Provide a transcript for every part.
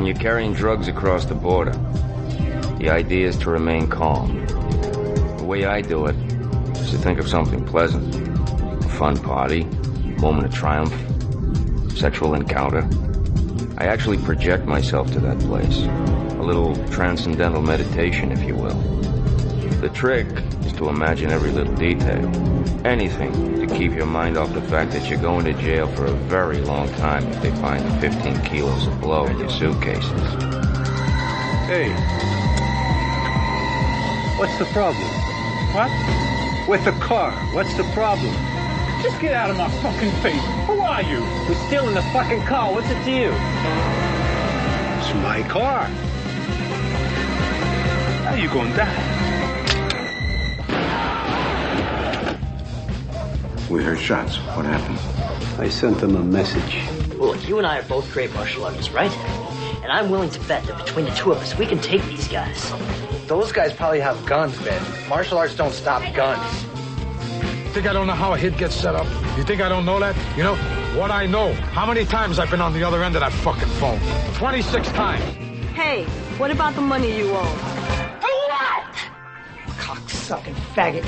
When you're carrying drugs across the border, the idea is to remain calm. The way I do it is to think of something pleasant. A fun party, moment of triumph, sexual encounter. I actually project myself to that place. A little transcendental meditation, if you will. The trick is to imagine every little detail. Anything to keep your mind off the fact that you're going to jail for a very long time if they find 15 kilos of blow in your suitcases. Hey. What's the problem? What? With the car. What's the problem? Just get out of my fucking face. Who are you? We're stealing the fucking car. What's it to you? It's my car. How you gonna die? We heard shots. What happened? I sent them a message. Well, look, you and I are both great martial artists, right? And I'm willing to bet that between the two of us, we can take these guys. Those guys probably have guns, man. Martial arts don't stop guns. You think I don't know how a hit gets set up? You think I don't know that? You know what I know? How many times I've been on the other end of that fucking phone? 26 times. Hey, what about the money you owe? What? Cocksucking faggot.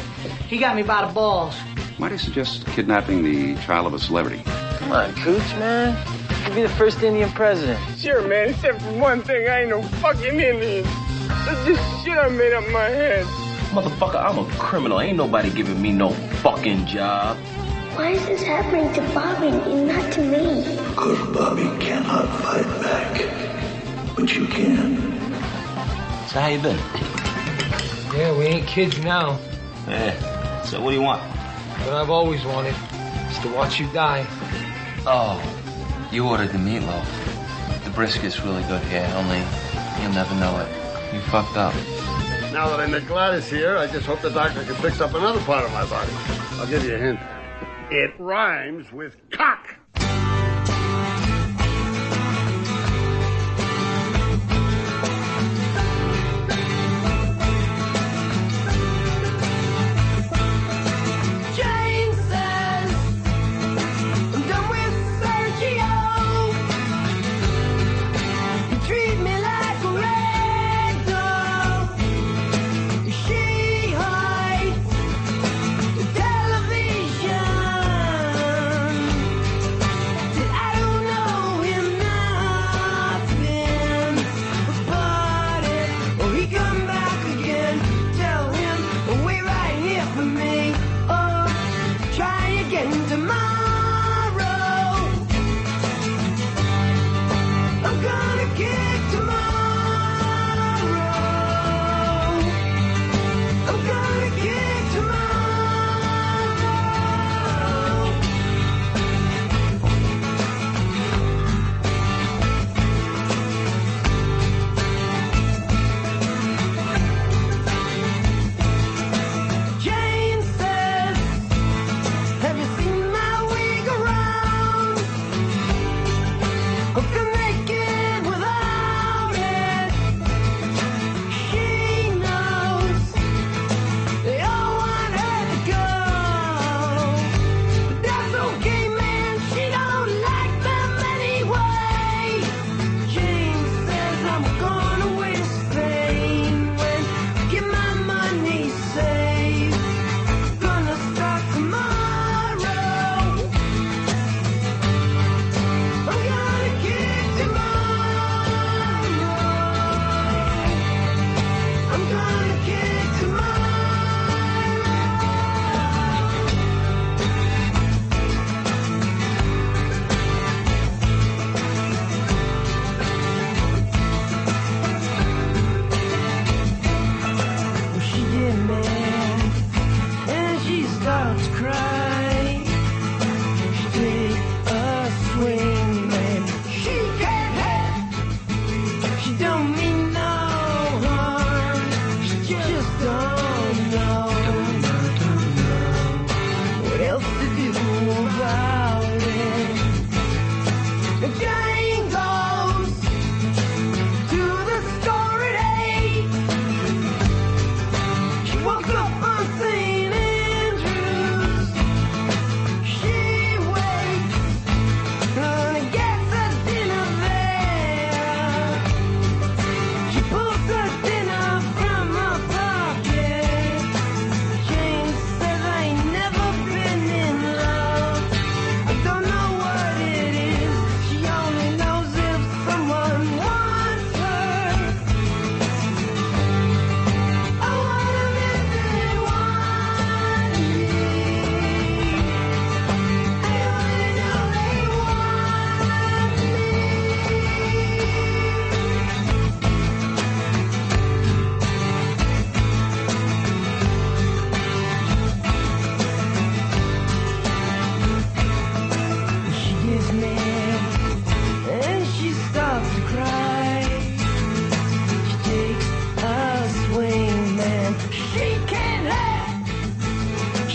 He got me by the balls. Might I suggest kidnapping the child of a celebrity? Come on, Cooch, man. You'll be the first Indian president. Sure, man, except for one thing, I ain't no fucking Indian. That's just shit I made up in my head. Motherfucker, I'm a criminal. Ain't nobody giving me no fucking job. Why is this happening to Bobby and not to me? Because Bobby cannot fight back. But you can. So how you been? Yeah, we ain't kids now. Yeah. So what do you want? What I've always wanted is to watch you die. Oh, you ordered the meatloaf. The brisket's really good here, only you'll never know it. You fucked up. Now that I met Gladys here, I just hope the doctor can fix up another part of my body. I'll give you a hint. It rhymes with cock.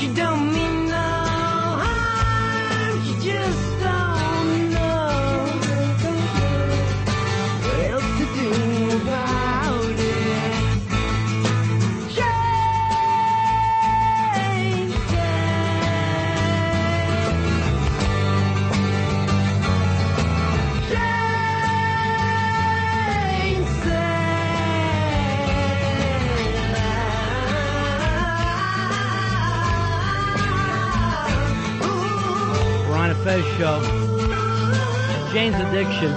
She don't mean no harm, she just don't know what else to do about it. Ron and Fez show. Jane's Addiction.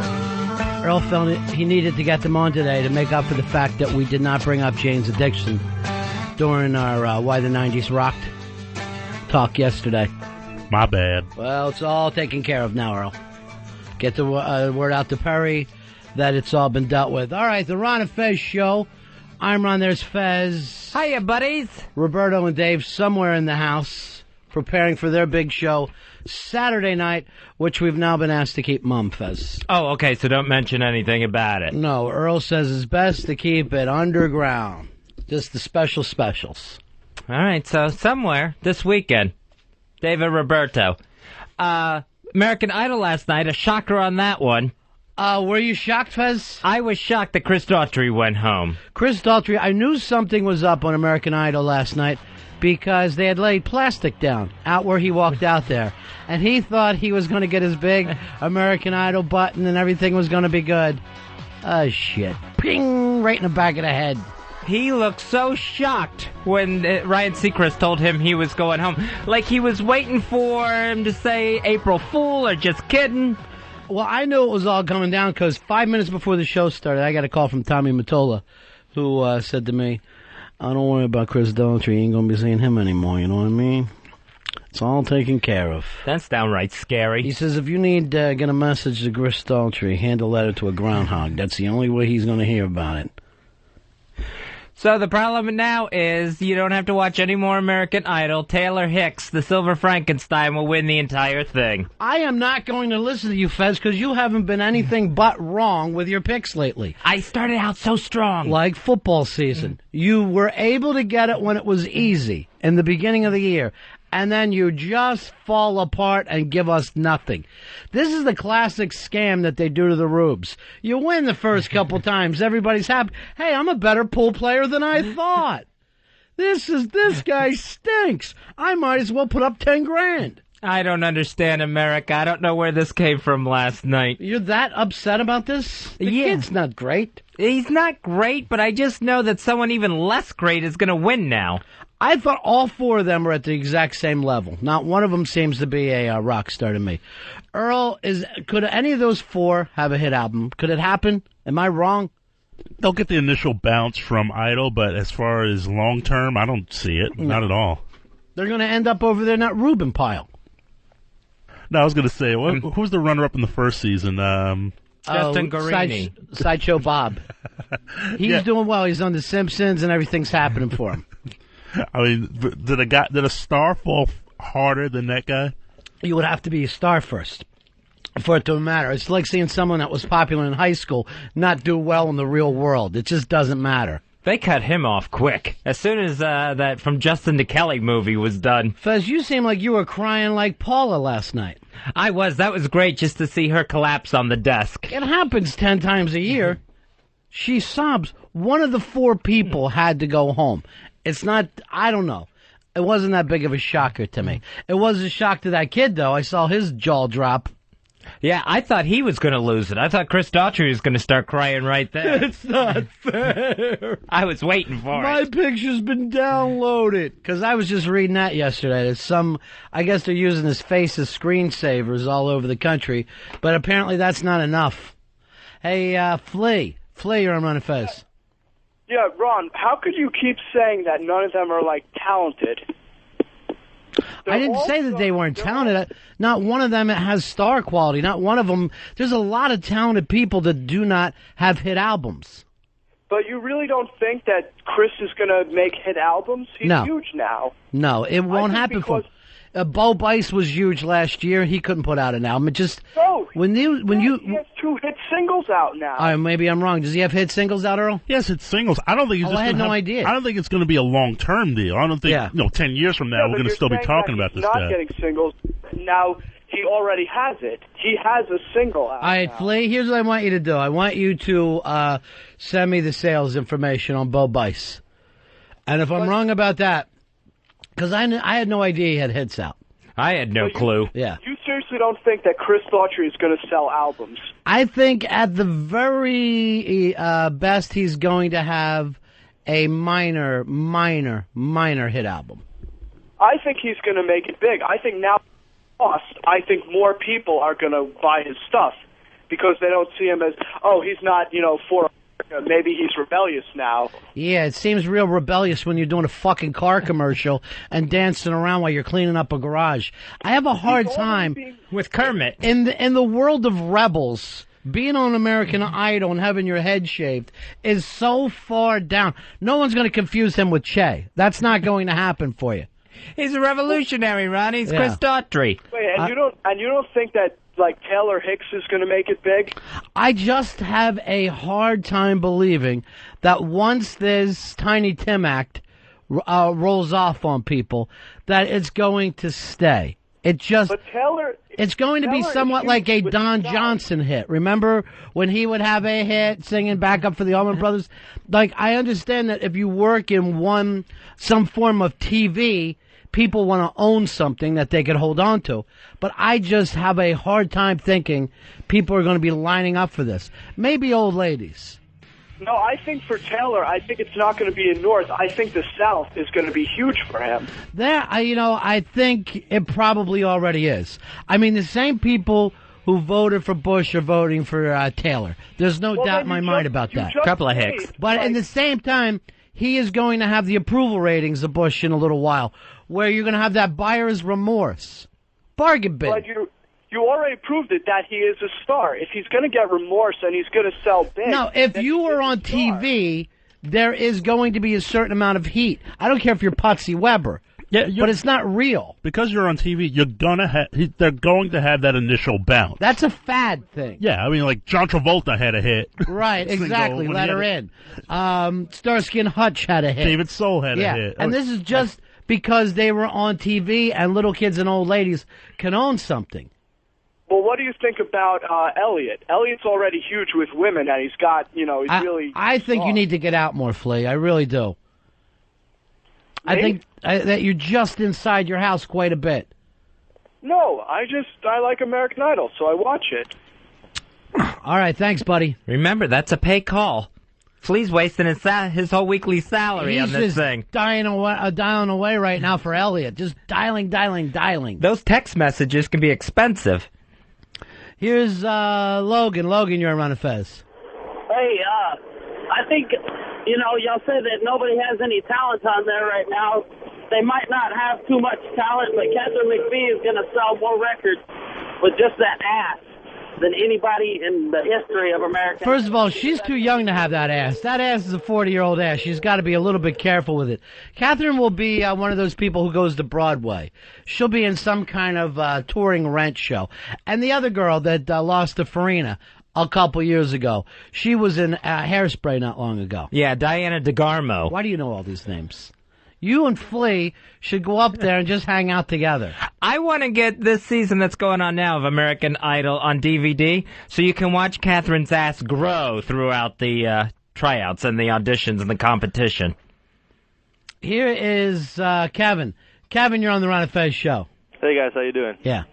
Earl felt he needed to get them on today to make up for the fact that we did not bring up Jane's Addiction during our Why the 90s Rocked talk yesterday. My bad. Well, it's all taken care of now, Earl. Get the word out to Perry that it's all been dealt with. All right, the Ron and Fez show. I'm Ron, there's Fez. Hiya, buddies. Roberto and Dave somewhere in the house preparing for their big show Saturday night, which we've now been asked to keep mum, Fez. Oh, okay, so don't mention anything about it. No, Earl says it's best to keep it underground. Just the specials. All right, so somewhere this weekend, David Roberto. American Idol last night, a shocker on that one. Were you shocked, Fez? I was shocked that Chris Daughtry went home. Chris Daughtry, I knew something was up on American Idol last night because they had laid plastic down out where he walked out there. And he thought he was going to get his big American Idol button and everything was going to be good. Oh, shit. Ping! Right in the back of the head. He looked so shocked when Ryan Seacrest told him he was going home. Like he was waiting for him to say April Fool or just kidding. Well, I knew it was all coming down because 5 minutes before the show started, I got a call from Tommy Mottola, who said to me, "I don't worry about Chris Daughtry. You ain't going to be seeing him anymore, you know what I mean? It's all taken care of." That's downright scary. He says, if you need to get a message to Chris Daughtry, hand a letter to a groundhog. That's the only way he's going to hear about it. So the problem now is you don't have to watch any more American Idol. Taylor Hicks, the Silver Frankenstein, will win the entire thing. I am not going to listen to you, Fez, because you haven't been anything but wrong with your picks lately. I started out so strong. Like football season. You were able to get it when it was easy in the beginning of the year. And then you just fall apart and give us nothing. This is the classic scam that they do to the rubes. You win the first couple times, everybody's happy. Hey, I'm a better pool player than I thought. This guy stinks. I might as well put up 10 grand. I don't understand America. I don't know where this came from last night. You're that upset about this? The kid's not great. He's not great, but I just know that someone even less great is going to win now. I thought all four of them were at the exact same level. Not one of them seems to be a rock star to me. Earl, could any of those four have a hit album? Could it happen? Am I wrong? They'll get the initial bounce from Idol, but as far as long term, I don't see it. No. Not at all. They're going to end up over there in that Rubin pile. No, I was going to say, who's the runner-up in the first season? Justin Guarini. Sideshow Bob. He's doing well. He's on The Simpsons, and everything's happening for him. I mean, did a star fall harder than that guy? You would have to be a star first for it to matter. It's like seeing someone that was popular in high school not do well in the real world. It just doesn't matter. They cut him off quick. As soon as that From Justin to Kelly movie was done. Fez, you seem like you were crying like Paula last night. I was. That was great just to see her collapse on the desk. It happens 10 times a year. She sobs. One of the four people had to go home. It's not, I don't know. It wasn't that big of a shocker to me. It was a shock to that kid, though. I saw his jaw drop. Yeah, I thought he was going to lose it. I thought Chris Daughtry was going to start crying right there. It's not fair. I was waiting for My it. My picture's been downloaded. Because I was just reading that yesterday. There's I guess they're using his face as screensavers all over the country. But apparently that's not enough. Hey, Flea, you're on Ron and Fez. Yeah, Ron, how could you keep saying that none of them are, talented? I didn't say that they weren't talented. Not one of them has star quality. Not one of them. There's a lot of talented people that do not have hit albums. But you really don't think that Chris is going to make hit albums? He's huge now. No, it won't happen for him. Bo Bice was huge last year. He couldn't put out an album. It just he has 2 hit singles out now. Maybe I'm wrong. Does he have hit singles out, Earl? Yes, it's singles. I don't think he's just I had no idea. I don't think it's going to be a long-term deal. I don't think 10 years from now we're going to still be talking about this guy. Not getting singles now. He already has it. He has a single out. All right, Flea, here's what I want you to do. I want you to send me the sales information on Bo Bice. And if I'm wrong about that, because I had no idea he had hits out. I had no clue. Yeah. You seriously don't think that Chris Daughtry is going to sell albums? I think at the very best he's going to have a minor hit album. I think he's going to make it big. I think now, I think more people are going to buy his stuff because they don't see him as, he's not, for America. Maybe he's rebellious now. Yeah, it seems real rebellious when you're doing a fucking car commercial and dancing around while you're cleaning up a garage. I have a hard time with Kermit. In the world of rebels, being on American Idol and having your head shaved is so far down. No one's going to confuse him with Che. That's not going to happen for you. He's a revolutionary, Ron. He's Chris Daughtry. Wait, and you don't think that Taylor Hicks is going to make it big? I just have a hard time believing that once this Tiny Tim Act rolls off on people, that it's going to stay. It's going to be somewhat like a Don Johnson hit. Remember when he would have a hit singing back up for the Allman Brothers? I understand that if you work in some form of TV, people want to own something that they could hold on to. But I just have a hard time thinking people are going to be lining up for this. Maybe old ladies. No, I think for Taylor, I think it's not going to be in North. I think the South is going to be huge for him. I think it probably already is. I mean, the same people who voted for Bush are voting for Taylor. There's no doubt in my mind about that. Couple of Hicks. But at the same time, he is going to have the approval ratings of Bush in a little while, where you're going to have that buyer's remorse. Bargain bin. But you already proved it that he is a star. If he's going to get remorse and he's going to sell big... No, if you were on TV, there is going to be a certain amount of heat. I don't care if you're Patsy Weber. Yeah, but it's not real. Because you're on TV, they're going to have that initial bounce. That's a fad thing. Yeah, I mean, like John Travolta had a hit. Right, exactly. Let her in. Starsky and Hutch had a hit. David Soul had a hit. And this is just because they were on TV and little kids and old ladies can own something. Well, what do you think about Elliot? Elliot's already huge with women, and he's got, really... I think you need to get out more, Flea. I really do. I think that you're just inside your house quite a bit. No, I like American Idol, so I watch it. All right, thanks, buddy. Remember, that's a pay call. Flea's wasting his whole weekly salary on this thing. He's dialing away right now for Elliot. Just dialing. Those text messages can be expensive. Here's Logan. Logan, you're on Ron and Fez. Hey, I think, y'all say that nobody has any talent on there right now. They might not have too much talent, but Catherine McPhee is going to sell more records with just that ass than anybody in the history of America. First of all, she's too young to have that ass. That ass is a 40-year-old ass. She's got to be a little bit careful with it. Catherine will be one of those people who goes to Broadway. She'll be in some kind of touring rent show. And the other girl that lost to Farina a couple years ago, she was in Hairspray not long ago. Yeah, Diana DeGarmo. Why do you know all these names? You and Flea should go up there and just hang out together. I want to get this season that's going on now of American Idol on DVD so you can watch Catherine's ass grow throughout the tryouts and the auditions and the competition. Here is Kevin. Kevin, you're on the Ron and Fez show. Hey, guys. How you doing? Yeah.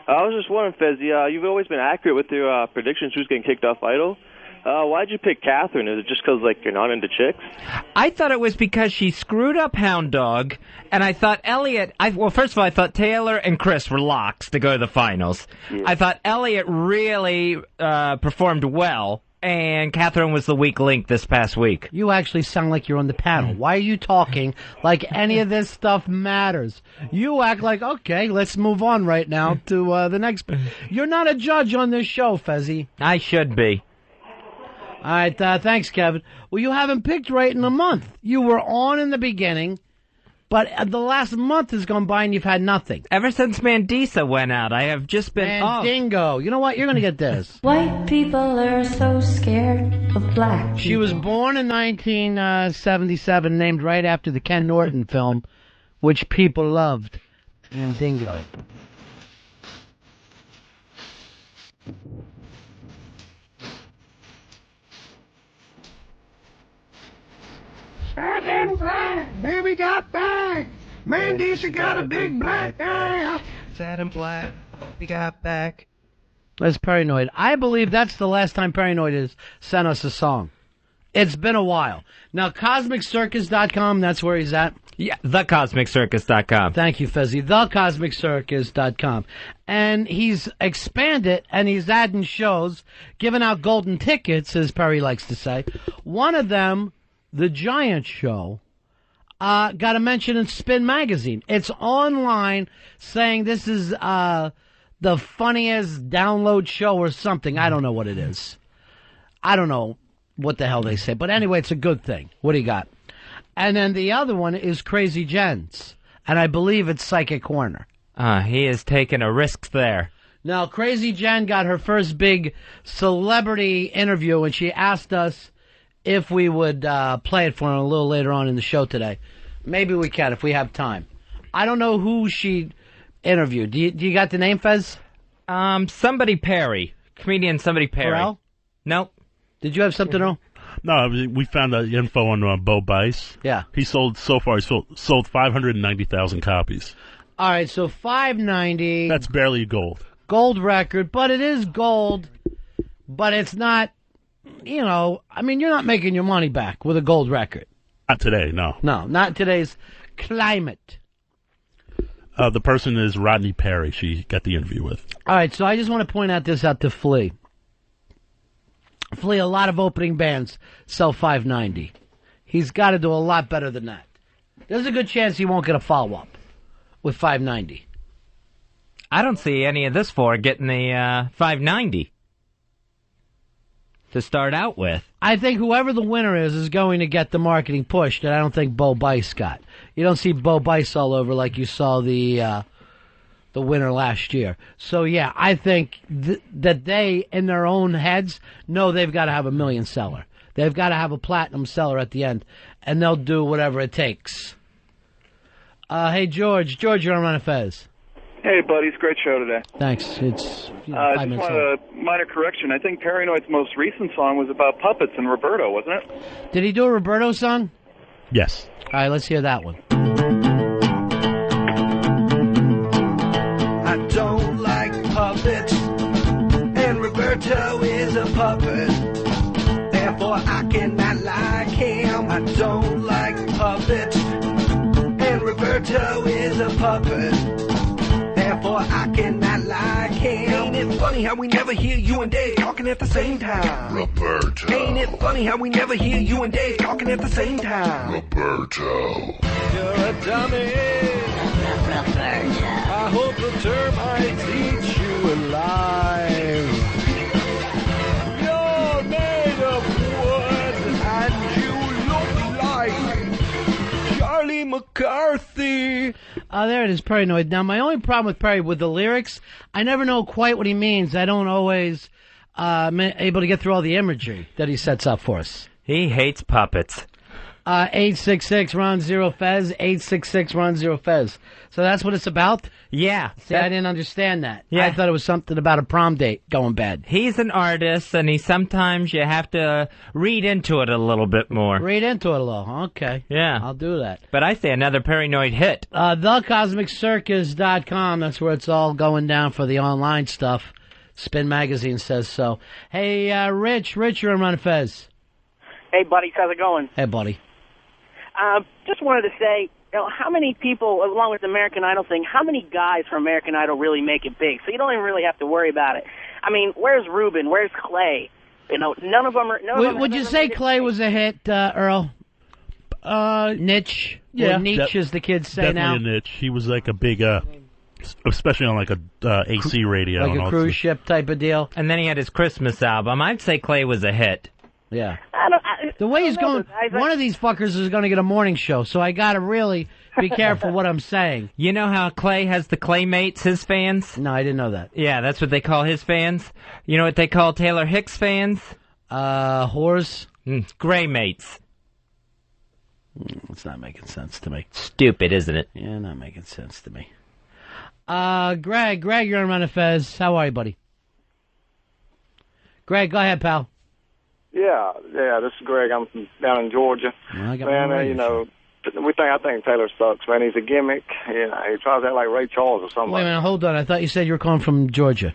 I was just wondering, Fez, you've always been accurate with your predictions who's getting kicked off Idol. Why'd you pick Catherine? Is it just because, you're not into chicks? I thought it was because she screwed up Hound Dog, and I thought Elliot... first of all, I thought Taylor and Chris were locks to go to the finals. Yeah. I thought Elliot really performed well, and Catherine was the weak link this past week. You actually sound like you're on the panel. Why are you talking like any of this stuff matters? You act like, okay, let's move on right now to the next... You're not a judge on this show, Fezzy. I should be. All right, thanks, Kevin. Well, you haven't picked right in a month. You were on in the beginning, But the last month has gone by and you've had nothing. Ever since Mandisa went out, I have just been... Mandingo. You know what? You're going to get this. White people are so scared of black people. She was born in 1977, named right after the Ken Norton film, which people loved. Mandingo. Fat and black, baby got back. Mandisa got a big black eye. Fat and black, we got back. That's Paranoid. I believe that's the last time Paranoid has sent us a song. It's been a while. Now, CosmicCircus.com, that's where he's at. Yeah, thecosmiccircus.com. Thank you, Fezzi. Thecosmiccircus.com. And he's expanded, and he's adding shows, giving out golden tickets, as Perry likes to say. One of them, The Giant Show, got a mention in Spin Magazine. It's online saying this is the funniest download show or something. I don't know what it is. I don't know what the hell they say. But anyway, it's a good thing. What do you got? And then the other one is Crazy Jen's. And I believe it's Psychic Corner. He is taking a risk there. Now, Crazy Jen got her first big celebrity interview, and she asked us if we would play it for her a little later on in the show today. Maybe we can if we have time. I don't know who she interviewed. Do you got the name, Fez? Somebody Perry. Comedian somebody Perry. Pharrell? Nope. Did you have something, Earl? No, we found the info on Bo Bice. Yeah. He sold 590,000 copies. All right, so 590. That's barely gold. Gold record, but it is gold. But it's not, you know, I mean, you're not making your money back with a gold record. Not today, no. No, not in today's climate. The person is Rodney Perry. She got the interview with. All right, so I just want to point out this out to Flea. Flea, a lot of opening bands sell 590. He's got to do a lot better than that. There's a good chance he won't get a follow-up with 590. I don't see any of this for getting the 590 to start out with. I think whoever the winner is going to get the marketing push that I don't think Bo Bice got. You don't see Bo Bice all over like you saw the winner last year. So, yeah, I think that they, in their own heads, know they've got to have a million seller. They've got to have a platinum seller at the end, and they'll do whatever it takes. Hey, George. George, you're on Ron and Fez. Hey, buddies. Great show today. Thanks. It's 5 just minutes wanted a minor correction. I think Paranoid's most recent song was about puppets and Roberto, wasn't it? Did he do a Roberto song? Yes. All right, let's hear that one. I don't like puppets, and Roberto is a puppet. Therefore, I cannot like him. I don't like puppets, and Roberto is a puppet. Therefore, I cannot like him. Ain't it funny how we never hear you and Dave talking at the same time? Roberto. Ain't it funny how we never hear you and Dave talking at the same time? Roberto. You're a dummy. Roberto. I hope the termites eat you alive. You're made of wood, and you look like Charlie McCarthy. There it is, Paranoid. Now, my only problem with Perry, with the lyrics, I never know quite what he means. I don't always able to get through all the imagery that he sets up for us. He hates puppets. 866-RON-0-FEZ, 866-RON-0-FEZ. So that's what it's about? Yeah. See, I didn't understand that. Yeah. I thought it was something about a prom date going bad. He's an artist, and sometimes you have to read into it a little bit more. Read into it a little. Okay. Yeah. I'll do that. But I say another Paranoid hit. TheCosmicCircus.com. That's where it's all going down for the online stuff. Spin Magazine says so. Hey, Rich, you're on Ron and Fez. Hey, buddies, how's it going? Hey, buddy. Just wanted to say, you know, how many people, along with the American Idol thing, how many guys from American Idol really make it big? So you don't even really have to worry about it. I mean, where's Ruben? Where's Clay? You know, none of them are. Would you say Clay was a hit, Earl? Niche? Yeah. Or niche, as the kids say definitely now. Definitely a niche. He was like a big, especially on like a AC radio. Like and a all cruise ship type of deal. And then he had his Christmas album. I'd say Clay was a hit. Yeah. The way he's going, one of these fuckers is going to get a morning show, so I got to really Be careful what I'm saying. You know how Clay has the Claymates, his fans? No, I didn't know that. Yeah, that's what they call his fans. You know what they call Taylor Hicks fans? Whores? Graymates. It's not making sense to me. Stupid, isn't it? Yeah, not making sense to me. Greg, you're on Ron and Fez. How are you, buddy? Greg, go ahead, pal. Yeah, this is Greg. I'm from down in Georgia. Well, I think Taylor sucks, man. He's a gimmick. You know, he tries to act like Ray Charles or something. Wait a minute, hold on. I thought you said you were calling from Georgia.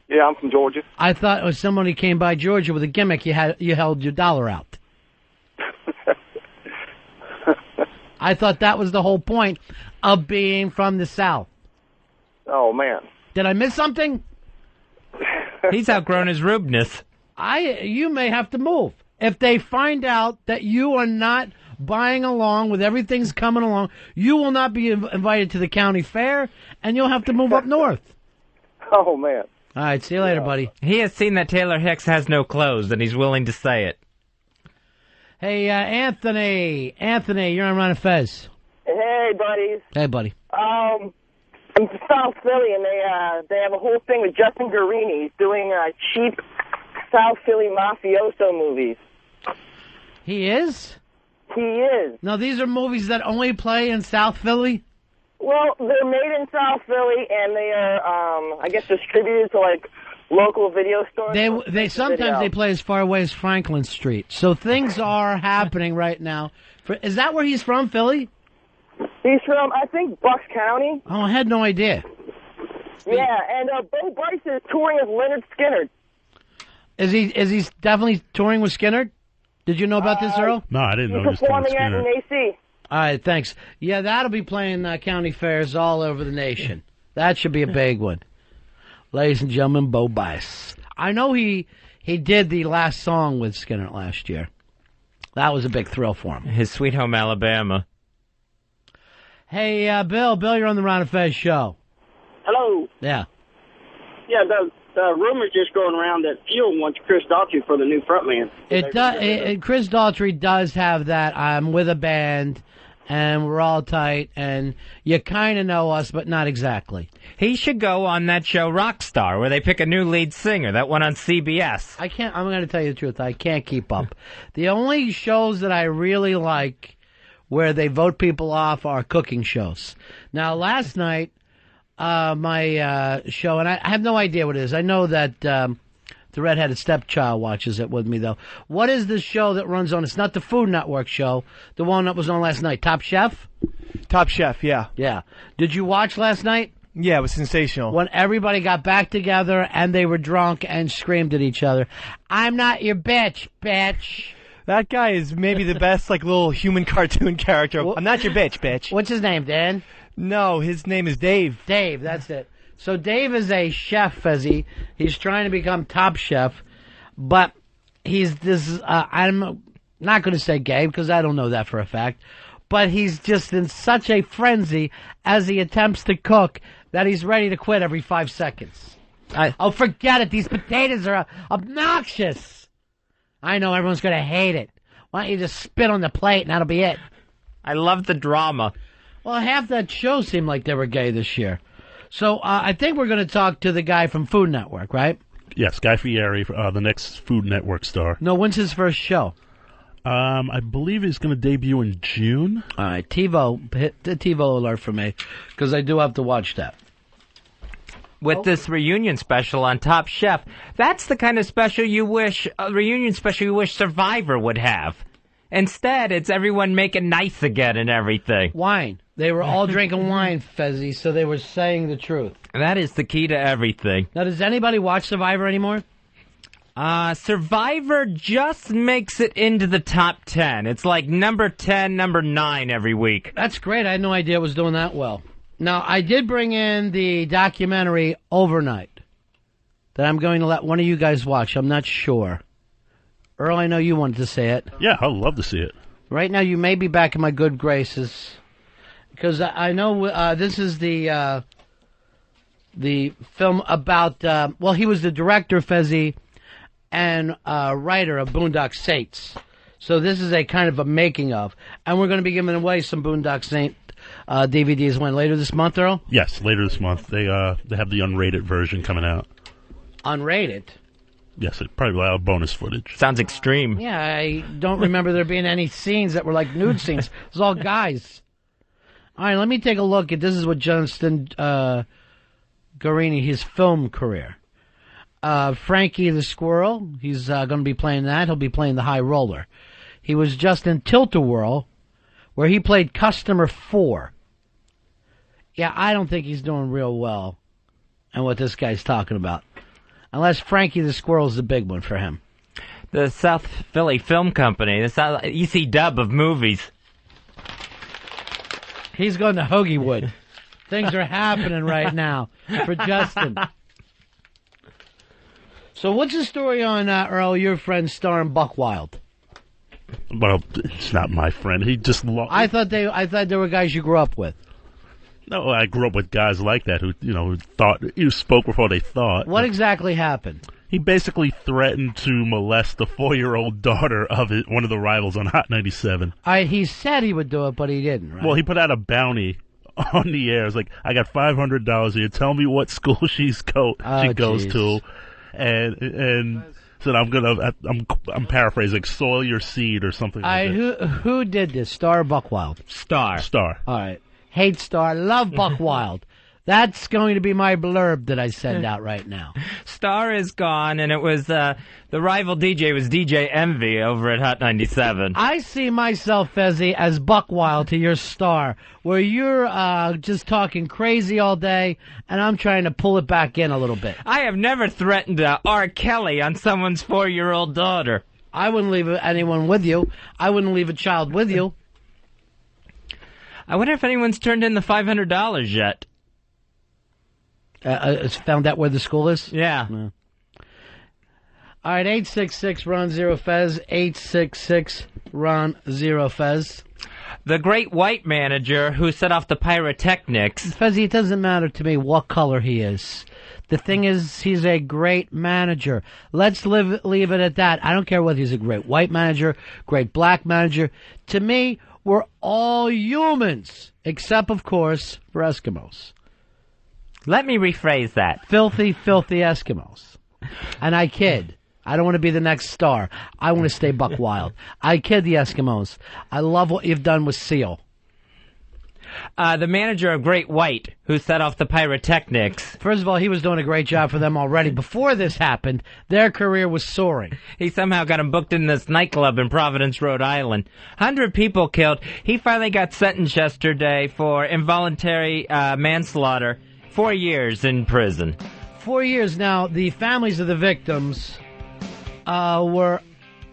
Yeah, I'm from Georgia. I thought when somebody came by Georgia with a gimmick, you held your dollar out. I thought that was the whole point of being from the South. Oh, man. Did I miss something? He's outgrown his rudeness. You may have to move. If they find out that you are not buying along with everything's coming along, you will not be invited to the county fair, and you'll have to move up north. Oh, man. All right, see you later, buddy. He has seen that Taylor Hicks has no clothes, and he's willing to say it. Hey, Anthony. Anthony, you're on Ron and Fez. Hey, buddies. Hey, buddy. I'm from South Philly, and they have a whole thing with Justin Guarini. He's doing cheap South Philly mafioso movies. He is? He is. Now, these are movies that only play in South Philly? Well, they're made in South Philly, and they are, I guess, distributed to, like, local video stores. They sometimes they play as far away as Franklin Street. So things are happening right now. Is that where he's from, Philly? He's from, I think, Bucks County. Oh, I had no idea. Yeah, and Bo Bryce is touring with Leonard Skinner. Is he definitely touring with Skinner? Did you know about this, Earl? No, I didn't know he was He's touring with performing at Skinner. an AC. All right, thanks. Yeah, that'll be playing county fairs all over the nation. That should be a big one. Ladies and gentlemen, Bo Bice. I know he did the last song with Skinner last year. That was a big thrill for him. His Sweet Home Alabama. Hey, Bill, you're on the Ron and Fez show. Hello. Yeah. Yeah, the rumor's just going around that Fuel wants Chris Daughtry for the new frontman. It does. Chris Daughtry does have that. I'm with a band, and we're all tight, and you kind of know us, but not exactly. He should go on that show Rockstar, where they pick a new lead singer. That one on CBS. I'm going to tell you the truth. I can't keep up. The only shows that I really like where they vote people off are cooking shows. Now, last night, my show, and I have no idea what it is. I know that the redheaded stepchild watches it with me, though. What is this show that runs on? It's not the Food Network show, the one that was on last night. Top Chef? Top Chef, yeah. Yeah. Did you watch last night? Yeah, it was sensational. When everybody got back together and they were drunk and screamed at each other, "I'm not your bitch, bitch." That guy is maybe the best, like, little human cartoon character. I'm not your bitch, bitch. What's his name, Dan? No, his name is Dave. Dave, that's it. So Dave is a chef, he's trying to become top chef, but he's this, I'm not going to say gay because I don't know that for a fact, but he's just in such a frenzy as he attempts to cook that he's ready to quit every 5 seconds. Oh, forget it. These potatoes are obnoxious. I know everyone's going to hate it. Why don't you just spit on the plate and that'll be it? I love the drama. Well, half that show seemed like they were gay this year. So I think we're going to talk to the guy from Food Network, right? Yes, Guy Fieri, the next Food Network star. No, when's his first show? I believe he's going to debut in June. All right, TiVo, hit the TiVo alert for me, because I do have to watch that. With this reunion special on Top Chef, that's the kind of special reunion special you wish Survivor would have. Instead, it's everyone making nice again and everything. Wine. They were all drinking wine, Fezzy, so they were saying the truth. That is the key to everything. Now, does anybody watch Survivor anymore? Survivor just makes it into the top 10. It's like number 10, number 9 every week. That's great. I had no idea it was doing that well. Now, I did bring in the documentary Overnight that I'm going to let one of you guys watch. I'm not sure. Earl, I know you wanted to say it. Yeah, I'd love to see it. Right now, you may be back in my good graces, because I know this is the film about, he was the director, Fezzi, and writer of Boondock Saints. So this is a kind of a making of, and we're going to be giving away some Boondock DVDs when? Later this month, Earl? Yes, later this month. They have the unrated version coming out. Unrated? Yes, it probably a bonus footage. Sounds extreme. Yeah, I don't remember there being any scenes that were like nude scenes. It was all guys. All right, let me take a look at, this is what Justin Guarini, his film career. Frankie the Squirrel, he's going to be playing that. He'll be playing the high roller. He was just in Tilt-A-Whirl, where he played Customer 4. Yeah, I don't think he's doing real well on what this guy's talking about. Unless Frankie the Squirrel's the big one for him. The South Philly Film Company, the EC dub of movies. He's going to Hoagiewood. Things are happening right now for Justin. So what's the story on, Earl, your friend starring Buck Wild? Well, it's not my friend. He just I thought they were guys you grew up with. No, I grew up with guys like that who spoke before they thought. What exactly happened? He basically threatened to molest the 4-year-old daughter of one of the rivals on Hot 97. He said he would do it, but he didn't, right? Well, he put out a bounty on the air. It's like, I got $500 here. Tell me what school she goes to, and said I'm paraphrasing, soil your seed or something like that. Who did this? Star or Buck Wild? Star. All right. Hate Star, love Buck Wild. That's going to be my blurb that I send out right now. Star is gone, and it was the rival DJ was DJ Envy over at Hot 97. I see myself, Fezzy, as Buck Wild to your Star, where you're just talking crazy all day, and I'm trying to pull it back in a little bit. I have never threatened R. Kelly on someone's 4-year-old daughter. I wouldn't leave anyone with you. I wouldn't leave a child with you. I wonder if anyone's turned in the $500 yet. It's found out where the school is? Yeah. All right, 866-RON-0-FEZ, 866-RON-0-FEZ. The great white manager who set off the pyrotechnics. Fezzy, it doesn't matter to me what color he is. The thing is, he's a great manager. Let's leave it at that. I don't care whether he's a great white manager, great black manager. To me, we're all humans, except, of course, for Eskimos. Let me rephrase that. Filthy, filthy Eskimos. And I kid. I don't want to be the next Star. I want to stay Buck Wild. I kid the Eskimos. I love what you've done with Seal. The manager of Great White, who set off the pyrotechnics. First of all, he was doing a great job for them already. Before this happened, their career was soaring. He somehow got him booked in this nightclub in Providence, Rhode Island. 100 people killed. He finally got sentenced yesterday for involuntary manslaughter. 4 years in prison. 4 years. Now, the families of the victims were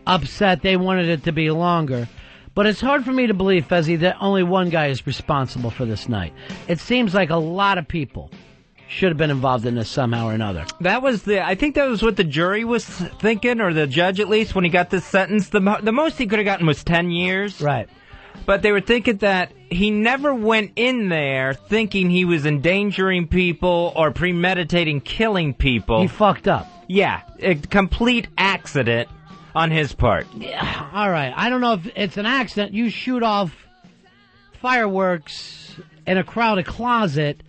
upset. They wanted it to be longer. But it's hard for me to believe, Fezzy, that only one guy is responsible for this night. It seems like a lot of people should have been involved in this somehow or another. I think that was what the jury was thinking, or the judge at least, when he got this sentence. The most he could have gotten was 10 years. Right. But they were thinking that he never went in there thinking he was endangering people or premeditating killing people. He fucked up. Yeah, a complete accident on his part. Yeah, all right. I don't know if it's an accident. You shoot off fireworks in a crowded closet.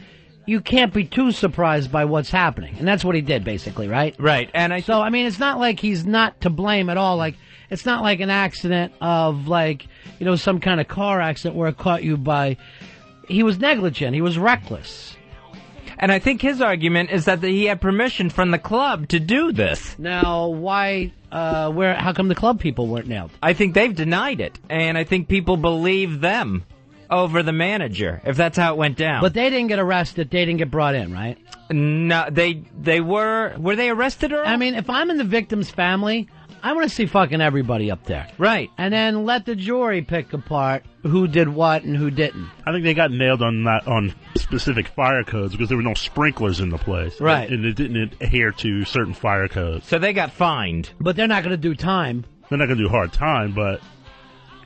You can't be too surprised by what's happening. And that's what he did, basically, right? Right. And I mean, it's not like he's not to blame at all. Like, it's not like an accident of, like, some kind of car accident where it caught you by... He was negligent. He was reckless. And I think his argument is that he had permission from the club to do this. Now, why... how come the club people weren't nailed? I think they've denied it. And I think people believe them over the manager, if that's how it went down. But they didn't get arrested. They didn't get brought in, right? No, they were... Were they arrested, Earl? I mean, if I'm in the victim's family... I want to see fucking everybody up there. Right. And then let the jury pick apart who did what and who didn't. I think they got nailed on specific fire codes because there were no sprinklers in the place. Right. And it didn't adhere to certain fire codes. So they got fined. But they're not going to do time. They're not going to do hard time, but...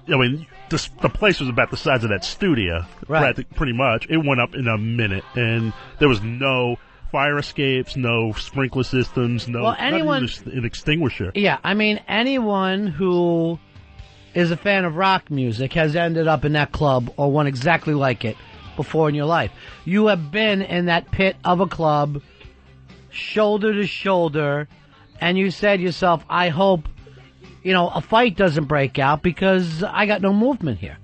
I mean, the place was about the size of that studio. Right. Pretty much. It went up in a minute, and there was no... fire escapes, no sprinkler systems, not even an extinguisher. Yeah, I mean, anyone who is a fan of rock music has ended up in that club or one exactly like it before in your life. You have been in that pit of a club, shoulder to shoulder, and you said to yourself, I hope, a fight doesn't break out because I got no movement here.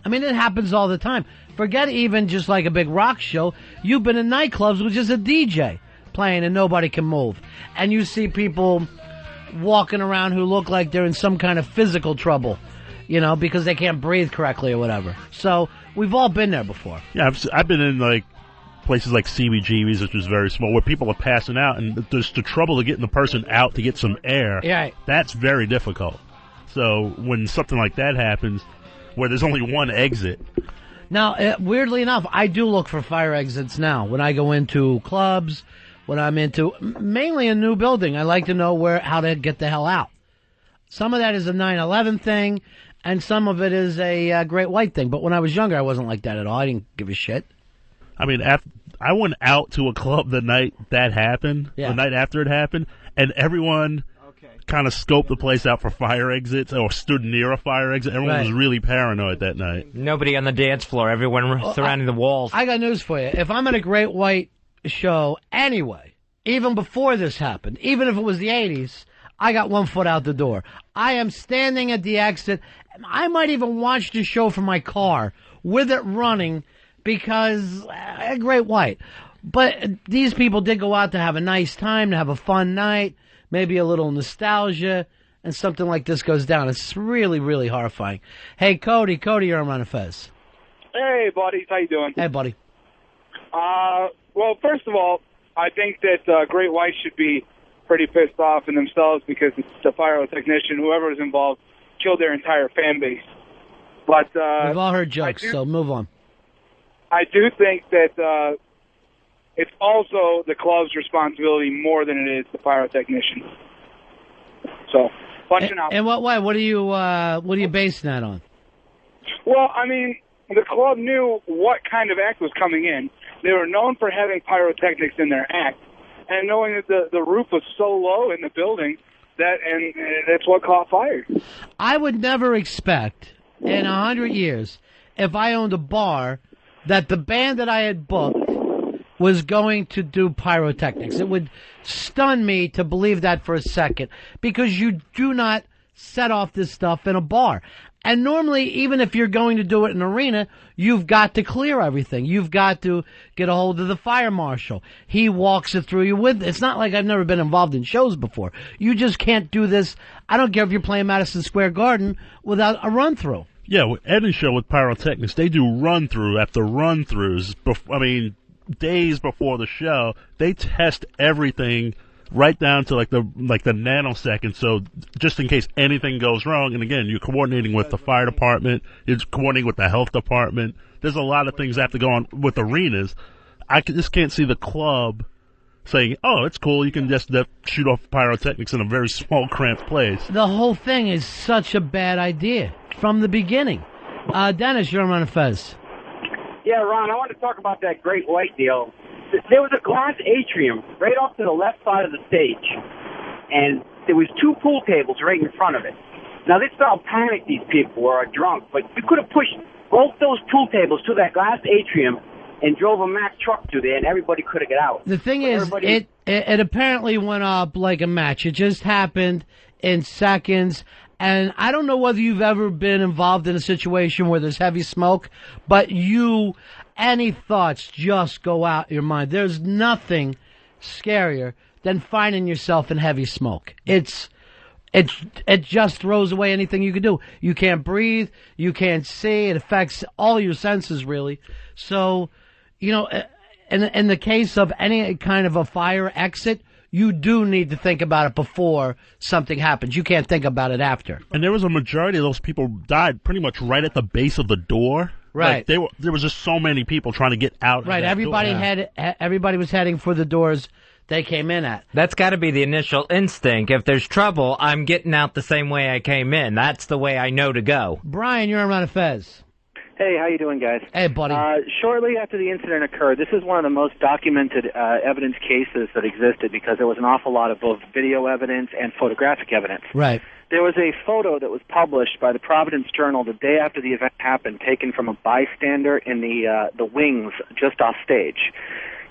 I mean, it happens all the time. Forget even just like a big rock show. You've been in nightclubs with just a DJ playing and nobody can move. And you see people walking around who look like they're in some kind of physical trouble, because they can't breathe correctly or whatever. So we've all been there before. Yeah, I've been in places like CBGB's, which is very small, where people are passing out, and there's the trouble of getting the person out to get some air. Yeah. That's very difficult. So when something like that happens, where there's only one exit. Now, weirdly enough, I do look for fire exits now when I go into clubs, when I'm into mainly a new building. I like to know how to get the hell out. Some of that is a 9/11 thing, and some of it is a Great White thing. But when I was younger, I wasn't like that at all. I didn't give a shit. I mean, I went out to a club the night that happened, the night after it happened, and everyone kind of scoped the place out for fire exits or stood near a fire exit. Everyone was really paranoid that night. Nobody on the dance floor. Everyone surrounding the walls. I got news for you. If I'm at a Great White show anyway, even before this happened, even if it was the 80s, I got 1 foot out the door. I am standing at the exit. I might even watch the show from my car with it running because a Great White. But these people did go out to have a nice time, to have a fun night, maybe a little nostalgia, and something like this goes down. It's really, really horrifying. Hey, Cody, you're on Ron and Fez. Hey, buddies, how you doing? Hey, buddy. Well, first of all, I think that Great White should be pretty pissed off in themselves because the pyrotechnician, whoever is involved, killed their entire fan base. But we've all heard jokes, so move on. I do think that it's also the club's responsibility more than it is the pyrotechnician. So, punching out. And what are you basing that on? Well, I mean, the club knew what kind of act was coming in. They were known for having pyrotechnics in their act, and knowing that the roof was so low in the building and that's what caught fire. I would never expect in 100 years, if I owned a bar, that the band that I had booked was going to do pyrotechnics. It would stun me to believe that for a second, because you do not set off this stuff in a bar. And normally, even if you're going to do it in an arena, you've got to clear everything. You've got to get a hold of the fire marshal. He walks it through you with. It's not like I've never been involved in shows before. You just can't do this. I don't care if you're playing Madison Square Garden without a run-through. Yeah, with any show with pyrotechnics, they do run-through after run-throughs. Days before the show, they test everything right down to like the nanosecond. So just in case anything goes wrong, and again, you're coordinating with the fire department, you're coordinating with the health department. There's a lot of things that have to go on with arenas. I just can't see the club saying, "Oh, it's cool. You can just shoot off pyrotechnics in a very small, cramped place." The whole thing is such a bad idea from the beginning. Dennis, you're on Ron and Fez. Yeah, Ron, I want to talk about that Great White deal. There was a glass atrium right off to the left side of the stage, and there was 2 pool tables right in front of it. Now, this felt panic, these people were drunk, but you could have pushed both those pool tables to that glass atrium and drove a Mack truck through there, and everybody could have got out. The thing is, it apparently went up like a match. It just happened in seconds. And I don't know whether you've ever been involved in a situation where there's heavy smoke, but any thoughts just go out your mind. There's nothing scarier than finding yourself in heavy smoke. It just throws away anything you can do. You can't breathe. You can't see. It affects all your senses, really. So, in the case of any kind of a fire exit, you do need to think about it before something happens. You can't think about it after. And there was a majority of those people died pretty much right at the base of the door. Right. Like there was just so many people trying to get out. Right. Everybody was heading for the doors they came in at. That's got to be the initial instinct. If there's trouble, I'm getting out the same way I came in. That's the way I know to go. Brian, you're on Ron and Fez. Hey, how you doing, guys? Hey, buddy. Shortly after the incident occurred, this is one of the most documented evidence cases that existed because there was an awful lot of both video evidence and photographic evidence. Right. There was a photo that was published by the Providence Journal the day after the event happened, taken from a bystander in the wings just off stage.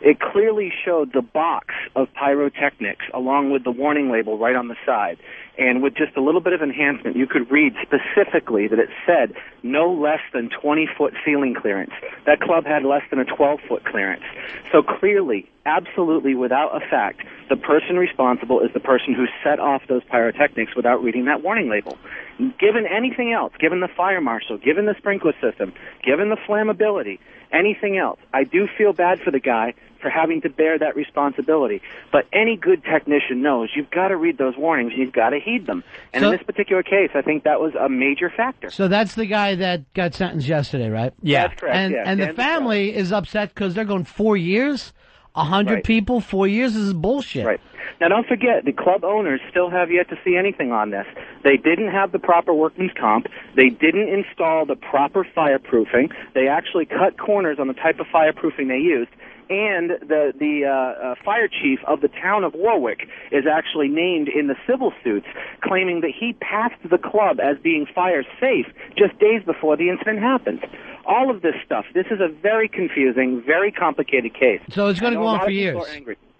It clearly showed the box of pyrotechnics along with the warning label right on the side. And with just a little bit of enhancement, you could read specifically that it said no less than 20-foot ceiling clearance. That club had less than a 12-foot clearance. So clearly, absolutely without a fact, the person responsible is the person who set off those pyrotechnics without reading that warning label. Given anything else, given the fire marshal, given the sprinkler system, given the flammability, anything else, I do feel bad for the guy for having to bear that responsibility. But any good technician knows you've got to read those warnings and you've got to heed them. And in this particular case, I think that was a major factor. So that's the guy that got sentenced yesterday, right? Yeah. That's correct, And the family is upset because they're going 4 years, 100 people, 4 years. This is bullshit. Right. Now, don't forget, the club owners still have yet to see anything on this. They didn't have the proper workman's comp. They didn't install the proper fireproofing. They actually cut corners on the type of fireproofing they used. And the fire chief of the town of Warwick is actually named in the civil suits, claiming that he passed the club as being fire safe just days before the incident happened. All of this stuff, this is a very confusing, very complicated case. So it's going to go on for years.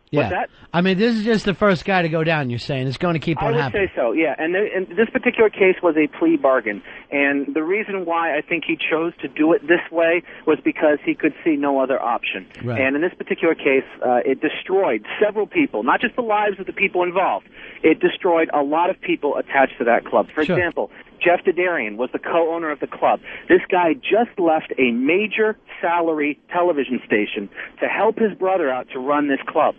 Yeah. What's that? I mean, this is just the first guy to go down, you're saying. It's going to keep on happening. I would say so, yeah. And this particular case was a plea bargain. And the reason why I think he chose to do it this way was because he could see no other option. Right. And in this particular case, it destroyed several people, not just the lives of the people involved. It destroyed a lot of people attached to that club. For example, Jeff Dedarian was the co-owner of the club. This guy just left a major salary television station to help his brother out to run this club.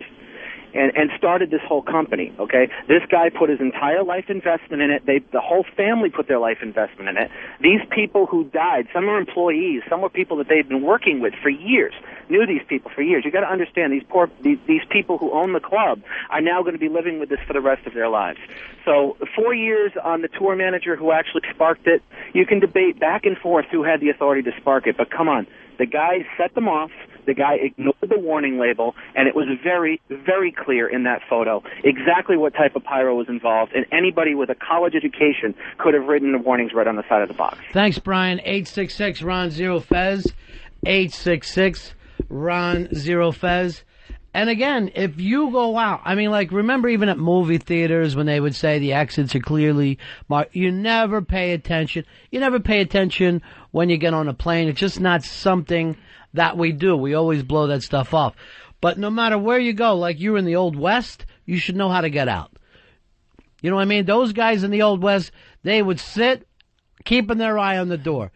And started this whole company, okay? This guy put his entire life investment in it. The whole family put their life investment in it. These people who died, some were employees, some were people that they'd been working with for years, knew these people for years. You got to understand, these people who own the club are now going to be living with this for the rest of their lives. So 4 years on the tour manager who actually sparked it. You can debate back and forth who had the authority to spark it, but come on. The guy set them off. The guy ignored the warning label, and it was very, very clear in that photo exactly what type of pyro was involved, and anybody with a college education could have written the warnings right on the side of the box. Thanks, Brian. 866-RON-0-FEZ. 866-RON-0-FEZ. And again, if you go out, I mean, like, remember even at movie theaters when they would say the exits are clearly marked, you never pay attention. You never pay attention when you get on a plane. It's just not something that we do. We always blow that stuff off. But no matter where you go, like you're in the Old West, you should know how to get out. You know what I mean? Those guys in the Old West, they would sit keeping their eye on the door.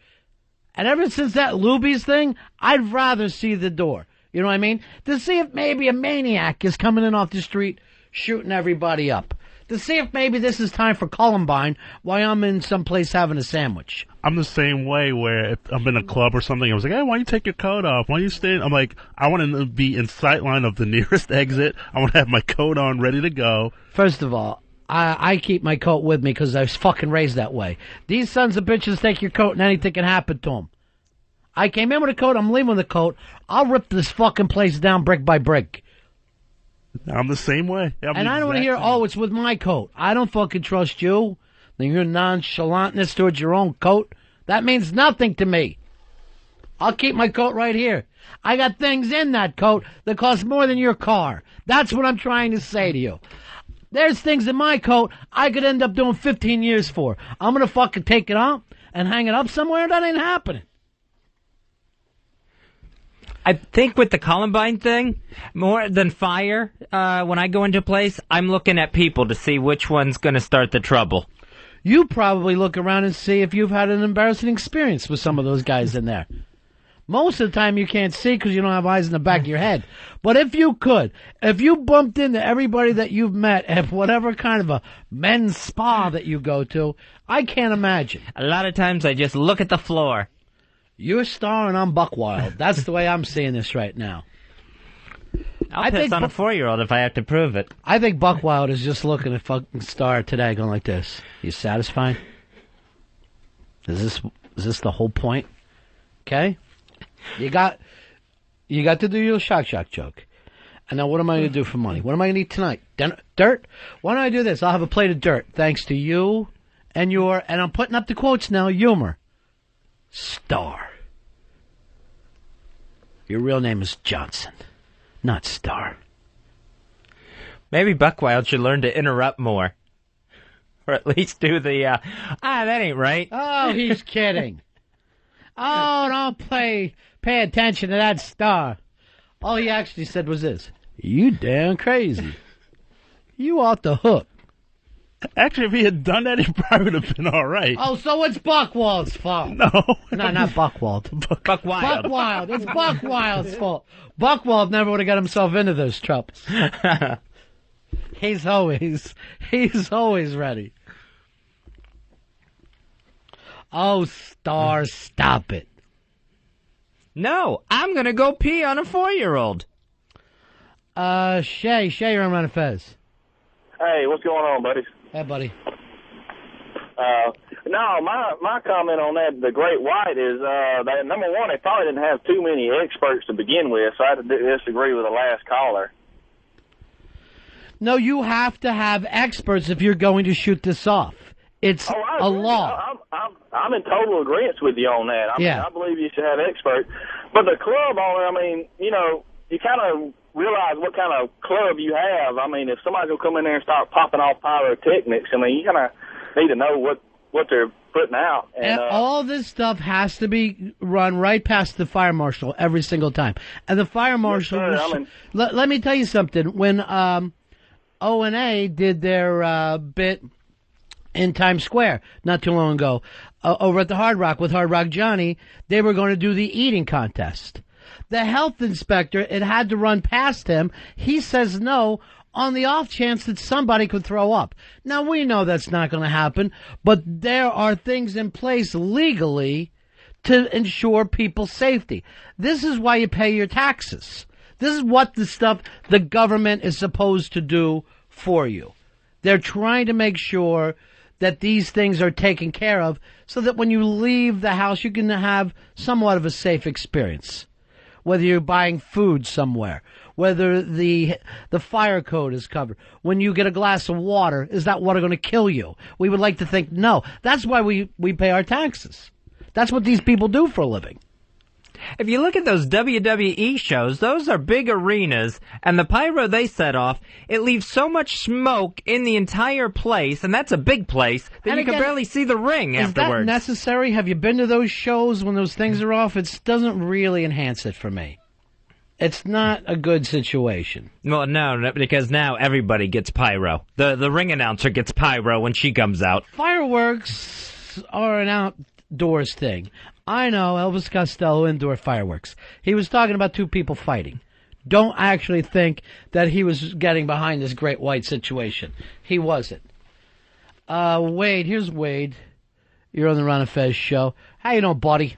And ever since that Luby's thing, I'd rather see the door. You know what I mean? To see if maybe a maniac is coming in off the street shooting everybody up. To see if maybe this is time for Columbine while I'm in someplace having a sandwich. I'm the same way where if I'm in a club or something, I was like, hey, why don't you take your coat off? Why don't you stay? I'm like, I want to be in sight line of the nearest exit. I want to have my coat on, ready to go. First of all, I keep my coat with me because I was fucking raised that way. These sons of bitches take your coat and anything can happen to them. I came in with a coat, I'm leaving with a coat. I'll rip this fucking place down brick by brick. I'm the same way. And I don't want to hear, oh, it's with my coat. I don't fucking trust you. Your nonchalantness towards your own coat, that means nothing to me. I'll keep my coat right here. I got things in that coat that cost more than your car. That's what I'm trying to say to you. There's things in my coat I could end up doing 15 years for. I'm going to fucking take it off and hang it up somewhere? That ain't happening. I think with the Columbine thing, more than fire, when I go into a place, I'm looking at people to see which one's going to start the trouble. You probably look around and see if you've had an embarrassing experience with some of those guys in there. Most of the time you can't see because you don't have eyes in the back of your head. But if you could, if you bumped into everybody that you've met at whatever kind of a men's spa that you go to, I can't imagine. A lot of times I just look at the floor. You're Star and I'm Buckwild. That's the way I'm seeing this right now. I'll piss on a 4-year-old if I have to prove it. I think Buckwild is just looking at fucking Star today going like this. You satisfied? Is this the whole point? Okay? You got to do your shock joke. And now what am I going to do for money? What am I going to eat tonight? Dirt? Why don't I do this? I'll have a plate of dirt thanks to you And I'm putting up the quotes now, humor. Star. Your real name is Johnson, not Star. Maybe Buckwild should learn to interrupt more. Or at least do the, that ain't right. Oh, he's kidding. Oh, don't pay attention to that Star. All he actually said was this: "You damn crazy. You off the hook." Actually, if he had done that, he probably would have been all right. Oh, so it's Buckwild's fault. No. No, not Buckwild. Buckwild. Buckwild. It's Buckwild's fault. Buckwild never would have got himself into those troubles. He's always ready. Oh, Star, stop it. No, I'm going to go pee on a 4-year-old. Shay, you're on Ron and Fez. Hey, what's going on, buddies? Hey, buddy. No, my comment on that, the Great White, is that, number one, they probably didn't have too many experts to begin with, so I have to disagree with the last caller. No, you have to have experts if you're going to shoot this off. It's a law. I'm in total agreement with you on that. I mean, I believe you should have experts. But the club owner, I mean, you know, you kind of realize what kind of club you have. I mean, if somebody's going to come in there and start popping off pyrotechnics, I mean, you kind of need to know what they're putting out. And all this stuff has to be run right past the fire marshal every single time. And the fire marshal, let me tell you something. When O&A did their bit in Times Square not too long ago, over at the Hard Rock with Hard Rock Johnny, they were going to do the eating contest. The health inspector, it had to run past him. He says no on the off chance that somebody could throw up. Now, we know that's not going to happen, but there are things in place legally to ensure people's safety. This is why you pay your taxes. This is what the stuff the government is supposed to do for you. They're trying to make sure that these things are taken care of so that when you leave the house, you can have somewhat of a safe experience. Whether you're buying food somewhere, whether the fire code is covered. When you get a glass of water, is that water going to kill you? We would like to think no. That's why we pay our taxes. That's what these people do for a living. If you look at those WWE shows, those are big arenas, and the pyro they set off, it leaves so much smoke in the entire place, and that's a big place, that you can barely see the ring afterwards. Is that necessary? Have you been to those shows when those things are off? It doesn't really enhance it for me. It's not a good situation. Well, no, because now everybody gets pyro. The ring announcer gets pyro when she comes out. Fireworks are an outdoors thing. I know Elvis Costello indoor fireworks. He was talking about two people fighting. Don't actually think that he was getting behind this Great White situation. He wasn't. Wade, here's Wade. You're on the Ron and Fez show. How you doing, buddy?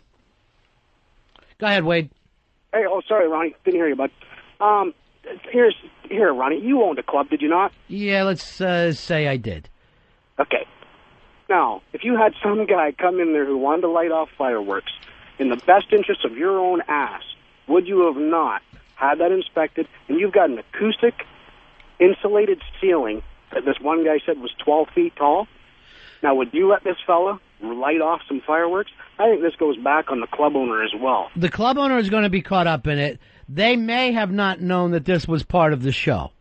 Go ahead, Wade. Hey, sorry, Ronnie. Didn't hear you, bud. Here, Ronnie. You owned a club, did you not? Yeah, let's say I did. Okay. Now, if you had some guy come in there who wanted to light off fireworks in the best interest of your own ass, would you have not had that inspected? And you've got an acoustic, insulated ceiling that this one guy said was 12 feet tall. Now, would you let this fella light off some fireworks? I think this goes back on the club owner as well. The club owner is going to be caught up in it. They may have not known that this was part of the show.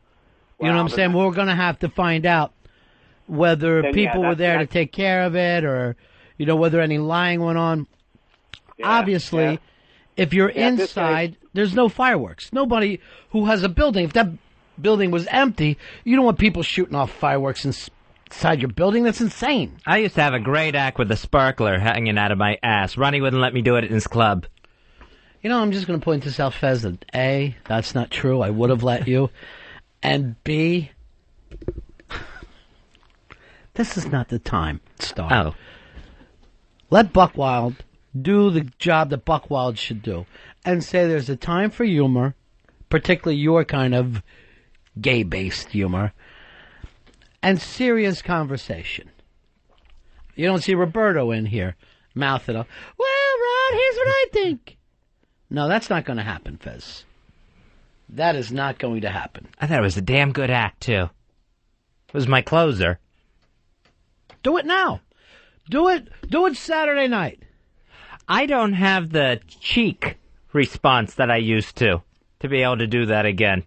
You know what I'm saying? We're going to have to find out whether people were there to take care of it or, you know, whether any lying went on. Obviously, if you're inside, there's no fireworks. Nobody who has a building, if that building was empty, you don't want people shooting off fireworks inside your building. That's insane. I used to have a great act with a sparkler hanging out of my ass. Ronnie wouldn't let me do it in his club. You know, I'm just going to point this out, Fez, that A, that's not true. I would have let you. And B, this is not the time, Star. Oh. Let Buckwild do the job that Buckwild should do and say there's a time for humor, particularly your kind of gay-based humor, and serious conversation. You don't see Roberto in here mouthing up, well, Ron, here's what I think. No, that's not going to happen, Fez. That is not going to happen. I thought it was a damn good act, too. It was my closer. Do it now. Do it Saturday night. I don't have the cheek response that I used to be able to do that again.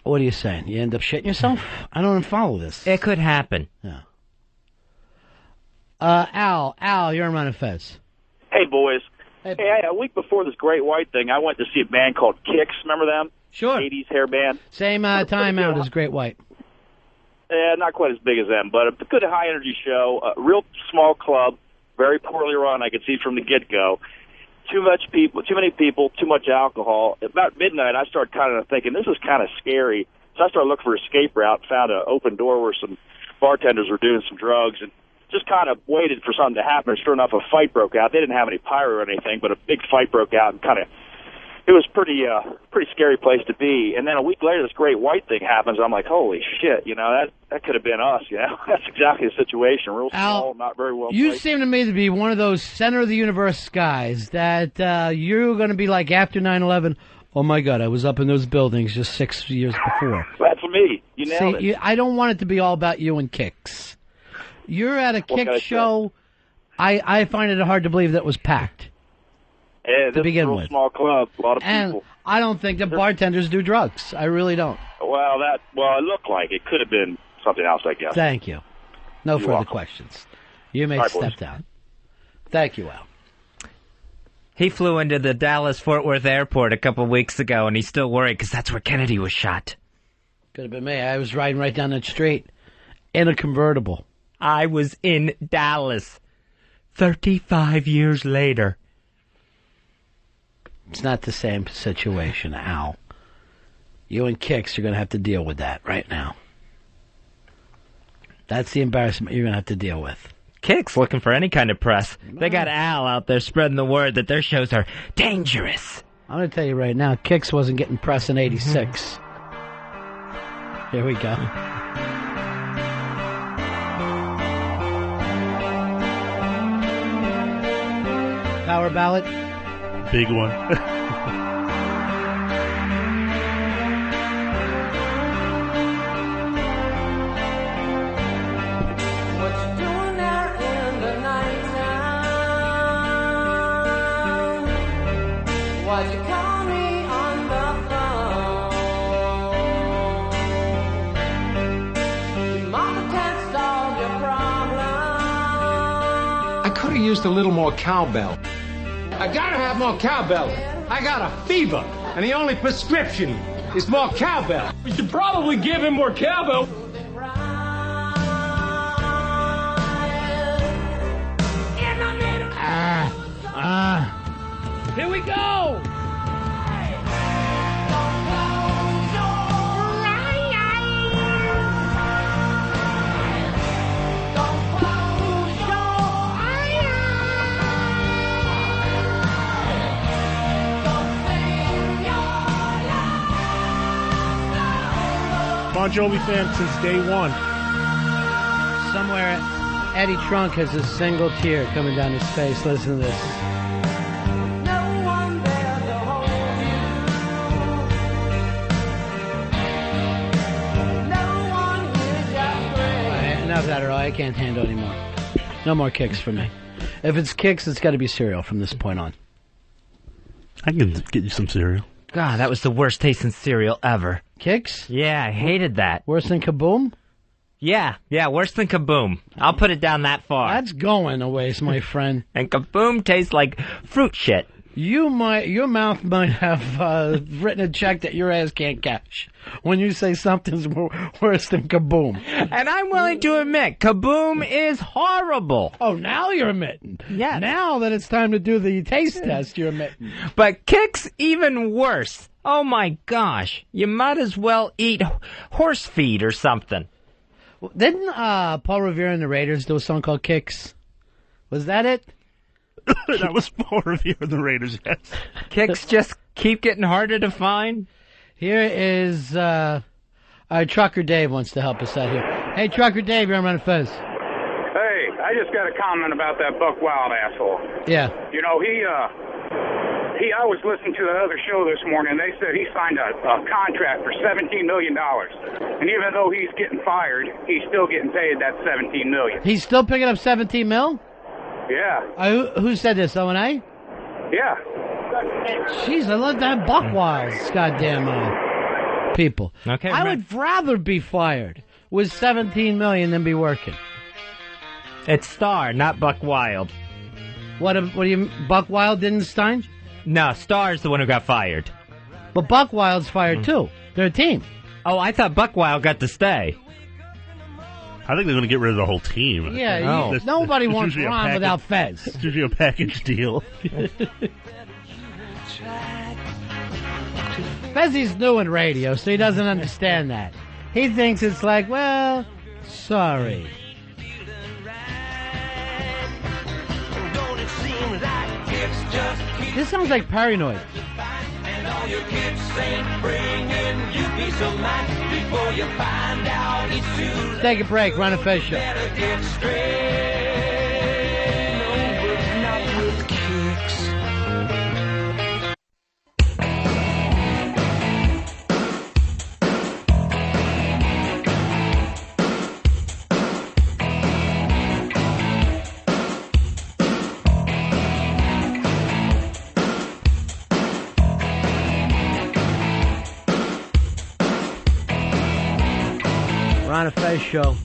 What are you saying? You end up shitting yourself? I don't even follow this. It could happen. Yeah. Al, you're on Ron and Fez. Hey, boys. Hey, a week before this Great White thing, I went to see a band called Kix. Remember them? Sure. 80s hair band. Same time out as Great White. Yeah, not quite as big as them, but a good high-energy show. A real small club, very poorly run, I could see from the get-go. Too many people, too much alcohol. About midnight, I started kind of thinking, this is kind of scary. So I started looking for an escape route, found an open door where some bartenders were doing some drugs, and just kind of waited for something to happen. Sure enough, a fight broke out. They didn't have any pyro or anything, but a big fight broke out, and it was pretty scary place to be. And then a week later, this Great White thing happens. I'm like, holy shit, that could have been us, That's exactly the situation. Real small, not very well You placed. seem to me to be one of those center-of-the-universe guys that you're going to be like after 9/11, oh, my God, I was up in those buildings just 6 years before. That's me. You nailed it. I don't want it to be all about you and Kix. You're at a Kix show. I find it hard to believe that was packed. Yeah, to begin with. Small club, a lot of people. I don't think the bartenders do drugs. I really don't. Well, it looked like it could have been something else, I guess. Thank you. No You're further welcome. questions. You may All right, step boys. down. Thank you, Al. He flew into the Dallas-Fort Worth airport a couple weeks ago, and he's still worried because that's where Kennedy was shot. Could have been me. I was riding right down that street in a convertible. I was in Dallas 35 years later. It's not the same situation, Al. You and Kix are going to have to deal with that right now. That's the embarrassment you're going to have to deal with. Kix looking for any kind of press. They got Al out there spreading the word that their shows are dangerous. I'm going to tell you right now, Kix wasn't getting press in 86. Here we go. Power ballot? Big one. I could have used a little more cowbell. I gotta have more cowbell. I got a fever, and the only prescription is more cowbell. We should probably give him more cowbell. Here we go! Bon Jovi fan since day one. Somewhere, Eddie Trunk has a single tear coming down his face. Listen to this. Enough of that, Earl. I can't handle anymore. No more Kicks for me. If it's Kicks, it's got to be cereal from this point on. I can get you some cereal. God, that was the worst tasting cereal ever. Kicks? Yeah, I hated that. Worse than Kaboom? Yeah, worse than Kaboom. I'll put it down that far. That's going a ways, my friend. And Kaboom tastes like fruit shit. Your mouth might have written a check that your ass can't cash when you say something's worse than Kaboom. And I'm willing to admit, Kaboom is horrible. Oh, now you're admitting. Yeah. Now that it's time to do the taste test, you're admitting. But Kicks even worse. Oh my gosh. You might as well eat horse feed or something. Didn't Paul Revere and the Raiders do a song called Kicks? Was that it? That was Paul Revere and the Raiders, yes. Kicks just keep getting harder to find. Here is our Trucker Dave wants to help us out here. Hey, Trucker Dave, you're on Ron and Fez. Hey, I just got a comment about that Buck Wild asshole. Yeah. You know, I was listening to the other show this morning. They said he signed a contract for $17 million. And even though he's getting fired, he's still getting paid that $17 million. He's still picking up $17 mil? Yeah. Who said this, O&A? Yeah. Jeez, I love that Buckwild's goddamn people. Okay, I would rather be fired with $17 million than be working. It's Star, not Buck Wild. What do you Buck Wild didn't Stein? No, Star's the one who got fired. But Buck Wild's fired too. They're a team. Oh, I thought Buck Wild got to stay. I think they're going to get rid of the whole team. Yeah, nobody wants Ron without Fez. It's usually a package deal. Fezzy's new in radio, so he doesn't understand that. He thinks it's like, well, sorry. This sounds like Paranoid. Take a break, Ron and Fez Show. Ron and Fez Show.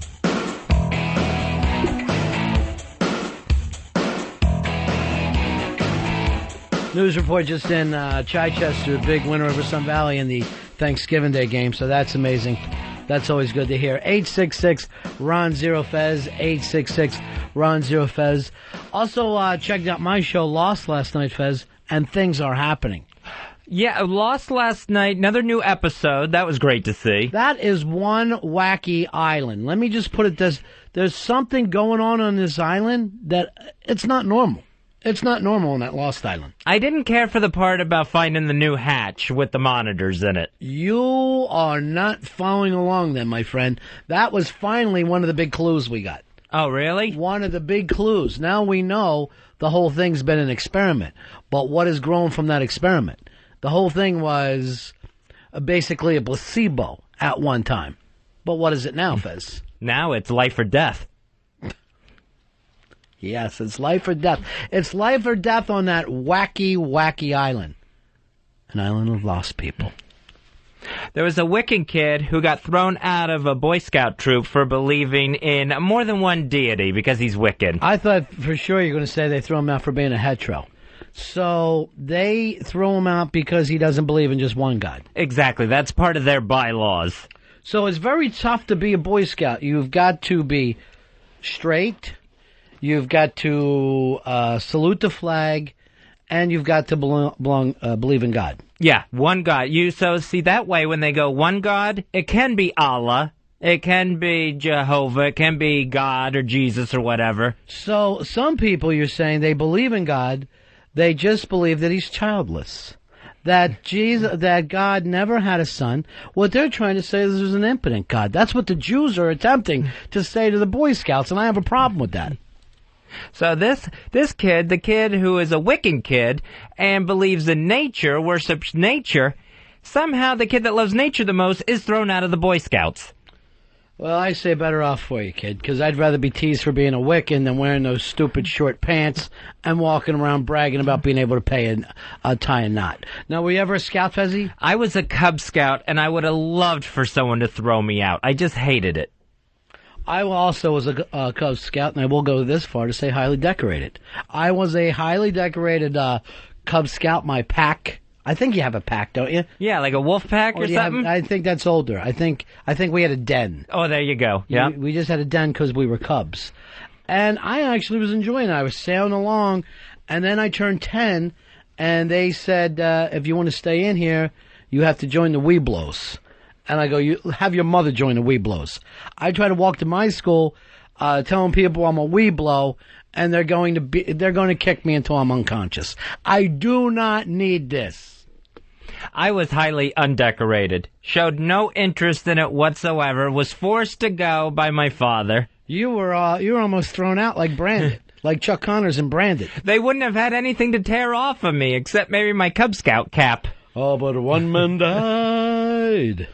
News report just in, Chichester, a big winner over Sun Valley in the Thanksgiving Day game, so that's amazing. That's always good to hear. 866-RON-0-FEZ, 866-RON-0-FEZ. Also, checked out my show, Lost, last night, Fez, and things are happening. Yeah, Lost last night, another new episode. That was great to see. That is one wacky island. Let me just put it this. There's something going on this island that it's not normal. It's not normal on that Lost Island. I didn't care for the part about finding the new hatch with the monitors in it. You are not following along then, my friend. That was finally one of the big clues we got. Oh, really? One of the big clues. Now we know the whole thing's been an experiment. But what has grown from that experiment? The whole thing was basically a placebo at one time. But what is it now, Fez? Now it's life or death. Yes, it's life or death. It's life or death on that wacky, wacky island. An island of lost people. There was a Wiccan kid who got thrown out of a Boy Scout troop for believing in more than one deity because he's Wiccan. I thought for sure you were going to say they threw him out for being a hetero. So they throw him out because he doesn't believe in just one God. Exactly. That's part of their bylaws. So it's very tough to be a Boy Scout. You've got to be straight. You've got to salute the flag. And you've got to believe in God. Yeah, one God. So see, that way when they go one God, it can be Allah. It can be Jehovah. It can be God or Jesus or whatever. So some people, you're saying, they believe in God. They just believe that he's childless, that God never had a son. What they're trying to say is there's an impotent God. That's what the Jews are attempting to say to the Boy Scouts, and I have a problem with that. So this kid, the kid who is a Wiccan kid and believes in nature, worships nature, somehow the kid that loves nature the most is thrown out of the Boy Scouts. Well, I say better off for you, kid, because I'd rather be teased for being a Wiccan than wearing those stupid short pants and walking around bragging about being able to pay a tie and knot. Now, were you ever a Scout, Fezzy? I was a Cub Scout, and I would have loved for someone to throw me out. I just hated it. I also was a Cub Scout, and I will go this far to say highly decorated. I was a highly decorated Cub Scout. My pack. I think you have a pack, don't you? Yeah, like a wolf pack or something? I think that's older. I think we had a den. Oh, there you go. Yeah. We just had a den because we were Cubs. And I actually was enjoying it. I was sailing along, and then I turned 10, and they said, if you want to stay in here, you have to join the Weeblos. And I go, you have your mother join the Weeblos. I try to walk to my school, telling people I'm a Weeblo, and they're going to kick me until I'm unconscious. I do not need this. I was highly undecorated, showed no interest in it whatsoever, was forced to go by my father. You were almost thrown out like Brandon, like Chuck Connors and Brandon. They wouldn't have had anything to tear off of me except maybe my Cub Scout cap. Oh, but one man died.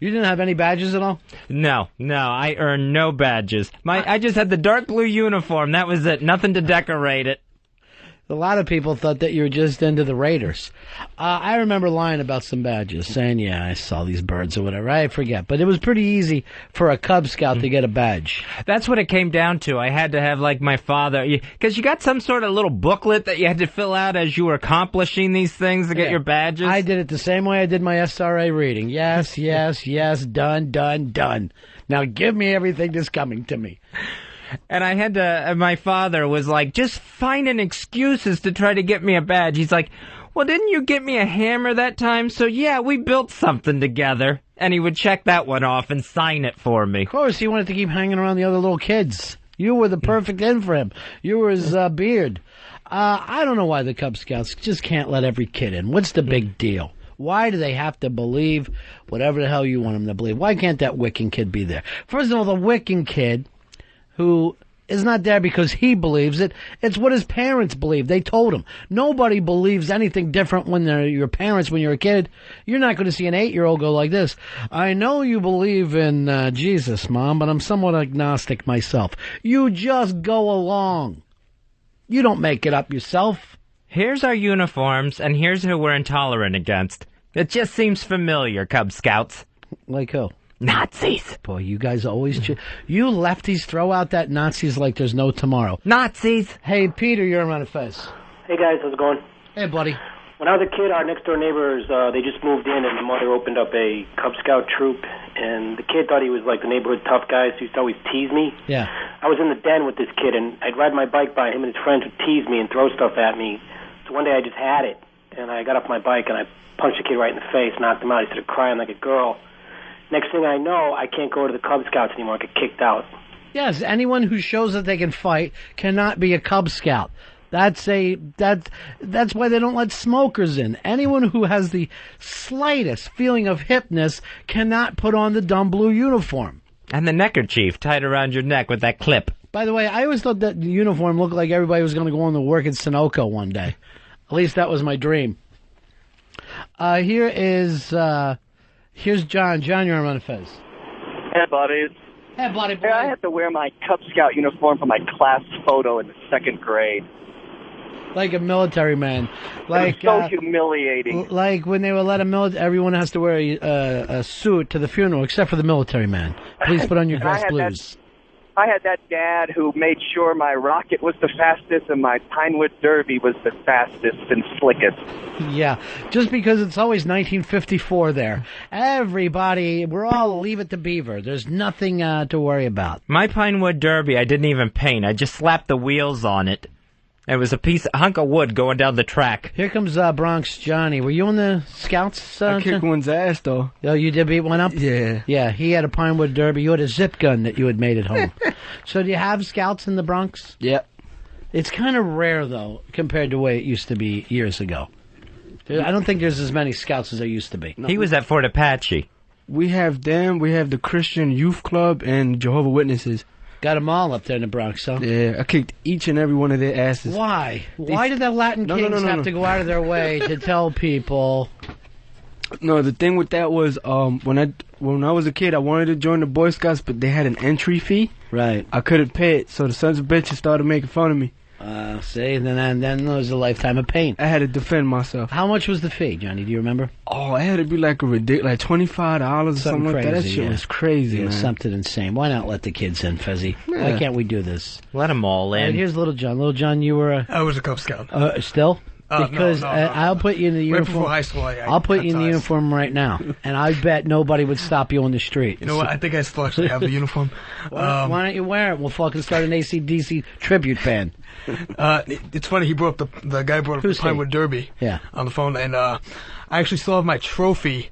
You didn't have any badges at all? No, I earned no badges. I just had the dark blue uniform. That was it. Nothing to decorate it. A lot of people thought that you were just into the Raiders. I remember lying about some badges, saying, yeah, I saw these birds or whatever. I forget. But it was pretty easy for a Cub Scout to get a badge. That's what it came down to. I had to have, like, my father... Because you got some sort of little booklet that you had to fill out as you were accomplishing these things to get your badges. I did it the same way I did my SRA reading. Yes, yes, yes, done, done, done. Now give me everything that's coming to me. And I had to, my father was like, just finding excuses to try to get me a badge. He's like, well, didn't you get me a hammer that time? So, yeah, we built something together. And he would check that one off and sign it for me. Of course, he wanted to keep hanging around the other little kids. You were the perfect in for him. You were his beard. I don't know why the Cub Scouts just can't let every kid in. What's the big deal? Why do they have to believe whatever the hell you want them to believe? Why can't that Wiccan kid be there? First of all, the Wiccan kid... who is not there because he believes it. It's what his parents believe. They told him. Nobody believes anything different when they're your parents when you're a kid. You're not going to see an 8-year-old go like this. I know you believe in Jesus, Mom, but I'm somewhat agnostic myself. You just go along. You don't make it up yourself. Here's our uniforms, and here's who we're intolerant against. It just seems familiar, Cub Scouts. Like who? Nazis. Boy, you guys always... you lefties throw out that Nazis like there's no tomorrow. Nazis. Hey, Peter, you're Ron and Fez. Hey, guys, how's it going? Hey, buddy. When I was a kid, our next-door neighbors, they just moved in, and the mother opened up a Cub Scout troop, and the kid thought he was like the neighborhood tough guy, so he used to always tease me. Yeah. I was in the den with this kid, and I'd ride my bike by him, and his friends would tease me and throw stuff at me. So one day I just had it, and I got off my bike, and I punched the kid right in the face, knocked him out. He started crying like a girl. Next thing I know, I can't go to the Cub Scouts anymore. I get kicked out. Yes, anyone who shows that they can fight cannot be a Cub Scout. That's why they don't let smokers in. Anyone who has the slightest feeling of hipness cannot put on the dumb blue uniform. And the neckerchief tied around your neck with that clip. By the way, I always thought that the uniform looked like everybody was going to go on to work in Sunoco one day. At least that was my dream. Here's John. John, you're on Ron and Fez. Hey, buddies. Hey, buddy. Hey, I had to wear my Cub Scout uniform for my class photo in the 2nd grade. Like a military man. Like, it was so humiliating. Like when they would let everyone has to wear a suit to the funeral, except for the military man. Please put on your dress blues. I had that dad who made sure my Rocket was the fastest and my Pinewood Derby was the fastest and slickest. Yeah, just because it's always 1954 there. Everybody, we're all Leave It to Beaver. There's nothing to worry about. My Pinewood Derby, I didn't even paint. I just slapped the wheels on it. It was a hunk of wood going down the track. Here comes Bronx Johnny. Were you in the Scouts? I kicked one's ass, though. Oh, you did beat one up? Yeah. Yeah, he had a Pinewood Derby. You had a zip gun that you had made at home. So do you have Scouts in the Bronx? Yep. It's kind of rare, though, compared to the way it used to be years ago. I don't think there's as many Scouts as there used to be. He was at Fort Apache. We have them. We have the Christian Youth Club and Jehovah's Witnesses. Got them all up there in the Bronx, huh? Yeah, I kicked each and every one of their asses. Why? Why did the Latin Kings have to go out of their way to tell people? No, the thing with that was when I was a kid, I wanted to join the Boy Scouts, but they had an entry fee. Right. I couldn't pay it, so the sons of bitches started making fun of me. See, then there was a lifetime of pain. I had to defend myself. How much was the fee, Johnny? Do you remember? Oh, it had to be like a ridiculous, like $25 or something like that. That shit was crazy, man. Something insane. Why not let the kids in, Fezzy? Yeah. Why can't we do this? Let them all in. Right, here's Little John. Little John, you were I was a Cub Scout. Still? Because no, I'll put you in the uniform. Right before high school, I'll put you in the uniform right now, and I bet nobody would stop you on the street. You know what? I think I still actually have the uniform. Why don't you wear it? We'll fucking start an AC/DC tribute band. It's funny. He brought up the guy brought up the Pinewood Derby on the phone, and I actually still have my trophy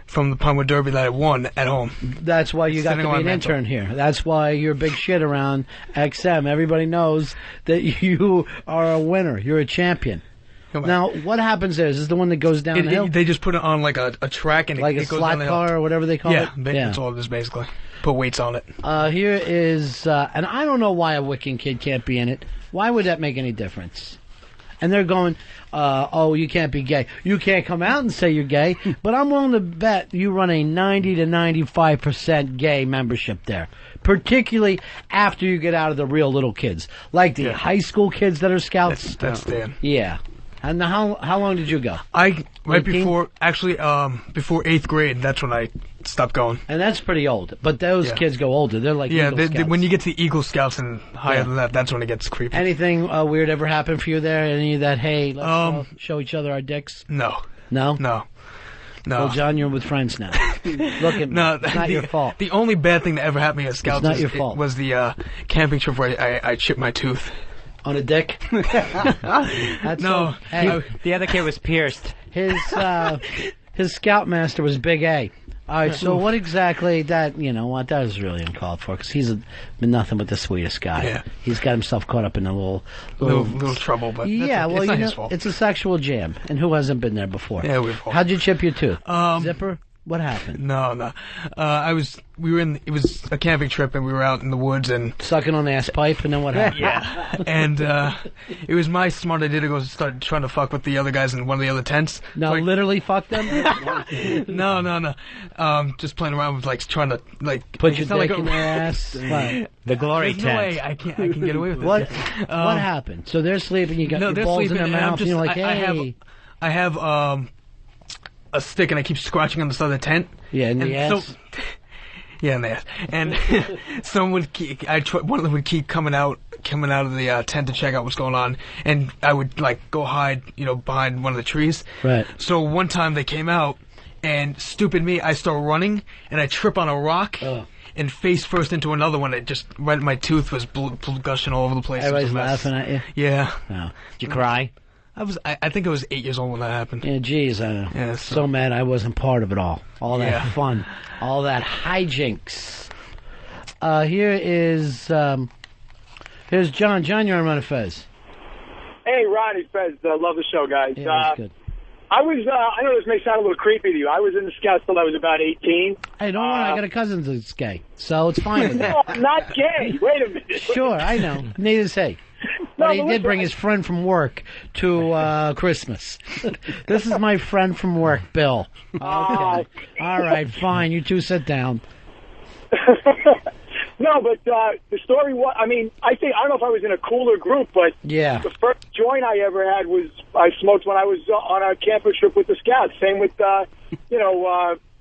from the Pinewood Derby that I won at home. That's why you got to be an intern here. That's why you're big shit around XM. Everybody knows that you are a winner. You're a champion. Now, what happens there? Is this the one that goes downhill? They just put it on like a track and like it a goes slot down the hill. car or whatever they call it? Yeah, that's all it is basically. Put weights on it. Here is, and I don't know why a Wiccan kid can't be in it. Why would that make any difference? and they're going, oh, you can't be gay. You can't come out and say you're gay, but I'm willing to bet you run a 90 to 95% gay membership there, particularly after you get out of the real little kids, like the high school kids that are scouts. That's Dan. Yeah. And how long did you go? Right 18? before 8th grade. That's when I stopped going. And that's pretty old. But those kids go older. They're like Eagle Scouts. When you get to the Eagle Scouts and higher than that, that's when it gets creepy. Anything weird ever happen for you there? Any of that? Hey, let's show each other our dicks. No. No. Well, John, you're with friends now. Look at me. No, it's not your fault. The only bad thing that ever happened to me at Scouts was the camping trip where I chipped my tooth. On a dick? That's no. The other kid was pierced. His scoutmaster was Big A. All right, so what exactly that, that is really uncalled for, because he's been nothing but the sweetest guy. Yeah. He's got himself caught up in a little trouble, but yeah, it's not his fault. It's a sexual jam, and who hasn't been there before? Yeah, we've all. How'd you chip your tooth? Zipper? What happened? No. It was a camping trip, and we were out in the woods and sucking on the ass pipe, and then what happened? Yeah, and it was my smart idea to go start trying to fuck with the other guys in one of the other tents. No, literally fuck them. No. Just playing around with trying to put your dick in their ass. The glory tent. No way I can get away with what, it. What happened? So they're sleeping. You got your balls in their mouth, and you're like, hey. I have a stick, and I keep scratching on the side of the tent. Yeah, in the ass. Yeah, in the ass. And someone one of them would keep coming out of the tent to check out what's going on, and I would go hide, behind one of the trees. Right. So one time they came out, and stupid me, I start running, and I trip on a rock. And face first into another one. It just my tooth was gushing all over the place. Everybody's laughing at you. Yeah. No. Did you cry? I think I was 8 years old when that happened. Yeah, geez, I know. Yeah, so mad I wasn't part of it all. All that fun, all that hijinks. Here's John. John, you're on Ron and Fez. Hey, Ron and Fez, love the show, guys. Yeah, that's good. I know this may sound a little creepy to you. I was in the Scouts till I was about 18. Hey, don't worry, I got a cousin that's gay, so it's fine with me. No, I'm not gay. Wait a minute. Sure, I know. Neither is he. But he did bring his friend from work to Christmas. This is my friend from work, Bill. Okay. All right, fine. You two sit down. No, but the story was, I don't know if I was in a cooler group, but the first joint I ever had was I smoked when I was on a camping trip with the Scouts. Same with,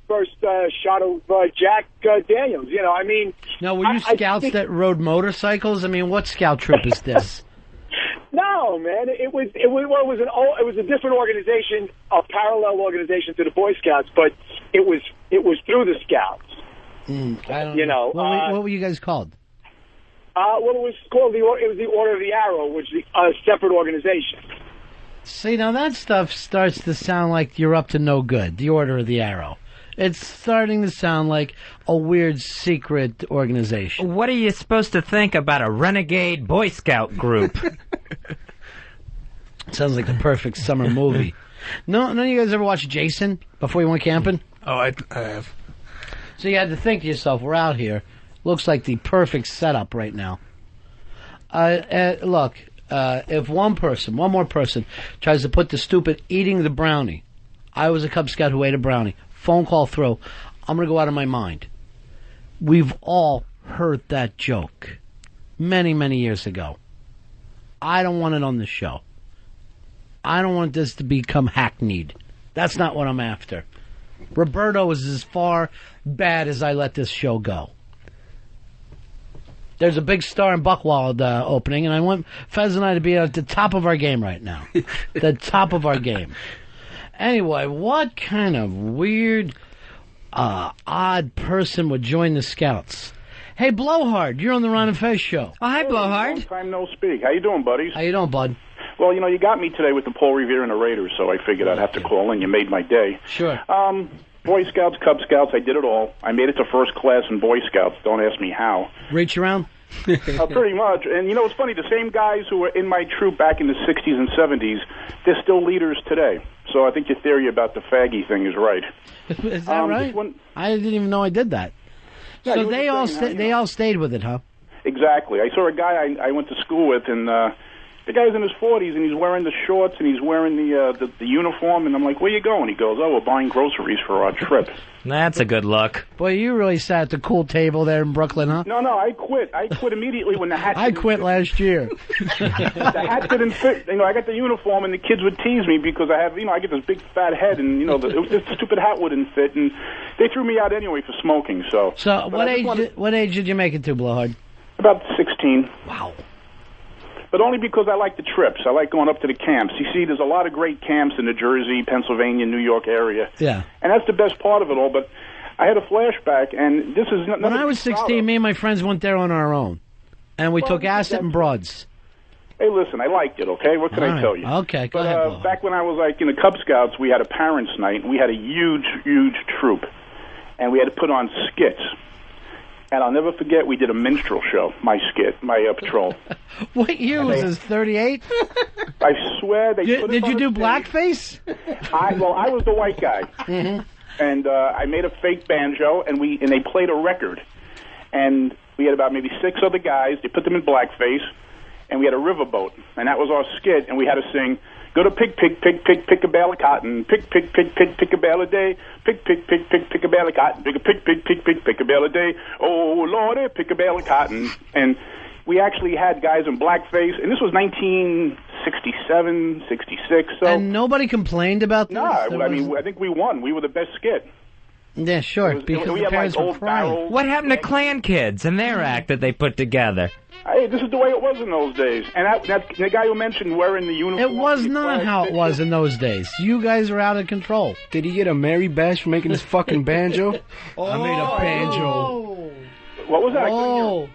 first shot of Jack Daniels. Now, were you Scouts that rode motorcycles? What Scout trip is this? No, man. It was a different organization, a parallel organization to the Boy Scouts, but it was through the Scouts. I don't know. What were you guys called? It was called the Order of the Arrow, which is a separate organization. See, now that stuff starts to sound like you're up to no good. The Order of the Arrow. It's starting to sound like a weird secret organization. What are you supposed to think about a renegade Boy Scout group? Sounds like the perfect summer movie. None of you guys ever watched Jason before you went camping? Oh, I have. So you had to think to yourself, we're out here. Looks like the perfect setup right now. Look, if one more person tries to put the stupid eating the brownie, I was a Cub Scout who ate a brownie, phone call through, I'm going to go out of my mind. We've all heard that joke many, many years ago. I don't want it on the show. I don't want this to become hackneyed. That's not what I'm after. Roberto is as far bad as I let this show go. There's a big star in Buckwild opening, and I want Fez and I to be at the top of our game right now. The top of our game. Anyway, what kind of weird, odd person would join the Scouts? Hey, Blowhard, you're on the Ron and Fez show. Oh, hi, Blowhard. Long time no speak. How you doing, buddies? How you doing, bud? Well, you got me today with the Paul Revere and the Raiders, so I figured I'd have to call in. You made my day. Sure. Boy Scouts, Cub Scouts, I did it all. I made it to first class in Boy Scouts. Don't ask me how. Reach around? Pretty much. And, it's funny, the same guys who were in my troop back in the 60s and 70s, they're still leaders today. So I think your theory about the faggy thing is right. Is that right? I didn't even know I did that. Yeah, so they all stayed with it, huh? Exactly. I saw a guy I went to school with, and The guy's in his 40s, and he's wearing the shorts, and he's wearing the uniform, and I'm like, where you going? He goes, oh, we're buying groceries for our trip. That's a good look. Boy, you really sat at the cool table there in Brooklyn, huh? No, I quit. I quit immediately when the hat... I quit last year. The hat didn't fit. I got the uniform, and the kids would tease me because I have, I get this big fat head, and, the stupid hat wouldn't fit, and they threw me out anyway for smoking, so... So, what age did you make it to, Blowhard? About 16. Wow. But only because I like the trips. I like going up to the camps. You see, there's a lot of great camps in the Jersey, Pennsylvania, New York area. Yeah. And that's the best part of it all. But I had a flashback, and this is... When I was 16, me and my friends went there on our own. And we took acid and broads. Hey, listen, I liked it, okay? What can I tell you? Okay, go ahead. Back when I was, in the Cub Scouts, we had a parents' night, and we had a huge, huge troop. And we had to put on skits. And I'll never forget, we did a minstrel show, my patrol. What year was this, 38? I swear they put Did you do blackface? I was the white guy. Mm-hmm. And I made a fake banjo, and they played a record. And we had about maybe 6 other guys. They put them in blackface, and we had a riverboat. And that was our skit, and we had to sing... Go to pick a bale of cotton. Pick a bale a day. Pick a bale of cotton. Pick a bale a day. Oh, Lordy, pick a bale of cotton. And we actually had guys in blackface, and this was 1967, 66. So. And nobody complained about this? No, I think we won. We were the best skit. Yeah, sure, because the parents were crying. What happened to Clan Kids and their act that they put together? Hey, this is the way it was in those days. And that the guy who mentioned wearing the uniform... It was not how it was in those days. You guys are out of control. Did he get a Mary Bash for making this fucking banjo? I made a banjo. What was that? Oh.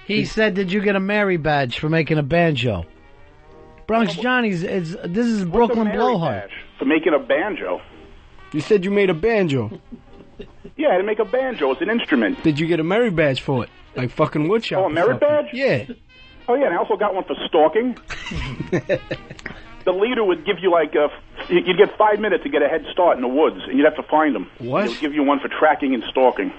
He said, did you get a Mary Badge for making a banjo? Bronx Johnny's, this is Brooklyn Blowhard. For making a banjo? You said you made a banjo. Yeah, to make a banjo. It's an instrument. Did you get a merit badge for it? Like fucking woodshop? Oh, a merit badge? Yeah. Oh, yeah, and I also got one for stalking. The leader would give you, you'd get 5 minutes to get a head start in the woods, and you'd have to find them. What? They would give you one for tracking and stalking.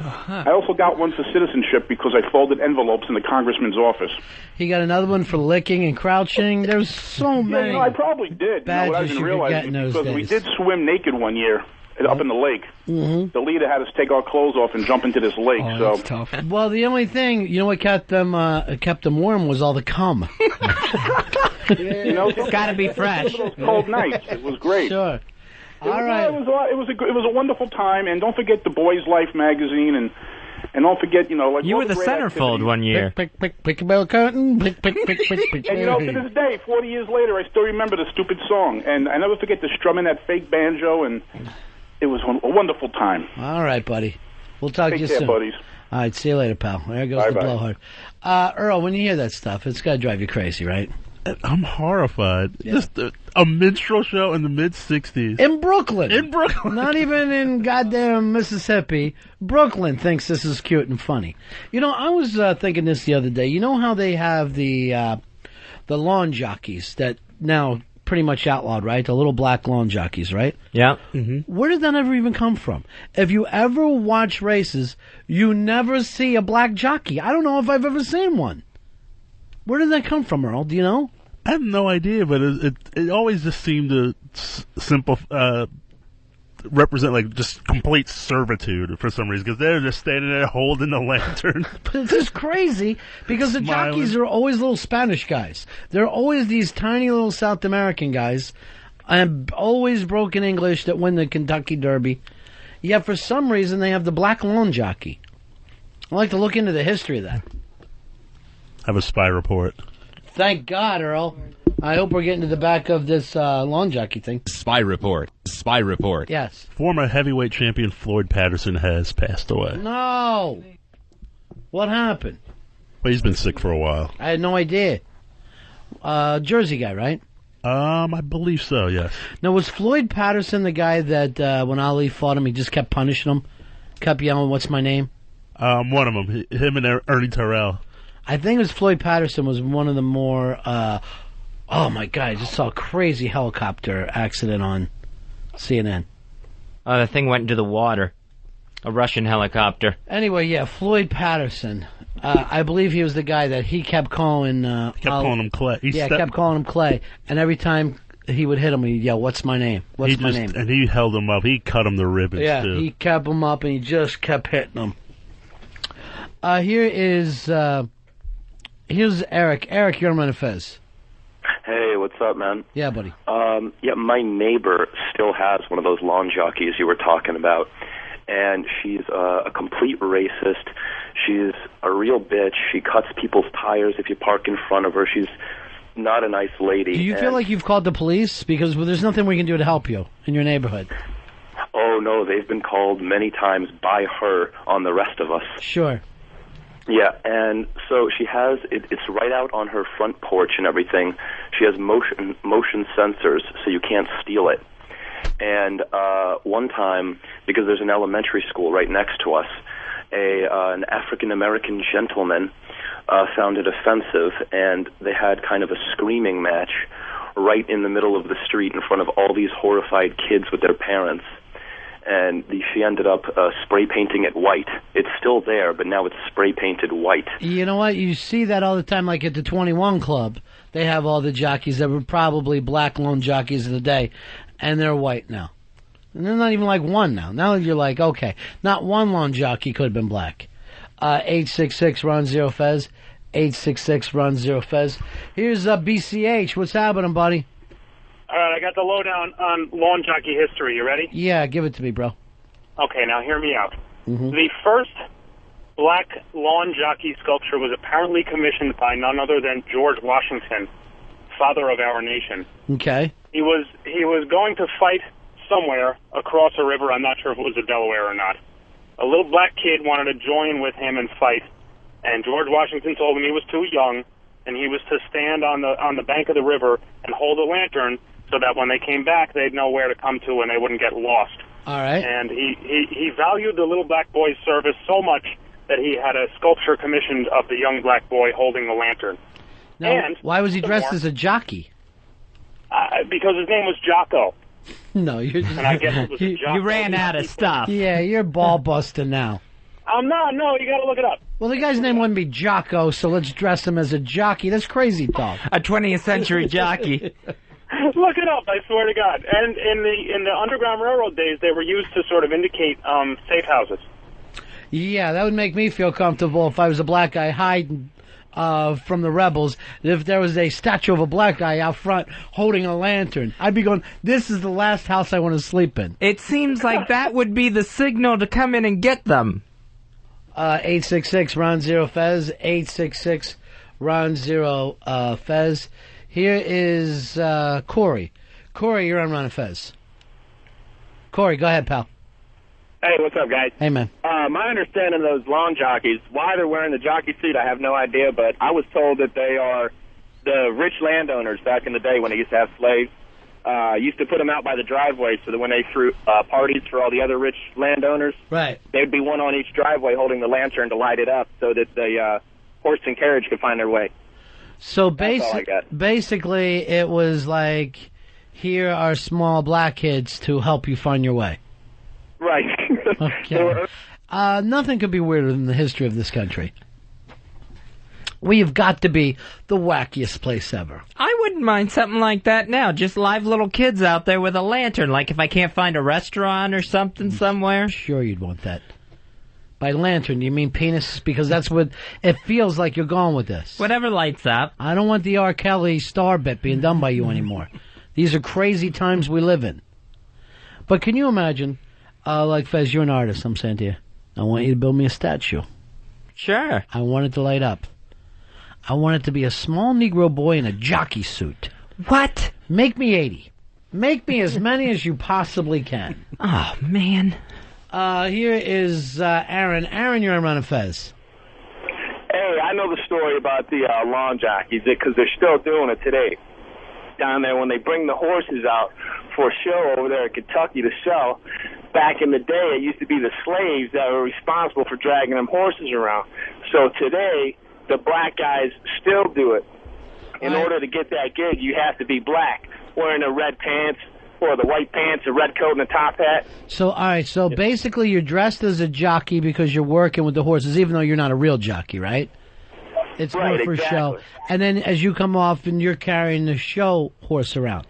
I also got one for citizenship because I folded envelopes in the congressman's office. He got another one for licking and crouching. There's so many. Yeah, I probably did. Badges what I didn't realize because we did swim naked one year up in the lake. Mm-hmm. The leader had us take our clothes off and jump into this lake. That's tough. Well, the only thing, what kept them warm was all the cum. It's got to be fresh. Those cold nights. It was great. Sure. It was a wonderful time, and don't forget the Boys Life magazine, and don't forget, you were the centerfold one year. Pick a bell curtain. Pick. And to this day, 40 years later, I still remember the stupid song, and I never forget the strumming that fake banjo, and it was a wonderful time. All right, buddy. We'll talk to you soon. Take care, buddies. All right, see you later, pal. There goes the blowhard. Earl, when you hear that stuff, it's got to drive you crazy, right? I'm horrified. Yeah. Just a minstrel show in the mid-'60s. In Brooklyn. Not even in goddamn Mississippi. Brooklyn thinks this is cute and funny. I was thinking this the other day. You know how they have the lawn jockeys that now pretty much outlawed, right? The little black lawn jockeys, right? Yeah. Mm-hmm. Where did that ever even come from? If you ever watch races, you never see a black jockey. I don't know if I've ever seen one. Where did that come from, Earl? Do you know? I have no idea, but it always just seemed to represent just complete servitude for some reason, because they're just standing there holding the lantern. But it's just crazy because the jockeys are always little Spanish guys. They're always these tiny little South American guys, and always broken English that win the Kentucky Derby. Yet for some reason they have the black lawn jockey. I'd like to look into the history of that. I have a spy report. Thank God, Earl. I hope we're getting to the back of this lawn jockey thing. Spy report. Spy report. Yes. Former heavyweight champion Floyd Patterson has passed away. No. What happened? Well, he's been sick for a while. I had no idea. Jersey guy, right? I believe so, yes. Now, was Floyd Patterson the guy that when Ali fought him, he just kept punishing him? Kept yelling, "What's my name?" One of them. Him and Ernie Terrell. I think it was Floyd Patterson was one of the more, oh my God, I just saw a crazy helicopter accident on CNN. Oh, the thing went into the water. A Russian helicopter. Anyway, yeah, Floyd Patterson. I believe he was the guy that he kept calling. Kept calling him Clay. Kept calling him Clay, and every time he would hit him, he'd yell, "What's my name? What's my name?" And he held him up. He cut him to ribbons, too. He kept him up, and he just kept hitting him. Here's Eric. Eric, you're on Ron and Fez. Hey, what's up, man? Yeah, buddy. My neighbor still has one of those lawn jockeys you were talking about, and she's a complete racist. She's a real bitch. She cuts people's tires if you park in front of her. She's not a nice lady. Do you feel like you've called the police? Because there's nothing we can do to help you in your neighborhood. Oh, no, they've been called many times by her on the rest of us. Sure. Yeah, and so she has, it's right out on her front porch and everything. She has motion sensors, so you can't steal it. And one time, because there's an elementary school right next to us, an African-American gentleman found it offensive, and they had kind of a screaming match right in the middle of the street in front of all these horrified kids with their parents. And she ended up spray painting it white. It's still there, but now it's spray painted white. You know what? You see that all the time, like at the 21 Club. They have all the jockeys that were probably black lone jockeys of the day, and they're white now. And they're not even like one now. Now you're like, okay, not one lone jockey could have been black. 866-RON-0-FEZ. 866-RON-0-FEZ. Here's BCH. What's happening, buddy? All right, I got the lowdown on lawn jockey history. You ready? Yeah, give it to me, bro. Okay, now hear me out. Mm-hmm. The first black lawn jockey sculpture was apparently commissioned by none other than George Washington, father of our nation. Okay. He was going to fight somewhere across a river. I'm not sure if it was the Delaware or not. A little black kid wanted to join with him and fight, and George Washington told him he was too young, and he was to stand on the bank of the river and hold a lantern so that when they came back, they'd know where to come to and they wouldn't get lost. All right. And he valued the little black boy's service so much that he had a sculpture commissioned of the young black boy holding the lantern. Now, and why was he dressed as a jockey? Because his name was Jocko. No, you're. And I guess it was you ran out of stuff. Yeah, you're ball busting now. I'm not. No, you got to look it up. Well, the guy's name wouldn't be Jocko, so let's dress him as a jockey. That's crazy talk. A 20th century jockey. Look it up, I swear to God. And in the Underground Railroad days, they were used to sort of indicate safe houses. Yeah, that would make me feel comfortable if I was a black guy hiding from the rebels. If there was a statue of a black guy out front holding a lantern, I'd be going, this is the last house I want to sleep in. It seems like that would be the signal to come in and get them. 866-RON-0-FEZ. 866-RON-0-FEZ. Here is Corey. Corey, you're on Ron and Fez. Corey, go ahead, pal. Hey, what's up, guys? Hey, man. My understanding of those lawn jockeys, why they're wearing the jockey suit, I have no idea, but I was told that they are the rich landowners back in the day when they used to have slaves. Used to put them out by the driveway so that when they threw parties for all the other rich landowners, right, there'd be one on each driveway holding the lantern to light it up so that the horse and carriage could find their way. So basically, it was like, here are small black kids to help you find your way. Right. Okay. Nothing could be weirder than the history of this country. We have got to be the wackiest place ever. I wouldn't mind something like that now. Just live little kids out there with a lantern. Like if I can't find a restaurant or something somewhere. Sure you'd want that. By lantern, you mean penis? Because that's what it feels like you're going with this. Whatever lights up. I don't want the R. Kelly star bit being done by you anymore. These are crazy times we live in. But can you imagine, like Fez, you're an artist, I'm saying to you, I want you to build me a statue. Sure. I want it to light up. I want it to be a small Negro boy in a jockey suit. What? Make me 80. Make me as many as you possibly can. Oh, man. Here is Aaron. Aaron, you're on Ron and Fez. Hey, I know the story about the lawn jockeys because they're still doing it today. Down there when they bring the horses out for a show over there in Kentucky to sell, back in the day it used to be the slaves that were responsible for dragging them horses around. So today, the black guys still do it. In order to get that gig, you have to be black, wearing the red pants, or the white pants, the red coat, and the top hat. So, all right. So basically, you're dressed as a jockey because you're working with the horses, even though you're not a real jockey, right? It's Right, more for exactly. show. And then as you come off, and you're carrying the show horse around.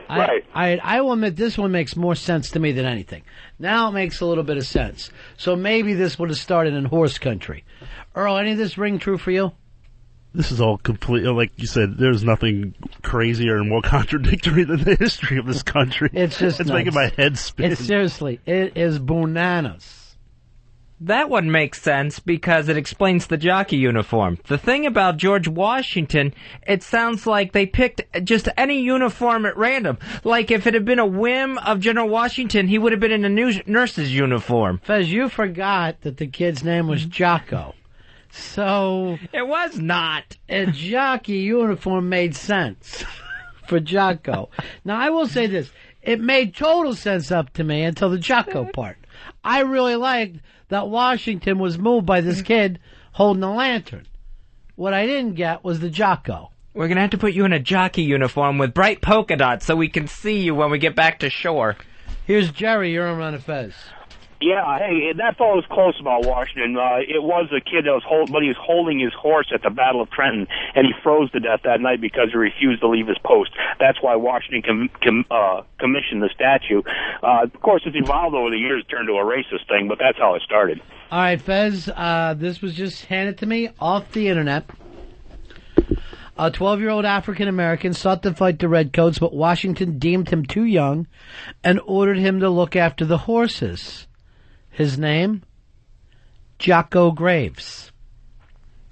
Right. I will admit this one makes more sense to me than anything. Now it makes a little bit of sense. So maybe this would have started in horse country. Earl, any of this ring true for you? This is all complete. Like you said, there's nothing crazier and more contradictory than the history of this country. It's just it's nuts. making my head spin. It's seriously, it is bananas. That one makes sense because it explains the jockey uniform. The thing about George Washington, it sounds like they picked just any uniform at random. Like if it had been a whim of General Washington, he would have been in a nurse's uniform. Fez, you forgot that the kid's name was Jocko. So... It was not. A jockey uniform made sense for Jocko. Now, I will say this. It made total sense up to me until the Jocko part. I really liked that Washington was moved by this kid holding a lantern. What I didn't get was the Jocko. We're going to have to put you in a jockey uniform with bright polka dots so we can see you when we get back to shore. Here's Jerry. You're on Ron and Fez. Yeah, hey, that fellow was close about Washington. It was a kid that was but he was holding his horse at the Battle of Trenton, and he froze to death that night because he refused to leave his post. That's why Washington commissioned the statue. Of course, it's evolved over the years, turned to a racist thing, but that's how it started. All right, Fez, this was just handed to me off the internet. A 12-year-old African-American sought to fight the Redcoats, but Washington deemed him too young and ordered him to look after the horses. His name? Jocko Graves.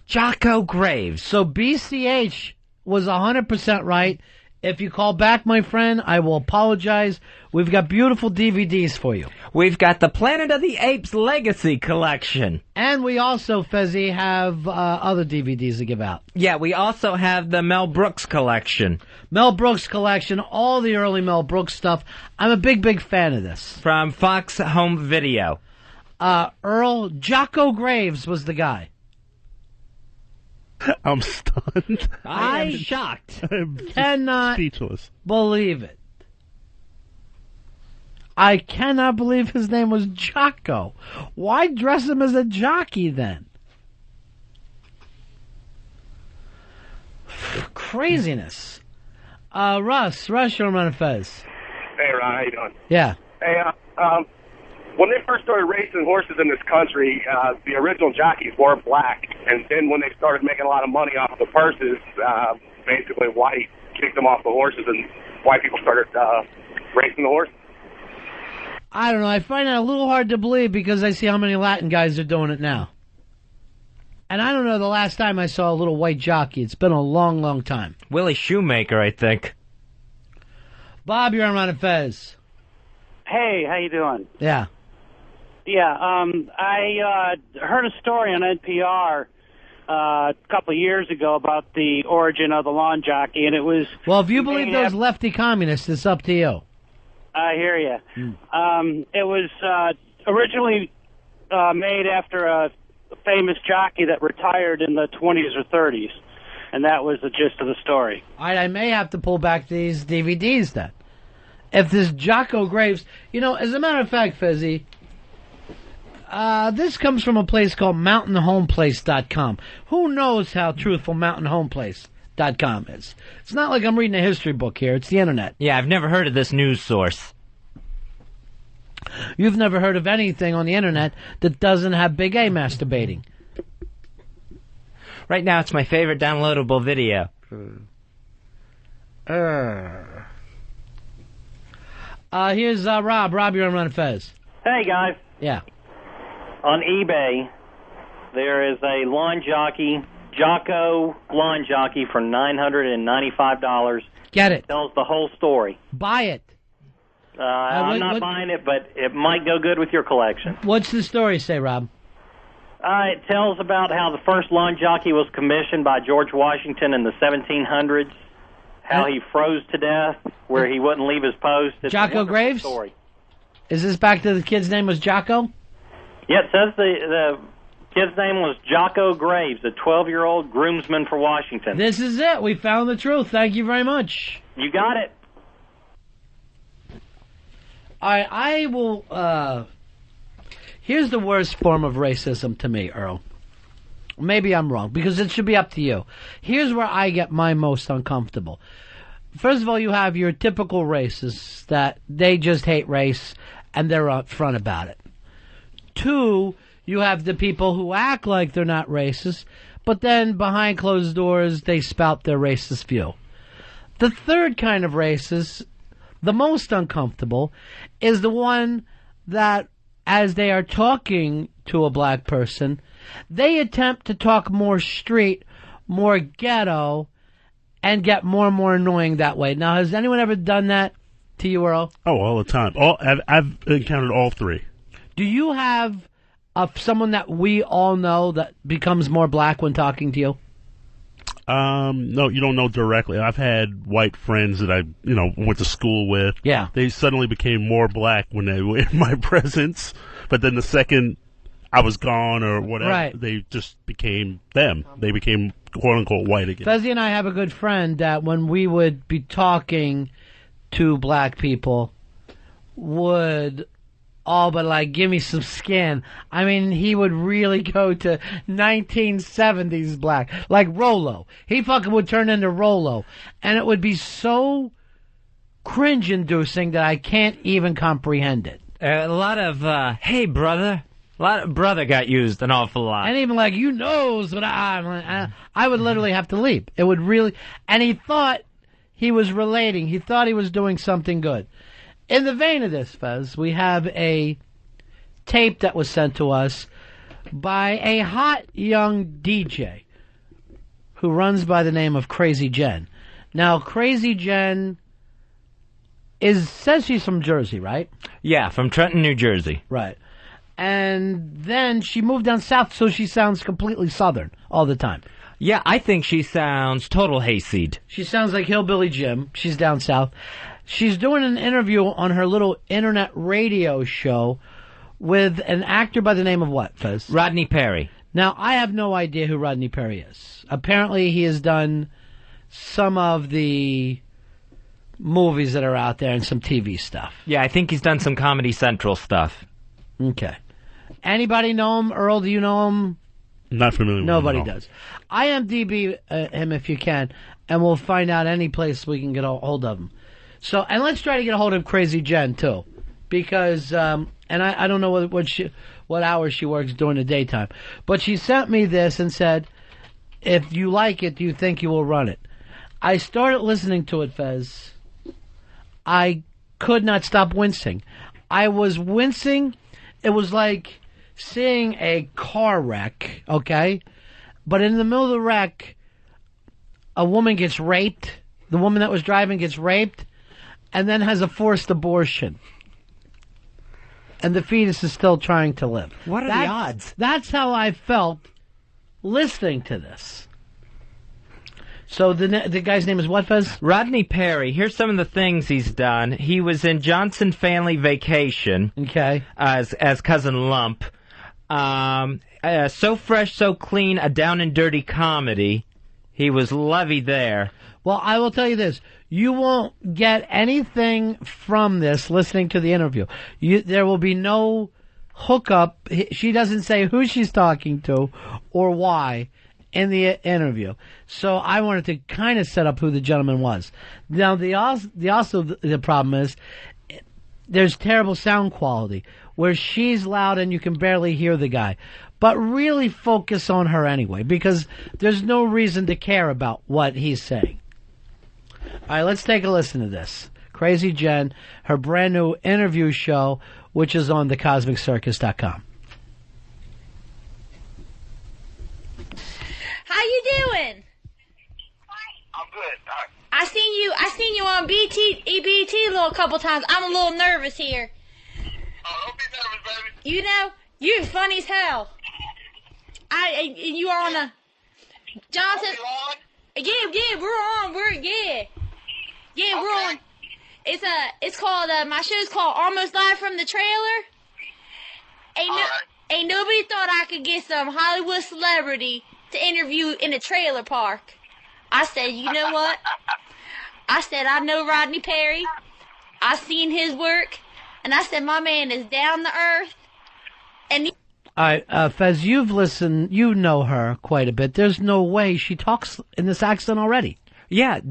Jocko Graves. So BCH was 100% right. If you call back, my friend, I will apologize. We've got beautiful DVDs for you. We've got the Planet of the Apes Legacy Collection. And we also, Fezzi, have other DVDs to give out. Yeah, we also have the Mel Brooks Collection. Mel Brooks Collection, all the early Mel Brooks stuff. I'm a big, big fan of this. From Fox Home Video. Earl, Jocko Graves was the guy. I'm stunned. I am shocked. I'm cannot speechless. Believe it. I cannot believe his name was Jocko. Why dress him as a jockey then? Craziness. Russ, you're on Ron and Fez. Hey, Ron, how you doing? Yeah. Hey, when they first started racing horses in this country, the original jockeys were black, and then when they started making a lot of money off the purses, basically white kicked them off the horses, and white people started racing the horses. I don't know. I find that a little hard to believe because I see how many Latin guys are doing it now. And I don't know the last time I saw a little white jockey. It's been a long, long time. Willie Shoemaker, I think. Bob, you're on Ron and Fez. Hey, how you doing? Yeah. Yeah, I heard a story on NPR a couple of years ago about the origin of the lawn jockey, and it was... Well, if you believe those lefty communists, it's up to you. I hear you. It was originally made after a famous jockey that retired in the 20s or 30s, and that was the gist of the story. I may have to pull back these DVDs then. If this Jocko Graves... You know, as a matter of fact, Fezzi... this comes from a place called mountainhomeplace.com. Who knows how truthful mountainhomeplace.com is? It's not like I'm reading a history book here. It's the internet. Yeah, I've never heard of this news source. You've never heard of anything on the internet that doesn't have Big A masturbating. Right now, it's my favorite downloadable video. Here's Rob. Rob, you're on Ron and Fez. Hey, guys. Yeah. On eBay, there is a lawn jockey, Jocko lawn jockey, for $995. Get it. Tells the whole story. Buy it. I'm not buying it, but it might go good with your collection. What's the story say, Rob? It tells about how the first lawn jockey was commissioned by George Washington in the 1700s, how he froze to death, where he wouldn't leave his post. It's Jocko Graves? Story. Is this back to the kid's name was Jocko? Yeah, it says the kid's name was Jocko Graves, a 12-year-old groomsman for Washington. This is it. We found the truth. Thank you very much. You got it. I will. Here's the worst form of racism to me, Earl. Maybe I'm wrong, because it should be up to you. Here's where I get my most uncomfortable. First of all, you have your typical racists that they just hate race and they're up front about it. 2, you have the people who act like they're not racist, but then behind closed doors they spout their racist view. The third kind of racist, the most uncomfortable, is the one that, as they are talking to a black person, they attempt to talk more street, more ghetto, and get more and more annoying that way. Now, has anyone ever done that to you, Earl? Oh, all the time. I've encountered all three. Do you have someone that we all know that becomes more black when talking to you? No, you don't know directly. I've had white friends that I, went to school with. Yeah. They suddenly became more black when they were in my presence, but then the second I was gone or whatever, right, they just became them. They became quote-unquote white again. Fezzy and I have a good friend that when we would be talking to black people would all but give me some skin. I mean, he would really go to 1970s black, like Rolo. He fucking would turn into Rolo, and it would be so cringe-inducing that I can't even comprehend it. A lot of hey brother. A lot of brother got used an awful lot. And even you knows what I would literally have to leave. It would really, and he thought he was relating. He thought he was doing something good. In the vein of this, Fez, we have a tape that was sent to us by a hot young DJ who runs by the name of Crazy Jen. Now, Crazy Jen says she's from Jersey, right? Yeah, from Trenton, New Jersey. Right. And then she moved down south, so she sounds completely southern all the time. Yeah, I think she sounds total hayseed. She sounds like Hillbilly Jim. She's down south. She's doing an interview on her little internet radio show with an actor by the name of what, Fez? Rodney Perry. Now, I have no idea who Rodney Perry is. Apparently, he has done some of the movies that are out there and some TV stuff. Yeah, I think he's done some Comedy Central stuff. Okay. Anybody know him? Earl, do you know him? Not familiar with him. Nobody does. IMDb him if you can, and we'll find out any place we can get a hold of him. So, and let's try to get a hold of Crazy Jen, too. Because, and I don't know what hours she works during the daytime. But she sent me this and said, if you like it, do you think you will run it? I started listening to it, Fez. I could not stop wincing. I was wincing. It was like seeing a car wreck, okay? But in the middle of the wreck, a woman gets raped. The woman that was driving gets raped and then has a forced abortion. And the fetus is still trying to live. What are the odds? That's how I felt listening to this. So the guy's name is what, Fez? Rodney Perry. Here's some of the things he's done. He was in Johnson Family Vacation. Okay. As Cousin Lump. So Fresh, So Clean, a down and dirty comedy. He was Lovey there. Well, I will tell you this. You won't get anything from this listening to the interview. There will be no hookup. She doesn't say who she's talking to or why in the interview. So I wanted to kind of set up who the gentleman was. Now, the problem is there's terrible sound quality where she's loud and you can barely hear the guy. But really focus on her anyway, because there's no reason to care about what he's saying. All right, let's take a listen to this. Crazy Jen, her brand new interview show, which is on thecosmiccircus.com. How you doing? I'm good. I seen you on BT a little couple times. I'm a little nervous here. Oh, don't be nervous, baby. You know, you're funny as hell. You are on a Johnson. Yeah, we're on. We're on. It's called my show's called Almost Live from the Trailer. Ain't nobody thought I could get some Hollywood celebrity to interview in a trailer park. I said, you know what? I said, I know Rodney Perry. I seen his work. And I said, my man is down to earth. And all right, Fez, you've listened. You know her quite a bit. There's no way she talks in this accent already. Yeah,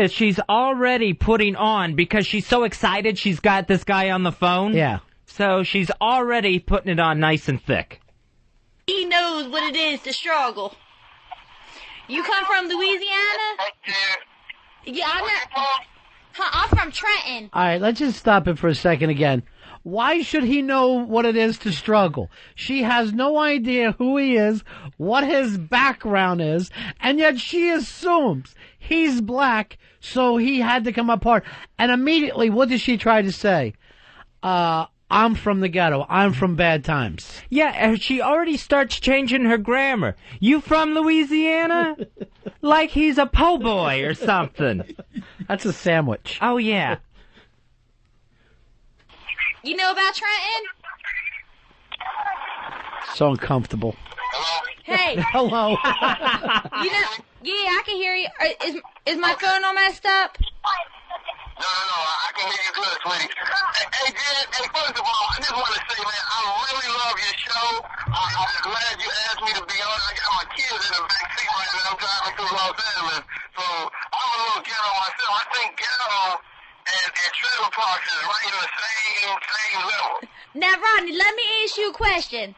she's already putting on because she's so excited she's got this guy on the phone. Yeah. So she's already putting it on nice and thick. He knows what it is to struggle. You come from Louisiana? Yeah, I'm from Trenton. All right, let's just stop it for a second again. Why should he know what it is to struggle? She has no idea who he is, what his background is, and yet she assumes he's black, so he had to come apart. And immediately, what does she try to say? I'm from the ghetto. I'm from bad times. Yeah, and she already starts changing her grammar. You from Louisiana? Like he's a po' boy or something. That's a sandwich. Oh, yeah. You know about Trenton? So uncomfortable. Hey. Hello. You know, yeah, I can hear you. Is my phone all messed up? No, I can hear you good, sweetie. Hey, Jen, first of all, I just want to say, man, I really love your show. I'm glad you asked me to be on. I got my kids in the back seat right now. I'm driving through Los Angeles. So I'm a little ghetto myself. I think ghetto and trailer parks is right in the same level. Now, Rodney, let me ask you a question.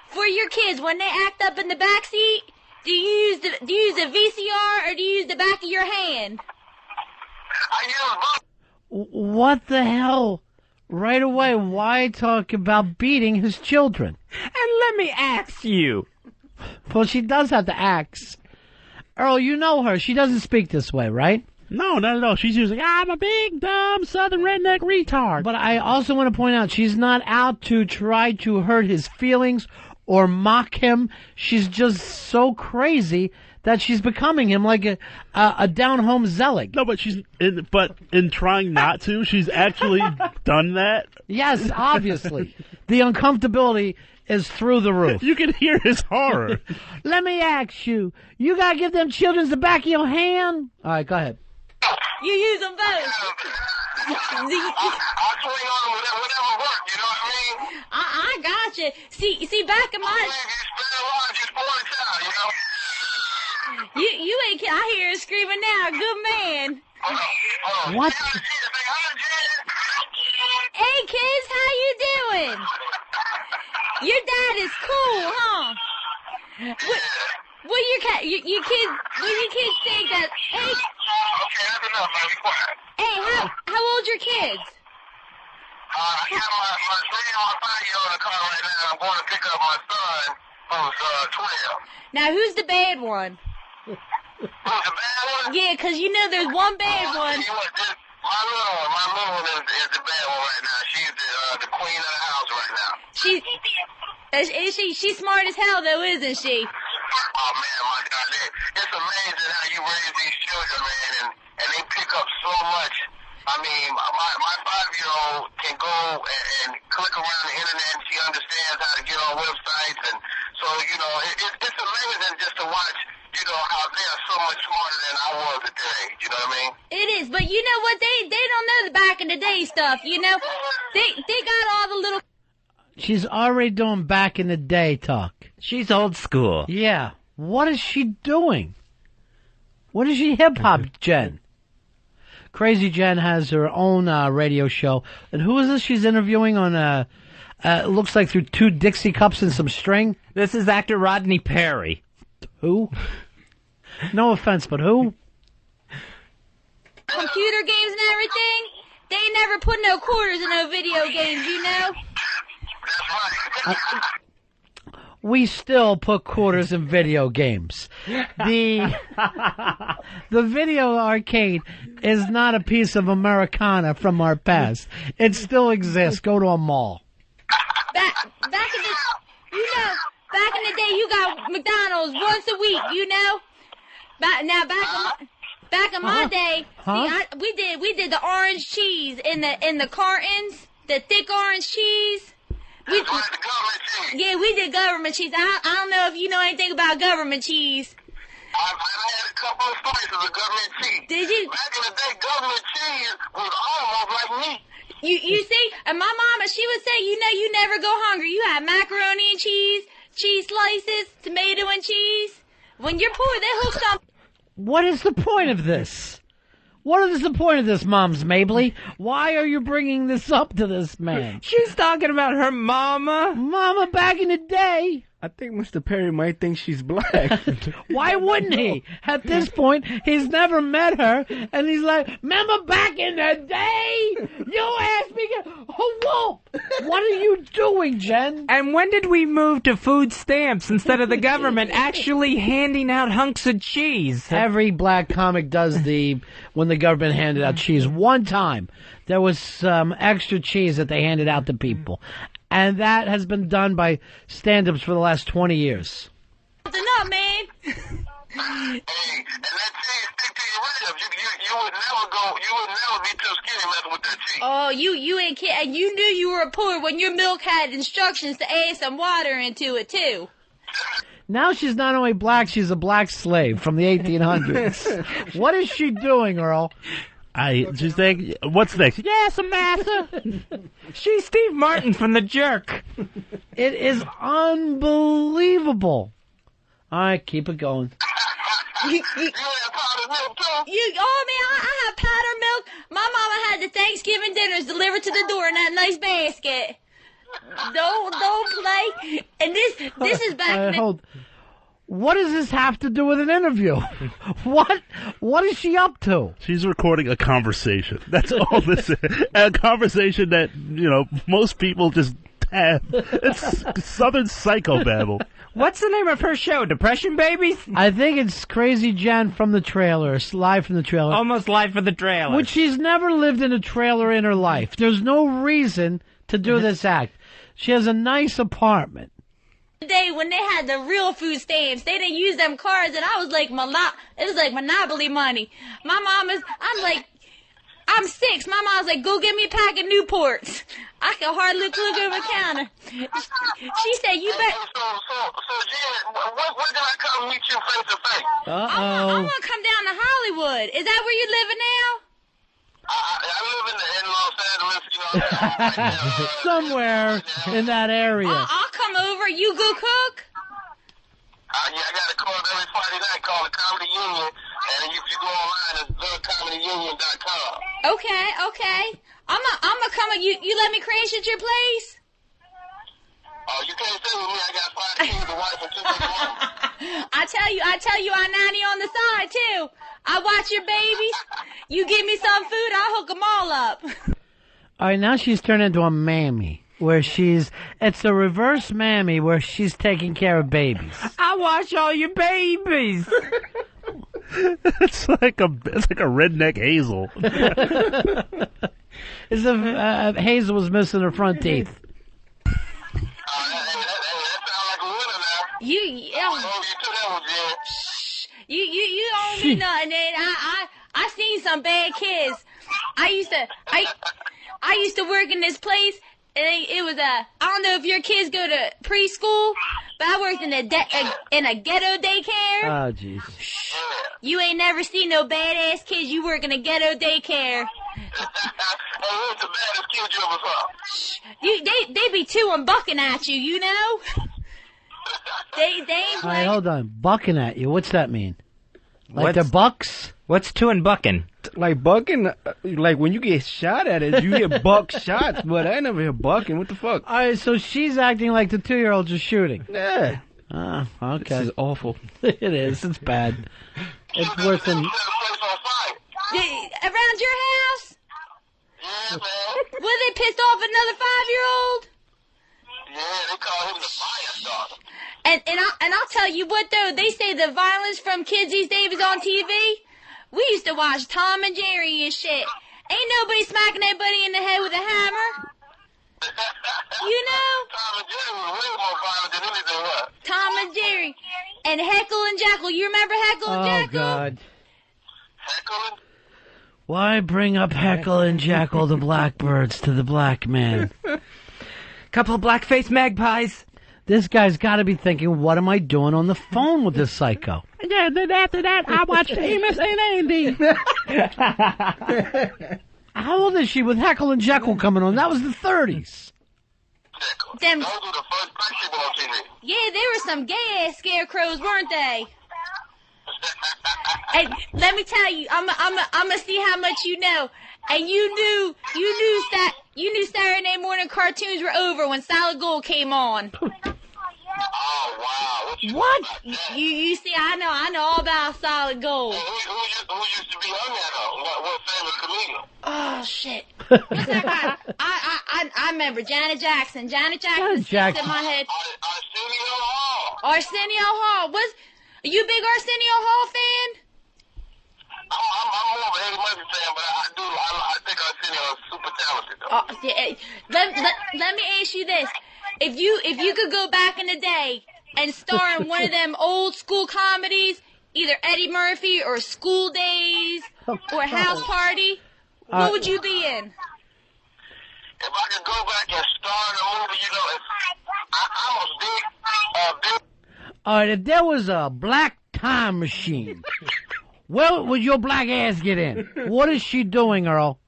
For your kids, when they act up in the back seat, do you use the VCR or do you use the back of your hand? I use both. What the hell? Right away, why talk about beating his children? And let me ask you. Well, she does have to ask. Earl, you know her. She doesn't speak this way, right? No, not at all. She's usually, I'm a big, dumb, southern redneck retard. But I also want to point out, she's not out to try to hurt his feelings or mock him. She's just so crazy that she's becoming him like a down-home zealot. No, but in trying not to, she's actually done that. Yes, obviously. The uncomfortability is through the roof. You can hear his horror. Let me ask you, you got to give them children the back of your hand? All right, go ahead. You use them both. I'll swing on them whatever works, you know what I mean? I got you. See, back in my... You ain't... I hear her screaming now. Good man. What? Hey, kids, how you doing? Your dad is cool, huh? What your kids think that... Hey, okay, that's enough, man. Be quiet. Hey, how old your kids? I got my 3 and my 5-year-old in the car right now. I'm going to pick up my son, who's 12. Now, who's the bad one? Who's the bad one? Yeah, because you know there's one bad one. My little one is the bad one right now. She's the queen of the house right now. She's smart as hell, though, isn't she? Oh, man, my God. It's amazing how you raise these children, man, and they pick up so much. I mean, my 5-year-old can go and click around the internet, and she understands how to get on websites. And so, you know, it's amazing just to watch, you know, how they are so much smarter than I was at their age. You know what I mean? It is, but you know what? They don't know the back in the day stuff, you know? They got all the little... She's already doing back in the day talk. She's old school. Yeah. What is she doing? What is she hip-hop, Jen? Crazy Jen has her own radio show. And who is this she's interviewing on, it looks like through 2 Dixie cups and some string? This is actor Rodney Perry. Who? No offense, but who? Computer games and everything, they never put no quarters in no video games, you know? We still put quarters in video games. The video arcade is not a piece of Americana from our past. It still exists. Go to a mall. Back in the day, you got McDonald's once a week, you know? Back in my day, see, we did the orange cheese in the cartons, the thick orange cheese. Yeah, we did government cheese. I don't know if you know anything about government cheese. I've had a couple of slices of government cheese. Did you? Back in the day, government cheese was almost like meat. You see, and my mama, she would say, you never go hungry. You have macaroni and cheese slices, tomato and cheese. When you're poor, they hook some. What is the point of this? What is the point of this, Moms Mabley? Why are you bringing this up to this man? She's talking about her mama. Mama back in the day. I think Mr. Perry might think she's black. Why wouldn't he? At this point, he's never met her, and he's like, remember back in the day? You asked me, oh, whoa, what are you doing, Jen? And when did we move to food stamps instead of the government actually handing out hunks of cheese? Every black comic does when the government handed out cheese. One time, there was some extra cheese that they handed out to people. And that has been done by stand-ups for the last 20 years. Something up, man. Hey, and that cheese stick to your ribs. You would never be too skinny messing with that cheese. Oh, you ain't kidding. And you knew you were poor when your milk had instructions to add some water into it, too. Now she's not only black, she's a black slave from the 1800s. What is she doing, Earl? She's saying, what's next? Yes, massa. She's Steve Martin from The Jerk. It is unbelievable. All right, keep it going. You have powdered milk, too? I have powdered milk. My mama had the Thanksgiving dinners delivered to the door in that nice basket. Don't play. And this is back in What does this have to do with an interview? What is she up to? She's recording a conversation. That's all this is. A conversation that, most people just have. It's Southern psychobabble. What's the name of her show? Depression Babies? I think it's Crazy Jen from the trailer. Live from the trailer. Almost live from the trailer. Which she's never lived in a trailer in her life. There's no reason to do this act. She has a nice apartment. Day when they had the real food stamps, they didn't use them cards, and I was like, it was like Monopoly money. I'm 6. My mom's like, go get me a pack of Newports. I can hardly look over the counter. She said, you bet. So Jen, when can I come meet you face to face? I want to come down to Hollywood. Is that where you're living now? I live in Los Angeles, Somewhere in that area. I'll come over. You go cook? I got a club every Friday night called the Comedy Union, and if you go online, it's thecomedyunion.com. Okay. I'm gonna come. You let me crash at your place? Oh, you can't stay with me. I got 5 kids, a wife, and 2 kids. I tell you, I nanny on the side too. I watch your babies. You give me some food, I'll hook them all up. All right, now she's turned into a mammy, where it's a reverse mammy where she's taking care of babies. I watch all your babies. It's like a redneck Hazel. Hazel was missing her front teeth. You don't mean nothing. I seen some bad kids. I used to work in this place, and it was I don't know if your kids go to preschool, but I worked in a ghetto daycare. Oh, jeez. You ain't never seen no badass kids. You work in a ghetto daycare. Who's the baddest kid you ever saw? They be chewing bucking at you, you know? They ain't All right, hold on. Bucking at you. What's that mean? Like they're bucks? What's chewing bucking? Like bucking, like when you get shot at it, you get buck shots, but I never hear bucking. What the fuck? All right, so she's acting like the 2-year-olds are shooting. Yeah. Ah, okay. This is awful. It is. It's bad. It's worse than... Around your house? Yeah, man. Were they pissed off another 5-year-old? Yeah, they call him the fire starter. And I'll tell you what though, they say the violence from kids these days is on TV. We used to watch Tom and Jerry and shit. Ain't nobody smacking anybody in the head with a hammer. You know? Tom and Jerry was way more violent than anything else. Tom and Jerry. And Heckle and Jekyll. You remember Heckle and Jekyll? Oh, God. Heckle? Why bring up Heckle and Jekyll, the blackbirds, to the black man? Couple of black-faced magpies. This guy's got to be thinking, what am I doing on the phone with this psycho? Yeah, then after that, I watched Amos and Andy. How old is she with Heckle and Jekyll coming on? That was the 30s. Them. Those were the first black people on TV. Yeah, they were some gay-ass scarecrows, weren't they? And let me tell you, I'm gonna see how much you know. And you knew Saturday morning cartoons were over when Solid Gold came on. Oh, wow. What? You see, I know all about Solid Gold. Who used to be on there, though? What famous comedian? Oh, shit. What's that guy? I remember Janet Jackson. Janet Jackson sticks in my head. Arsenio Hall. Arsenio Hall. Are you a big Arsenio Hall fan? I'm more of an Eddie Murphy fan, but I think Arsenio is super talented, though. Let me ask you this. If you could go back in the day and star in one of them old school comedies, either Eddie Murphy or School Days or House Party, what would you be in? If I could go back and star in a movie, I'm a big. All right, if there was a black time machine, where would your black ass get in? What is she doing, Earl?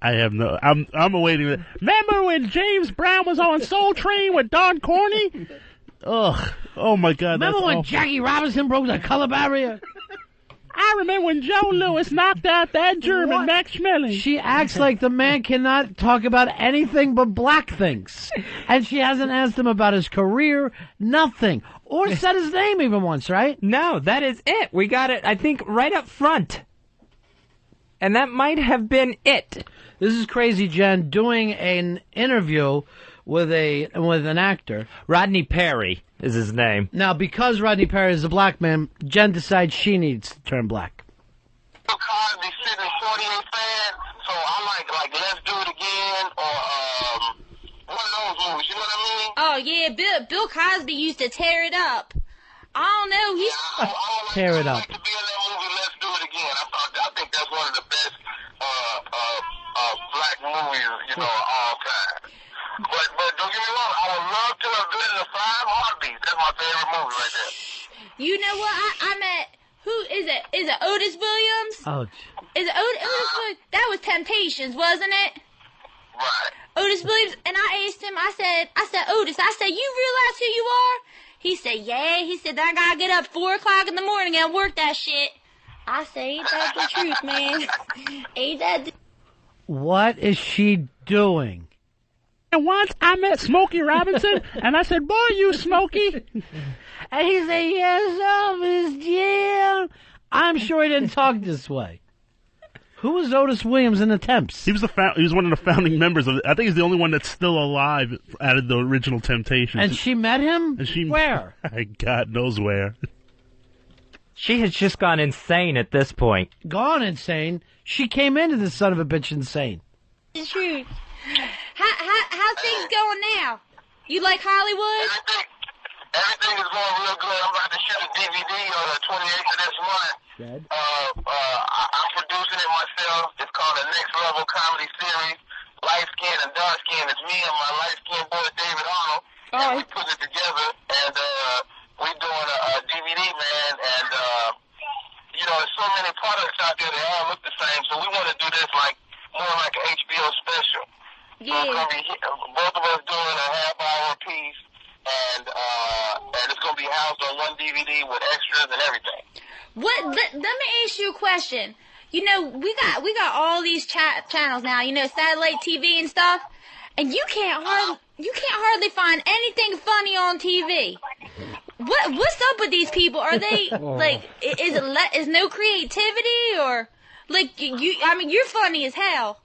I have no. I'm awaiting. Remember when James Brown was on Soul Train with Don Corney? Ugh. Oh my God. Remember when Jackie Robinson broke the color barrier? I remember when Joe Louis knocked out that German, Max Schmeling. She acts like the man cannot talk about anything but black things. And she hasn't asked him about his career, nothing. Or said his name even once, right? No, that is it. We got it, I think, right up front. And that might have been it. This is crazy, Jen, doing an interview with an actor. Rodney Perry is his name. Now, because Rodney Perry is a black man, Jen decides she needs to turn black. Bill Cosby sitting 48 fans, so I like Let's Do It Again or one of those movies. You know what I mean? Oh yeah, Bill Cosby used to tear it up. I don't know. Tear it up. To be in that movie, Let's Do It Again. I think that's one of the best black movies, all time. But don't get me wrong, I would love to have been in the 5 Heartbeats. That's my favorite movie right there. You know what? I met, who is it? Is it Otis Williams? Oh. Is it Otis Williams? That was Temptations, wasn't it? Right. Otis Williams, and I asked him, I said, Otis, you realize who you are? He said, yeah. He said, I gotta get up 4 o'clock in the morning and work that shit. I said, ain't that the truth, man? Ain't that the... What is she doing? And once I met Smokey Robinson, and I said, boy, you Smokey. And he said, yes, Miss Jim. I'm sure he didn't talk this way. Who was Otis Williams in the Temps? He was one of the founding members of it. I think he's the only one that's still alive out of the original Temptations. And she met him? Where? God knows where. She has just gone insane at this point. Gone insane? She came into this son of a bitch insane. The truth. How's things going now? You like Hollywood? Everything is going real good. I'm about to shoot a DVD on the 28th of this month. I'm producing it myself. It's called the Next Level Comedy Series. Light Skin and Dark Skin. It's me and my light skin boy David Arnold. And we put it together, and we're doing a DVD, man. And there's so many products out there that all look the same. So we want to do this more like an HBO special. Yeah. So it's gonna be both of us doing a half-hour piece, and it's gonna be housed on one DVD with extras and everything. Let me ask you a question. We got all these channels now. Satellite TV and stuff, and you can't hardly find anything funny on TV. What's up with these people? Are they is no creativity or you're funny as hell.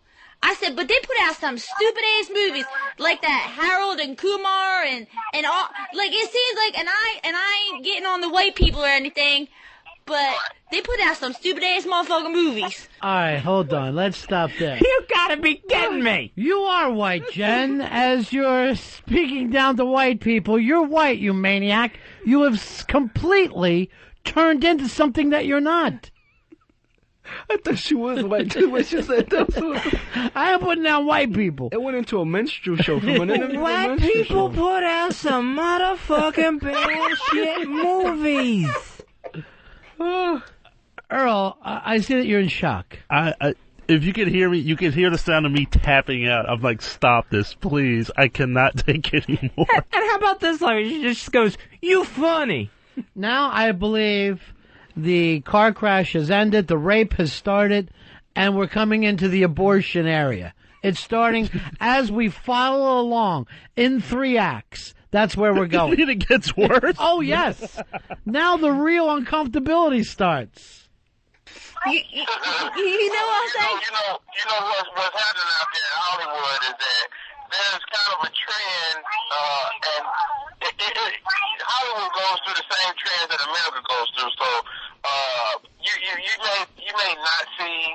I said, but they put out some stupid ass movies like that Harold and Kumar and all. It seems like, and I ain't getting on the white people or anything, but they put out some stupid ass motherfucking movies. All right, hold on. Let's stop there. You gotta be kidding me. You are white, Jen. As you're speaking down to white people, you're white, you maniac. You have completely turned into something that you're not. I thought she was white too when she said that. I am putting down white people. It went into a minstrel show from an white people put out some motherfucking bullshit movies. Earl, I see that you're in shock. If you can hear me, you can hear the sound of me tapping out. I'm like, stop this, please. I cannot take it anymore. And how about this line? She just goes, "You funny." Now I believe the car crash has ended, the rape has started, and we're coming into the abortion area. It's starting as we follow along in 3 acts. That's where we're going. You mean it gets worse? Oh, yes. Now the real uncomfortability starts. You know what I'm saying? You know what's happening out there in Hollywood is that there's kind of a trend, and Hollywood goes through the same trends that America goes through. So you may not see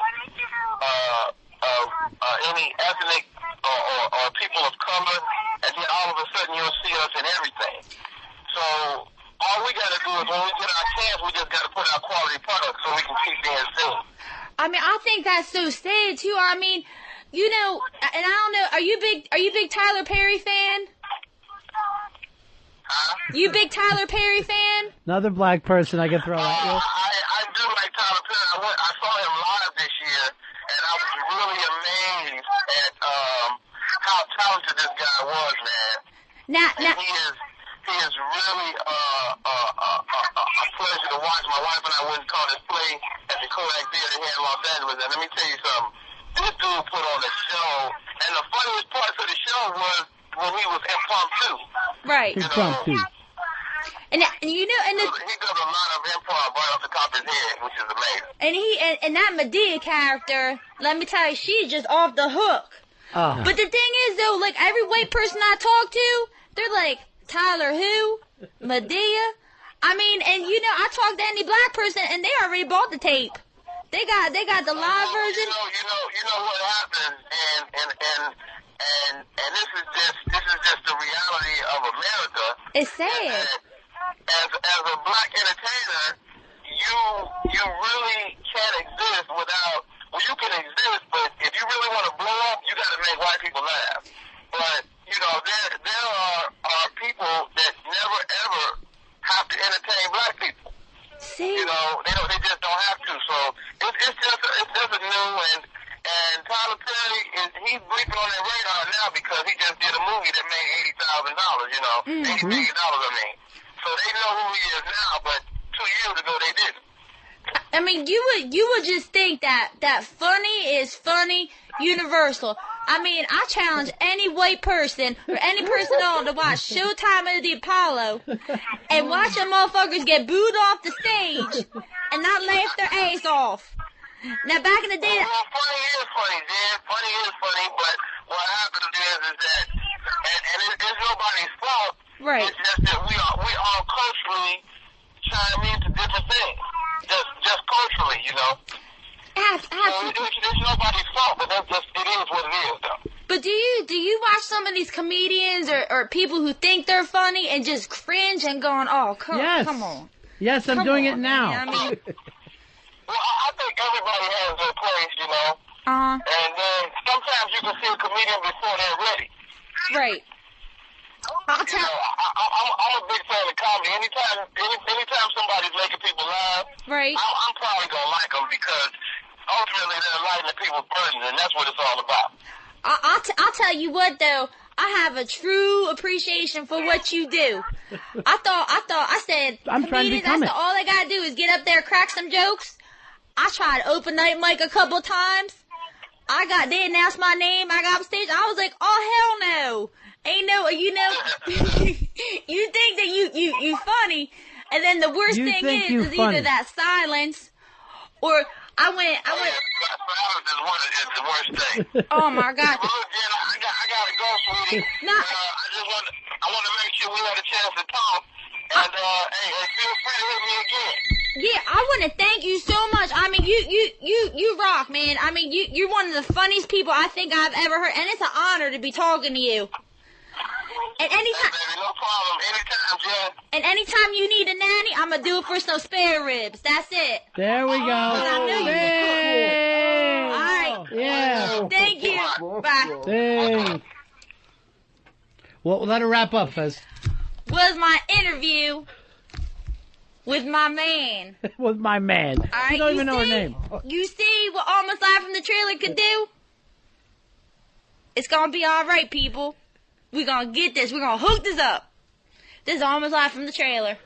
any ethnic or people of color, and then all of a sudden you'll see us in everything. So all we got to do is when we get our chance, we just got to put out quality products so we can keep being seen. I mean, I think that's so sad too. I mean, you know, and I don't know. Are you big Tyler Perry fan? You big Tyler Perry fan? Another black person I can throw at you. I do like Tyler Perry. I saw him live this year, and I was really amazed at how talented this guy was, man. Now, he is really a pleasure to watch. My wife and I went and caught his play at the Kodak Theater here in Los Angeles, and let me tell you something. This dude put on a show, and the funniest parts of the show was when he was impromptu. Right. Impromptu. And you know, and he does a lot of improv right off the top of his head, which is amazing. And that Medea character, let me tell you, she's just off the hook. Oh. But the thing is, though, like every white person I talk to, they're like, Tyler who? Medea? I mean, and you know, I talk to any black person, and they already bought the tape. They got the live version. You know what happens, and this is just the reality of America. It's sad. As a black entertainer, you really can't exist without. Well, you can exist, but if you really want to blow up, you got to make white people laugh. But you know, there are people that never ever have to entertain black people. See? You know, they just don't have to. So it's just a new and Tyler Perry he's bleeping on their radar now because he just did a movie that made $80,000. You know, $80 million. I mean, so they know who he is now, but 2 years ago they didn't. I mean, you would just think that funny is funny universal. I mean, I challenge any white person or any person on to watch Showtime at the Apollo and watch them motherfuckers get booed off the stage and not laugh their ass off. Now, back in the day... Well, funny is funny, Dan. Funny is funny, but what happens is that, and it's nobody's fault. Right. It's just that we all culturally chime into different things. Just culturally, you know. So it's nobody's fault, but it is what it is, though. But do you watch some of these comedians or people who think they're funny and just cringe and going, oh, come on. Yes, I'm doing it now. Man, I mean, well, I think everybody has their place, you know. And then sometimes you can see a comedian before they're ready. Right. I'm a big fan of comedy. Anytime somebody's making people laugh, right. I'm probably gonna like them because ultimately they're lightening people's burdens, and that's what it's all about. I'll tell you what though, I have a true appreciation for what you do. I said, I'm trying to become it. All I gotta do is get up there, crack some jokes. I tried open night mic a couple times. They announced my name. I got up stage. I was like, oh hell no. Ain't no, you know, you think that you funny, and then the worst thing is either that silence, or I went. Silence is the worst thing. Oh my God. Look, Jen, I gotta go, sweetie. No. I want to make sure we had a chance to talk, and hey, feel free to hit me again. Yeah, I want to thank you so much. I mean, you rock, man. I mean, you're one of the funniest people I think I've ever heard, and it's an honor to be talking to you. And anytime, baby, no problem. Anytime, Jen. And anytime you need a nanny, I'm gonna do it for some spare ribs. That's it. There we go. I know you. All right. Yeah. Thank you. Bye. Hey. Well, let her wrap up, Fez. Was my interview With my man. With my man. All right, you don't even know her name. You see what Almost Live from the Trailer could do? It's gonna be alright, people. We're gonna get this. We're gonna hook this up. This is Almost Live from the Trailer.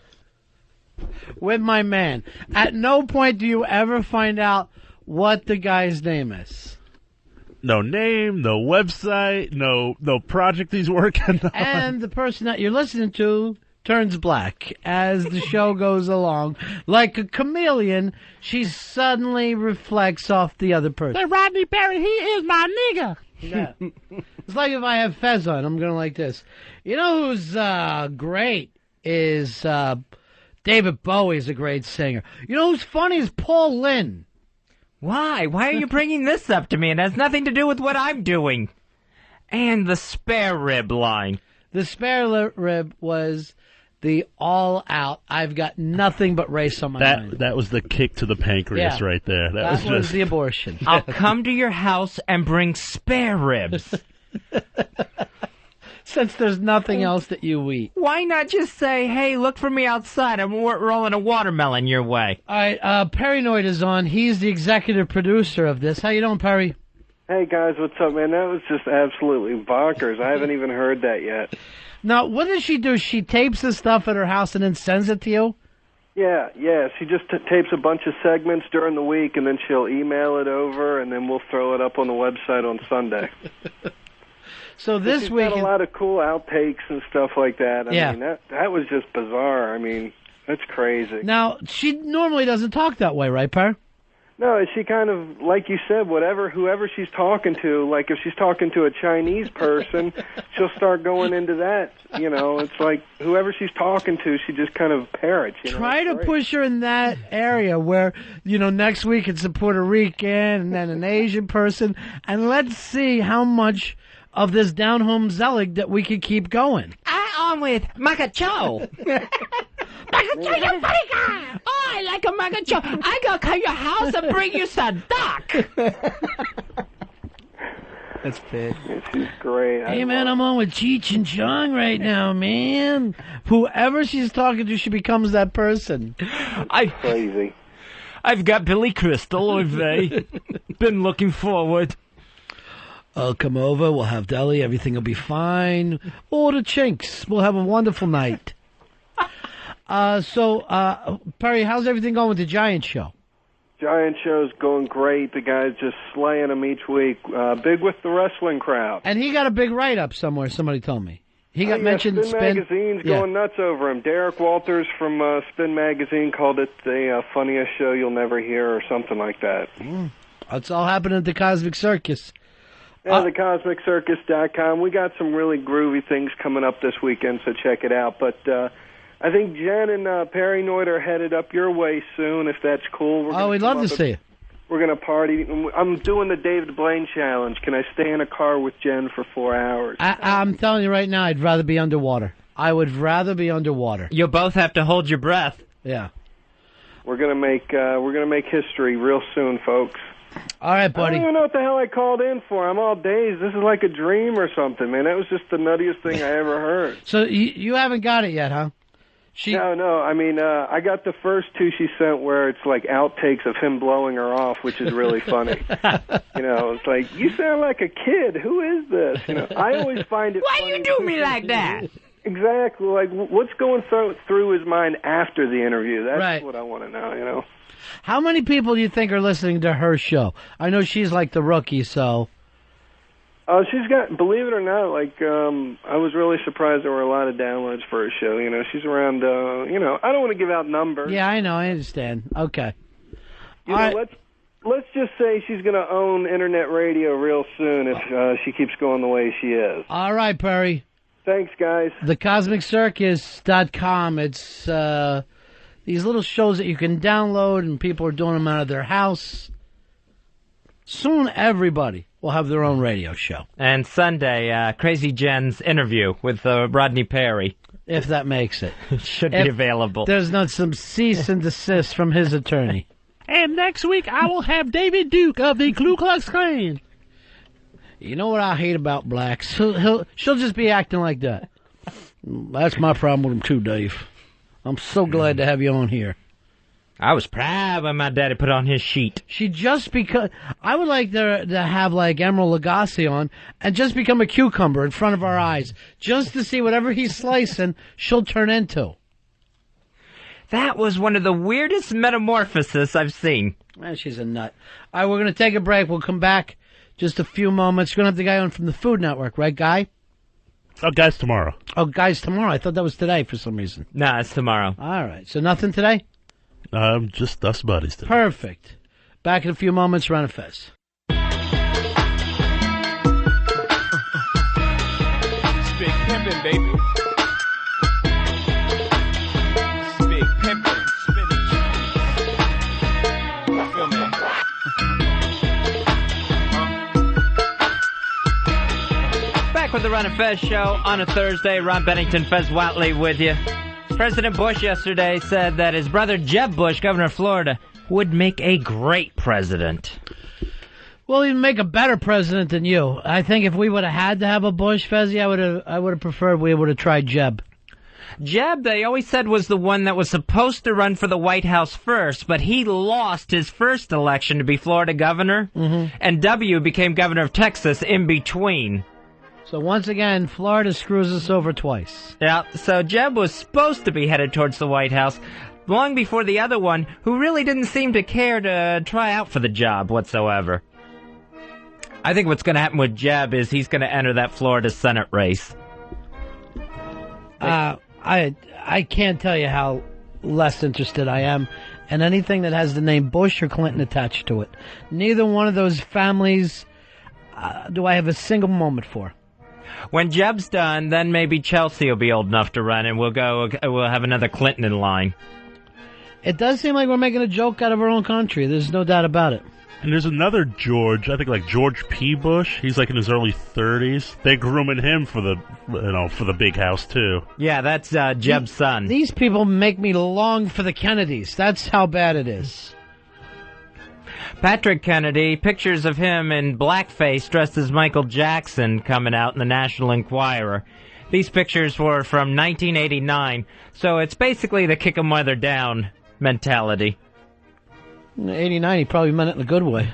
With my man. At no point do you ever find out what the guy's name is. No name, no website, no project he's working on. And the person that you're listening to turns black as the show goes along. Like a chameleon, she suddenly reflects off the other person. Hey, Rodney Perry, he is my nigga. Yeah. It's like if I have Fez on, I'm going like this. You know who's great is David Bowie's a great singer. You know who's funny is Paul Lynde. Why? Why are you bringing this up to me? It has nothing to do with what I'm doing. And the spare rib line. The spare rib was the all-out, I've got nothing but race on my mind. That was the kick to the pancreas right there. That was the abortion. I'll come to your house and bring spare ribs. Since there's nothing else that you eat. Why not just say, hey, look for me outside. I'm rolling a watermelon your way. All right, Perrynoid is on. He's the executive producer of this. How you doing, Perry? Hey, guys, what's up, man? That was just absolutely bonkers. I haven't even heard that yet. Now, what does she do? She tapes the stuff at her house and then sends it to you? Yeah. She just tapes a bunch of segments during the week, and then she'll email it over, and then we'll throw it up on the website on Sunday. So this week... She's got a lot of cool outtakes and stuff like that. I mean, that was just bizarre. I mean, that's crazy. Now, she normally doesn't talk that way, right, Per? No, she kind of, like you said, whoever she's talking to, like if she's talking to a Chinese person, she'll start going into that, you know. It's like whoever she's talking to, she just kind of parrots, you know. Try to push her in that area where, you know, next week it's a Puerto Rican and then an Asian person, and let's see how much of this down-home Zelig that we could keep going. I'm with Makacho. Oh, I like a Makacho. I gotta come to your house and bring you some duck. That's big. She's great. Hey, man, I'm on with Cheech and Chong right now, man. Whoever she's talking to, she becomes that person. Crazy. I've got Billy Crystal over there. Been looking forward. I'll come over, we'll have deli, everything will be fine. Order chinks, we'll have a wonderful night. Perry, how's everything going with the Giant Show? Giant Show's going great. The guy's just slaying them each week. Big with the wrestling crowd. And he got a big write-up somewhere, somebody told me. He got mentioned in Spin. Magazine's going nuts over him. Derek Walters from Spin Magazine called it the funniest show you'll never hear or something like that. It's all happening at the Cosmic Circus. Yeah, thecosmiccircus.com. We got some really groovy things coming up this weekend, so check it out. But I think Jen and Perrynoid are headed up your way soon, if that's cool. We'd love to see you. We're going to party. I'm doing the David Blaine challenge. Can I stay in a car with Jen for 4 hours? I'm telling you right now, I'd rather be underwater. I would rather be underwater. You'll both have to hold your breath. Yeah. We're going to make history real soon, folks. All right, buddy. I don't even know what the hell I called in for. I'm all dazed. This is like a dream or something, man. That was just the nuttiest thing I ever heard. So you haven't got it yet, huh? No. I mean, I got the first two she sent where it's like outtakes of him blowing her off, which is really funny. You know, it's like, you sound like a kid. Who is this? You know, I always find it Why funny. you do me like that? Exactly. Like, what's going through his mind after the interview? That's what I want to know, you know. How many people do you think are listening to her show? I know she's like the rookie, so... She's got, believe it or not, like, I was really surprised there were a lot of downloads for her show. You know, she's around, you know, I don't want to give out numbers. Yeah, I know, I understand. Okay. You know, let's just say she's going to own internet radio real soon if she keeps going the way she is. All right, Perry. Thanks, guys. TheCosmicCircus.com. It's these little shows that you can download, and people are doing them out of their house. Soon, everybody will have their own radio show. And Sunday, Crazy Jen's interview with Rodney Perry. If that makes it. Should be available. There's not some cease and desist from his attorney. And next week, I will have David Duke of the Ku Klux Klan. You know what I hate about blacks? She'll just be acting like that. That's my problem with him too, Dave. I'm so glad to have you on here. I was proud when my daddy put on his sheet. She just because I would like to have like Emerald Lagasse on and just become a cucumber in front of our eyes, just to see whatever he's slicing, she'll turn into. That was one of the weirdest metamorphoses I've seen. Man, she's a nut. All right, we're going to take a break. We'll come back just a few moments. You're going to have the guy on from the Food Network, right, Guy? Oh, Guy's tomorrow. Oh, Guy's tomorrow. I thought that was today for some reason. Nah, it's tomorrow. All right, so nothing today? Just us buddies today. Perfect. Back in a few moments, Ron and Fez. Big pimpin', baby. Big pimpin', spinach. Feel me? Back with the Ron and Fez show on a Thursday. Ron Bennington, Fez Whatley with you. President Bush yesterday said that his brother Jeb Bush, governor of Florida, would make a great president. Well, he'd make a better president than you. I think if we would have had to have a Bush, Fezzy, I would have preferred we would have tried Jeb. Jeb, they always said, was the one that was supposed to run for the White House first, but he lost his first election to be Florida governor, and W became governor of Texas in between. So once again, Florida screws us over twice. Yeah, so Jeb was supposed to be headed towards the White House long before the other one, who really didn't seem to care to try out for the job whatsoever. I think what's going to happen with Jeb is he's going to enter that Florida Senate race. I can't tell you how less interested I am in anything that has the name Bush or Clinton attached to it. Neither one of those families do I have a single moment for. When Jeb's done, then maybe Chelsea will be old enough to run, and we'll have another Clinton in line. It does seem like we're making a joke out of our own country. There's no doubt about it. And there's another George, I think like George P. Bush. He's like in his early 30s. They're grooming him for the big house too. Yeah, that's Jeb's son. These people make me long for the Kennedys. That's how bad it is. Patrick Kennedy, pictures of him in blackface dressed as Michael Jackson coming out in the National Enquirer. These pictures were from 1989, so it's basically the kick 'em while they're down mentality. In 89, he probably meant it in a good way.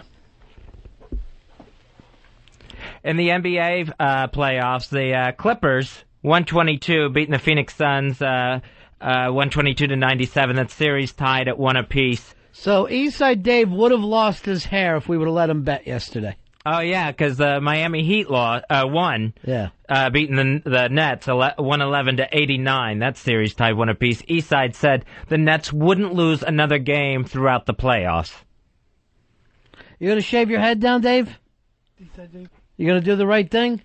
In the NBA playoffs, the Clippers, 122, beating the Phoenix Suns 122-97. That series tied at 1 apiece. So Eastside Dave would have lost his hair if we would have let him bet yesterday. Oh, yeah, because the Miami Heat won. Yeah. Beating the Nets 111-89. That series tied 1 apiece. Eastside said the Nets wouldn't lose another game throughout the playoffs. You going to shave your head down, Dave? You going to do the right thing?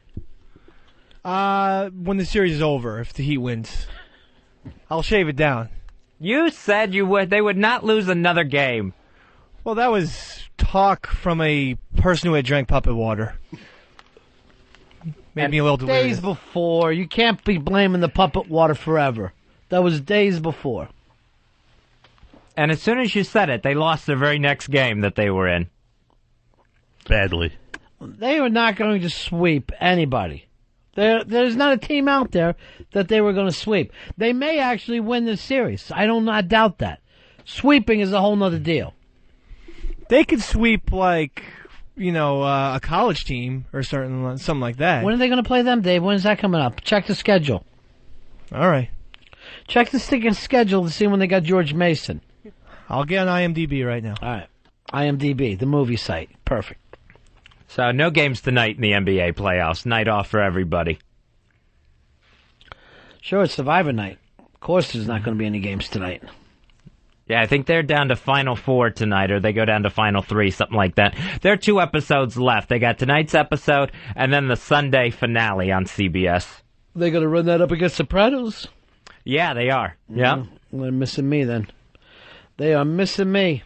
When the series is over, if the Heat wins, I'll shave it down. You said they would not lose another game. Well, that was talk from a person who had drank puppet water. Made me a little delirious. Days before. You can't be blaming the puppet water forever. That was days before. And as soon as you said it, they lost their very next game that they were in. Badly. They were not going to sweep anybody. There's not a team out there that they were going to sweep. They may actually win this series. I doubt that. Sweeping is a whole nother deal. They could sweep, like, a college team or something like that. When are they going to play them, Dave? When is that coming up? Check the schedule. All right. Check the schedule to see when they got George Mason. I'll get on IMDb right now. All right. IMDb, the movie site. Perfect. So no games tonight in the NBA playoffs. Night off for everybody. Sure, it's Survivor night. Of course there's not going to be any games tonight. Yeah, I think they're down to Final 4 tonight, or they go down to Final 3, something like that. There are 2 episodes left. They got tonight's episode, and then the Sunday finale on CBS. They're going to run that up against Sopranos? Yeah, they are. Yeah. They're missing me, then. They are missing me.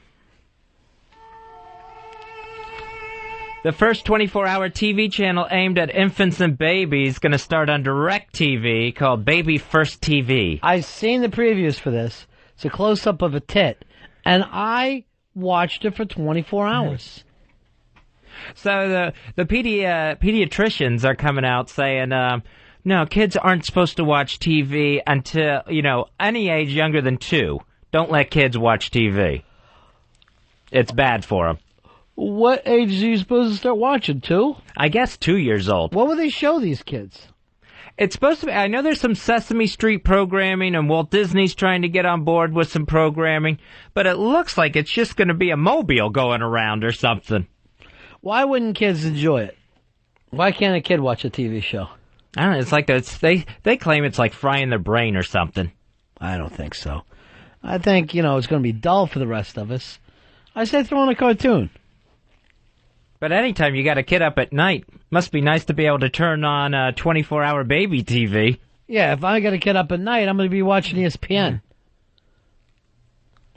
The first 24-hour TV channel aimed at infants and babies going to start on DirecTV called Baby First TV. I've seen the previews for this. It's a close-up of a tit, and I watched it for 24 hours. So the pediatricians are coming out saying No, kids aren't supposed to watch TV until, any age younger than 2. Don't let kids watch TV. It's bad for them. What age are you supposed to start watching, 2? I guess 2 years old. What will they show these kids? It's supposed to be, I know there's some Sesame Street programming, and Walt Disney's trying to get on board with some programming, but it looks like it's just going to be a mobile going around or something. Why wouldn't kids enjoy it? Why can't a kid watch a TV show? I don't know, it's like they claim it's like frying their brain or something. I don't think so. I think, it's going to be dull for the rest of us. I say throw on a cartoon. But anytime you got a kid up at night, must be nice to be able to turn on 24-hour baby TV. Yeah, if I got a kid up at night, I'm going to be watching ESPN.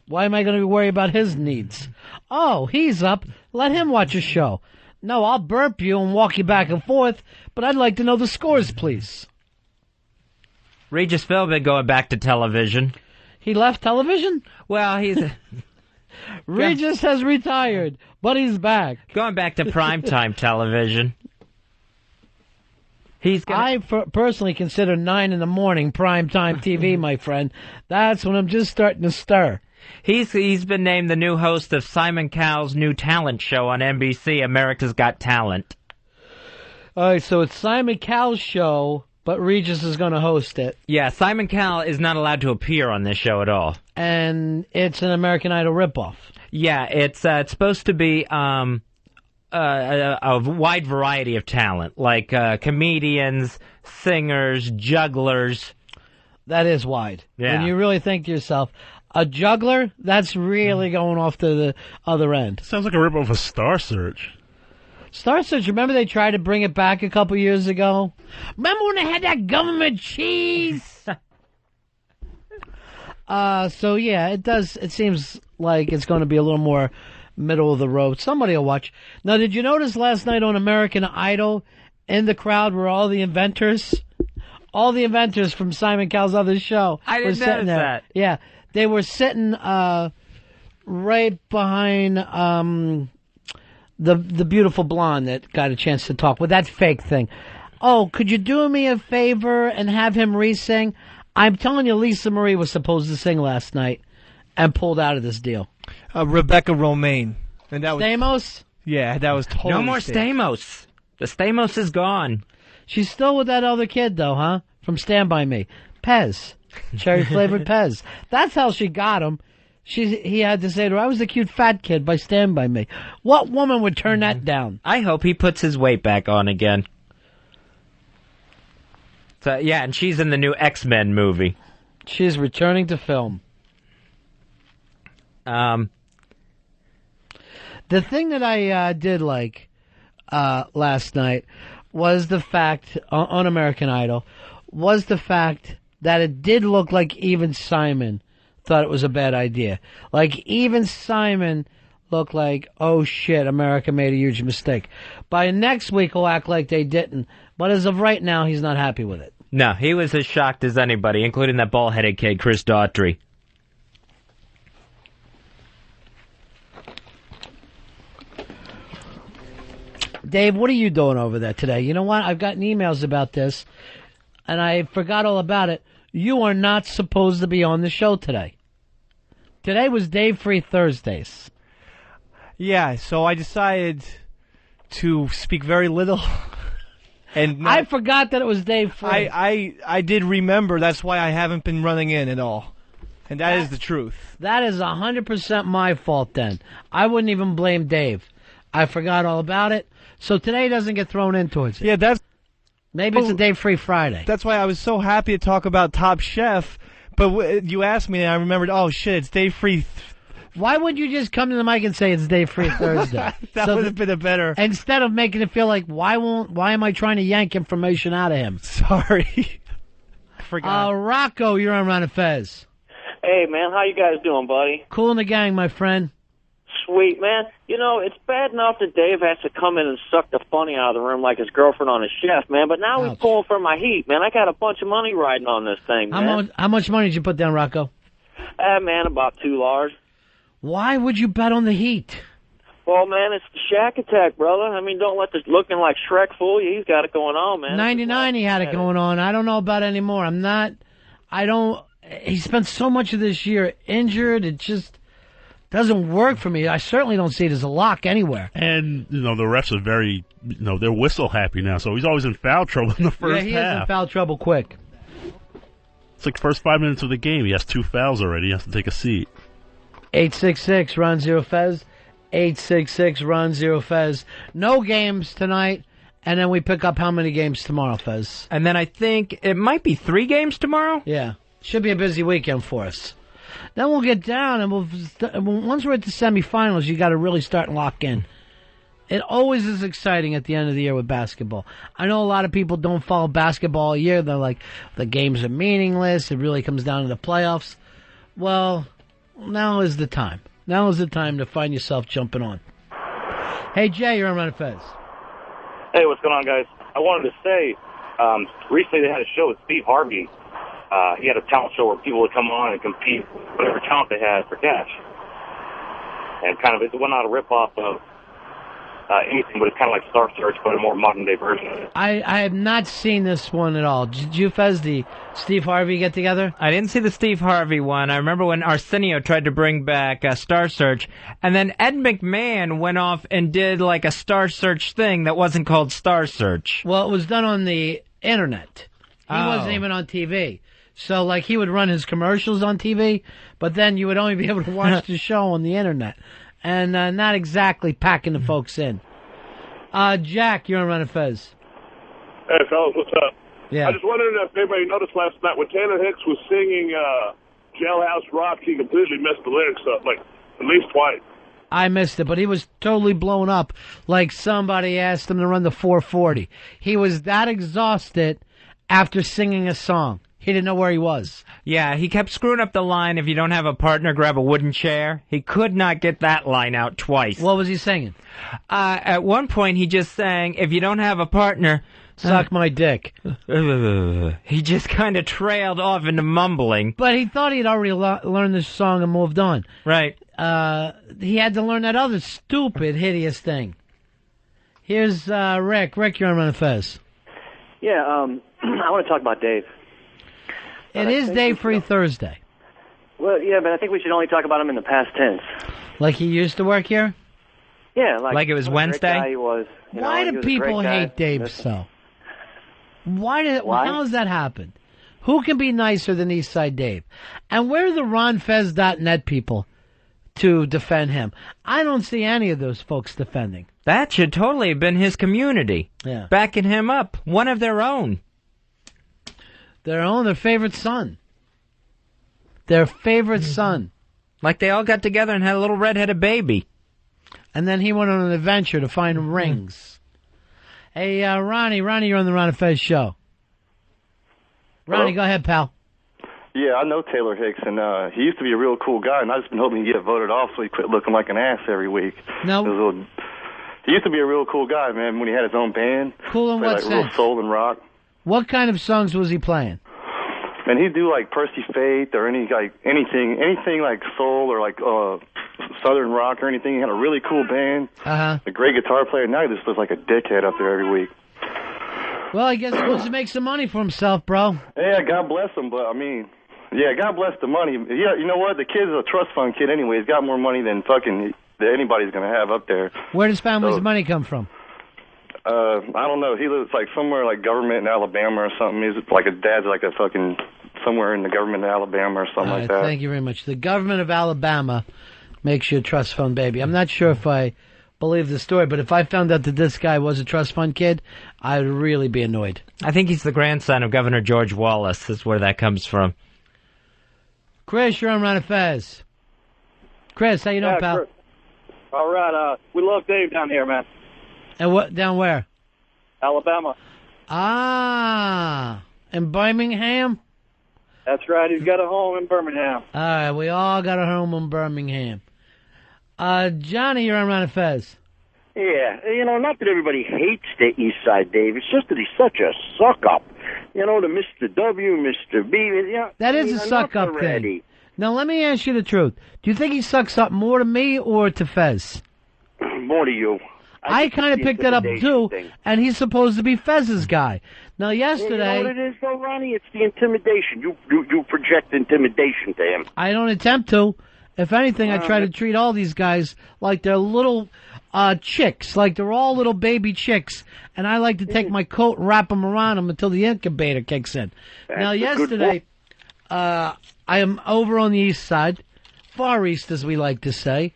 Why am I going to be worried about his needs? Oh, he's up. Let him watch a show. No, I'll burp you and walk you back and forth, but I'd like to know the scores, please. Regis Philbin going back to television. He left television? Well, he's... Regis has retired, but he's back. Going back to primetime television. I personally consider 9 in the morning primetime TV, my friend. That's when I'm just starting to stir. He's been named the new host of Simon Cowell's new talent show on NBC, America's Got Talent. All right, so it's Simon Cowell's show, but Regis is going to host it. Yeah, Simon Cowell is not allowed to appear on this show at all. And it's an American Idol ripoff. Yeah, it's supposed to be a wide variety of talent, like comedians, singers, jugglers. That is wide. Yeah. When you really think to yourself, a juggler, that's really going off to the other end. Sounds like a ripoff of Star Search. Star Search, remember they tried to bring it back a couple years ago? Remember when they had that government cheese? So yeah, it seems like it's going to be a little more middle of the road. Somebody will watch. Now, did you notice last night on American Idol, in the crowd were all the inventors? All the inventors from Simon Cowell's other show. I didn't were sitting notice there. that. Yeah, they were sitting right behind the beautiful blonde that got a chance to talk with that fake thing. Oh, could you do me a favor and have him re-sing? I'm telling you, Lisa Marie was supposed to sing last night and pulled out of this deal. Rebecca Romaine. And that was Stamos? Yeah, that was totally No more Stamos. The Stamos is gone. She's still with that other kid, though, huh? From Stand By Me. Pez. Cherry-flavored Pez. That's how she got him. He had to say to her, I was the cute fat kid by Stand By Me. What woman would turn that down? I hope he puts his weight back on again. So, yeah, and she's in the new X-Men movie. She's returning to film. The thing that I did like last night was the fact, on American Idol, was the fact that it did look like even Simon thought it was a bad idea. Like, even Simon looked like, oh shit, America made a huge mistake. By next week, he'll act like they didn't. But as of right now, he's not happy with it. No, he was as shocked as anybody, including that bald-headed kid, Chris Daughtry. Dave, what are you doing over there today? You know what? I've gotten emails about this, and I forgot all about it. You are not supposed to be on the show today. Today was Dave Free Thursdays. Yeah, so I decided to speak very little. And I forgot that it was Dave Free. I did remember. That's why I haven't been running in at all. And that is the truth. That is 100% my fault then. I wouldn't even blame Dave. I forgot all about it. So today doesn't get thrown in towards it. Yeah, that's... Maybe it's a Dave Free Friday. That's why I was so happy to talk about Top Chef. But you asked me and I remembered, oh shit, it's Dave Free... Why wouldn't you just come to the mic and say it's Dave Free Thursday? That would have been a better... Instead of making it feel like, why am I trying to yank information out of him? Sorry. I forgot. Rocco, you're on Ron and Fez. Hey, man, how you guys doing, buddy? Cool in the gang, my friend. Sweet, man. You know, it's bad enough that Dave has to come in and suck the funny out of the room like his girlfriend on a chef, man, but now he's pulling for my heat, man. I got a bunch of money riding on this thing, man. How much money did you put down, Rocco? Man, about $2. Why would you bet on the Heat? Well, man, it's the Shack Attack, brother. I mean, don't let this looking like Shrek fool you. He's got it going on, man. 99 he had it going on. I don't know about anymore. He spent so much of this year injured. It just doesn't work for me. I certainly don't see it as a lock anywhere. And, the refs are very, they're whistle happy now, so he's always in foul trouble in the first half. Yeah, he is in foul trouble quick. It's like the first 5 minutes of the game. He has 2 fouls already. He has to take a seat. 866 Ron Zero Fez. 866 Ron Zero Fez. No games tonight, and then we pick up how many games tomorrow, Fez? And then I think it might be 3 games tomorrow? Yeah. Should be a busy weekend for us. Then we'll get down, and once we're at the semifinals, you got to really start and lock in. It always is exciting at the end of the year with basketball. I know a lot of people don't follow basketball all year. They're like, the games are meaningless. It really comes down to the playoffs. Well, now is the time. Now is the time to find yourself jumping on. Hey, Jay, you're on Ron and Fez. Hey, what's going on, guys? I wanted to say, recently they had a show with Steve Harvey. He had a talent show where people would come on and compete whatever talent they had for cash. And kind of, it went out a rip-off of anything, but it's kind of like Star Search, but a more modern-day version of it. I have not seen this one at all. Did you, Fez, the Steve Harvey get-together? I didn't see the Steve Harvey one. I remember when Arsenio tried to bring back Star Search, and then Ed McMahon went off and did like a Star Search thing that wasn't called Star Search. Well, it was done on the Internet. He wasn't even on TV. So, like, he would run his commercials on TV, but then you would only be able to watch the show on the Internet. And not exactly packing the folks in. Jack, you're on Ron and Fez. Hey, fellas, what's up? Yeah. I just wondered if anybody noticed last night when Tanner Hicks was singing Jailhouse Rock, he completely messed the lyrics up, like, at least twice. I missed it, but he was totally blown up like somebody asked him to run the 440. He was that exhausted after singing a song. He didn't know where he was. Yeah, he kept screwing up the line, if you don't have a partner, grab a wooden chair. He could not get that line out twice. What was he singing? At one point, he just sang, if you don't have a partner... Suck my dick. He just kind of trailed off into mumbling. But he thought he'd already learned this song and moved on. Right. He had to learn that other stupid, hideous thing. Here's Rick. Rick, you're on Ron and Fez. Yeah, I want to talk about Dave. It is Dave Free Thursday. Well, yeah, but I think we should only talk about him in the past tense. Like he used to work here? Yeah, like it was what a great Wednesday? guy he was. Why do people hate Dave so? Why? How has that happened? Who can be nicer than Eastside Dave? And where are the RonFez.net people to defend him? I don't see any of those folks defending. That should totally have been his community. Yeah. Backing him up. One of their own. Their favorite son. Their favorite son. Like they all got together and had a little redheaded baby. And then he went on an adventure to find rings. Hey, Ronnie, you're on the Ron and Fez show. Ronnie, Go ahead, pal. Yeah, I know Taylor Hicks, and he used to be a real cool guy, and I've just been hoping he'd get voted off so he quit looking like an ass every week. No. He used to be a real cool guy, man, when he had his own band. Cool in what like sense? Real soul and rock. What kind of songs was he playing? And he'd do like Percy Faith or anything like soul or like southern rock or anything. He had a really cool band. A great guitar player. Now he just looks like a dickhead up there every week. Well, I guess he wants to make some money for himself, bro. Yeah, God bless him, but I mean, yeah, God bless the money. Yeah, you know what? The kid's a trust fund kid anyway. He's got more money than that anybody's gonna have up there. Where does family's money come from? I don't know. He lives like somewhere like government in Alabama or something. He's like his dad's like a fucking somewhere in the government in Alabama or something like that. Thank you very much. The government of Alabama makes you a trust fund baby. I'm not sure if I believe the story, but if I found out that this guy was a trust fund kid, I'd really be annoyed. I think he's the grandson of Governor George Wallace. Is where that comes from. Chris, you're on Ron and Fez. Chris, how you doing, pal? Chris. All right. We love Dave down here, man. And what down where? Alabama. In Birmingham? That's right. He's got a home in Birmingham. All right, we all got a home in Birmingham. Johnny, you're on Ron and Fez. Yeah, not that everybody hates the East Side Dave. It's just that he's such a suck-up. The Mr. W, Mr. B. That is a suck-up thing. Now, let me ask you the truth. Do you think he sucks up more to me or to Fez? more to you. I kind of picked that up too, thing. and he's supposed to be Fez's guy. Now, yesterday, You know what it is, though, Ronnie? It's the intimidation. You project intimidation to him. I don't attempt to. If anything, I try to treat all these guys like they're little chicks, like they're all little baby chicks, and I like to take my coat and wrap them around them until the incubator kicks in. Now, yesterday, I am over on the east side, far east, as we like to say.